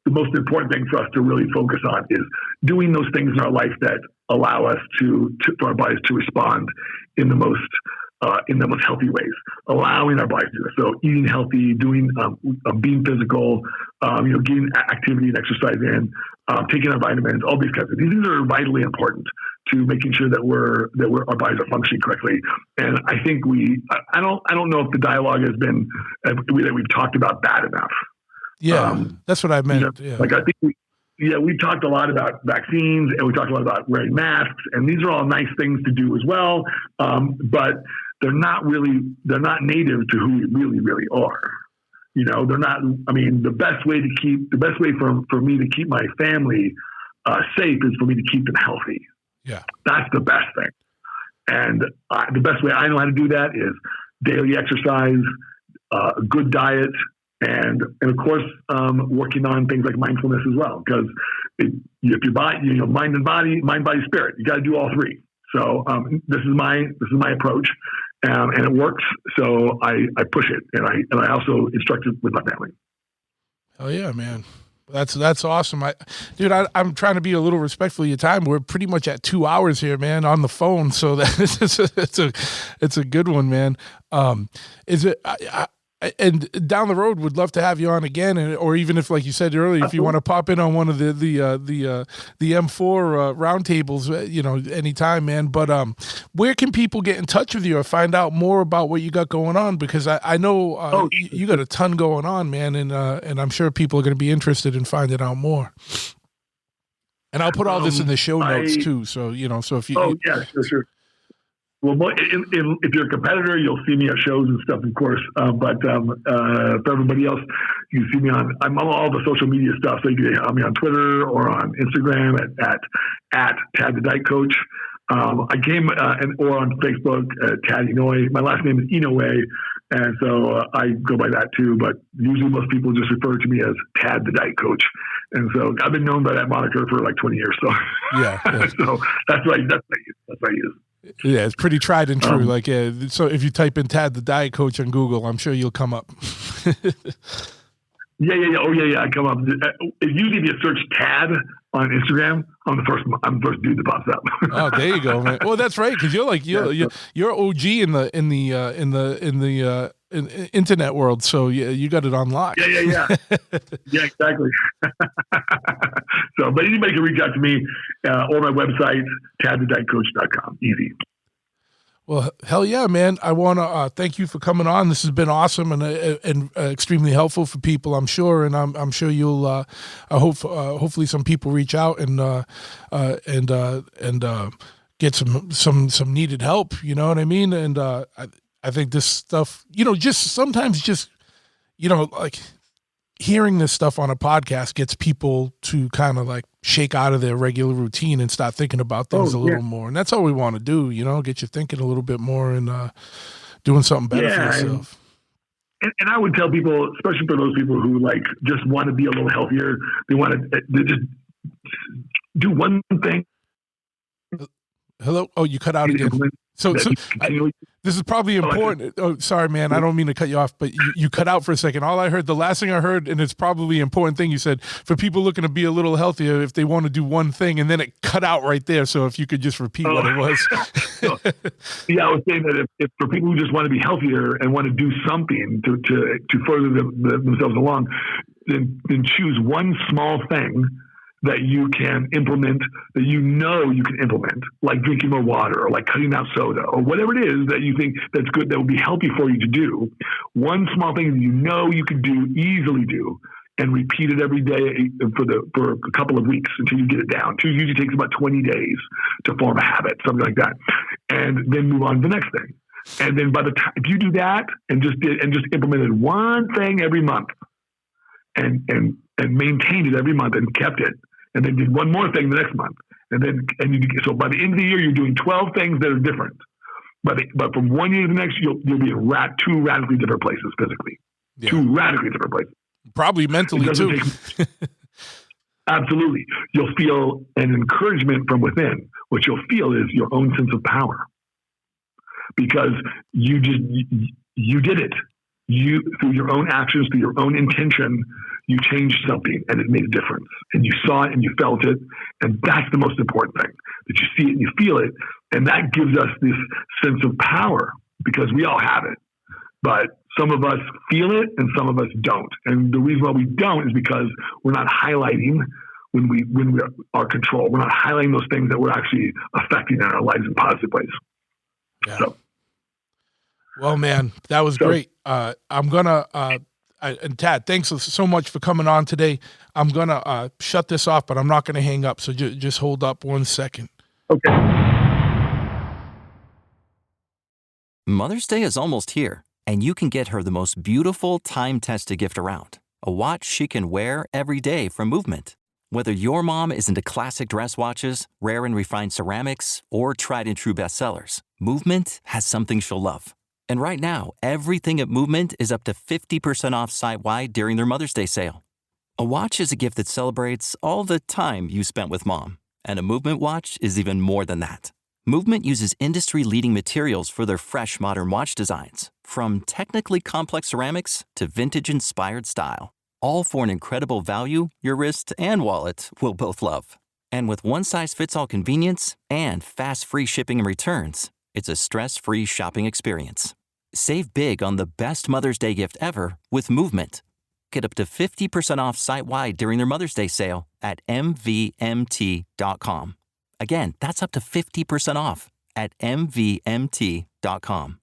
the most important thing for us to really focus on is doing those things in our life that allow us for our bodies to respond in the most healthy ways, allowing our bodies to do this. So eating healthy, doing, being physical, getting activity and exercise in, taking our vitamins, all these kinds of things. These are vitally important to making sure that our bodies are functioning correctly. And I think I don't know if the dialogue has been, that we've talked about that enough. Yeah, that's what I meant. Like, I think we've talked a lot about vaccines, and we talked a lot about wearing masks, and these are all nice things to do as well. But they're not native to who we really, really are. They're not. I mean, the best way for me to keep my family safe is for me to keep them healthy. Yeah, that's the best thing. And the best way I know how to do that is daily exercise, good diet, and of course, working on things like mindfulness as well. Because if your body, mind, body, spirit, you got to do all three. So this is my approach, and it works. So I push it, and I also instruct it with my family. Oh yeah, man. That's awesome. I'm trying to be a little respectful of your time. We're pretty much at 2 hours here, man, on the phone. So it's a good one, man. Is it? And down the road, would love to have you on again, or even if, like you said earlier, if you want to pop in on one of the M4 roundtables, anytime, man. But where can people get in touch with you or find out more about what you got going on? Because I know you got a ton going on, man, and I'm sure people are going to be interested in finding out more. And I'll put all this in the show notes too. So so if you. Oh yeah, sure. Well, if you're a competitor, you'll see me at shows and stuff, of course. But for everybody else, you can see me I'm on all the social media stuff. So you can get me on Twitter or on Instagram at Tad the Diet Coach. I came or on Facebook, Tad Inoue. My last name is Inoue, and so I go by that too. But usually, most people just refer to me as Tad the Diet Coach, and so I've been known by that moniker for like 20 years. So yeah. so that's what I use. Yeah, it's pretty tried and true. So if you type in Tad the Diet Coach on Google, I'm sure you'll come up. Yeah. Oh, yeah. I come up. Usually, if you search Tad on Instagram, I'm the first dude that pops up. Oh, there you go, man. Well, that's right, because you're OG in the internet world, so you got it unlocked. Yeah. Yeah, exactly. So, but anybody can reach out to me or my website, tadthedietcoach.com. Easy. Well, hell yeah, man. I want to thank you for coming on. This has been awesome and extremely helpful for people, I'm sure. And I'm sure you'll, hopefully some people reach out and get some needed help. You know what I mean? And I think this stuff, just sometimes like hearing this stuff on a podcast gets people to kind of like shake out of their regular routine and start thinking about things a little more. And that's all we want to do, get you thinking a little bit more and doing something better for yourself. And I would tell people, especially for those people who like just want to be a little healthier, they just do one thing. Hello? Oh, you cut out again. So this is probably important. Oh, sorry, man. I don't mean to cut you off, but you cut out for a second. The last thing I heard, and it's probably an important thing you said, for people looking to be a little healthier, if they want to do one thing, and then it cut out right there. So if you could just repeat what it was. Yeah, I was saying that if for people who just want to be healthier and want to do something to further themselves along, then choose one small thing that you can implement, that you can implement, like drinking more water or like cutting out soda or whatever it is that you think that's good, that will be healthy for you to do. One small thing that you can easily do, and repeat it every day for a couple of weeks until you get it down. It usually takes about 20 days to form a habit, something like that. And then move on to the next thing. And then by the time, if you do that and just implemented one thing every month and maintained it every month and kept it, and then did one more thing the next month. So by the end of the year, you're doing 12 things that are different. But from one year to the next, you'll be in two radically different places physically. Yeah. Two radically different places. Probably mentally too. Absolutely. You'll feel an encouragement from within. What you'll feel is your own sense of power. Because you did it. Through your own actions, through your own intention, you changed something and it made a difference. And you saw it and you felt it. And that's the most important thing, that you see it and you feel it. And that gives us this sense of power, because we all have it. But some of us feel it and some of us don't. And the reason why we don't is because we're not highlighting when we are control. We're not highlighting those things that we're actually affecting in our lives in positive ways. Yeah. So. Well, man, that was great. I'm going to, and Tad, thanks so much for coming on today. I'm going to shut this off, but I'm not going to hang up. So just hold up 1 second. Okay. Mother's Day is almost here, and you can get her the most beautiful time-tested gift around, a watch she can wear every day from Movement. Whether your mom is into classic dress watches, rare and refined ceramics, or tried and true bestsellers, Movement has something she'll love. And right now, everything at Movement is up to 50% off site-wide during their Mother's Day sale. A watch is a gift that celebrates all the time you spent with mom. And a Movement watch is even more than that. Movement uses industry-leading materials for their fresh, modern watch designs, from technically complex ceramics to vintage-inspired style. All for an incredible value your wrist and wallet will both love. And with one-size-fits-all convenience and fast free shipping and returns, it's a stress-free shopping experience. Save big on the best Mother's Day gift ever with Movement. Get up to 50% off site-wide during their Mother's Day sale at mvmt.com. Again, that's up to 50% off at mvmt.com.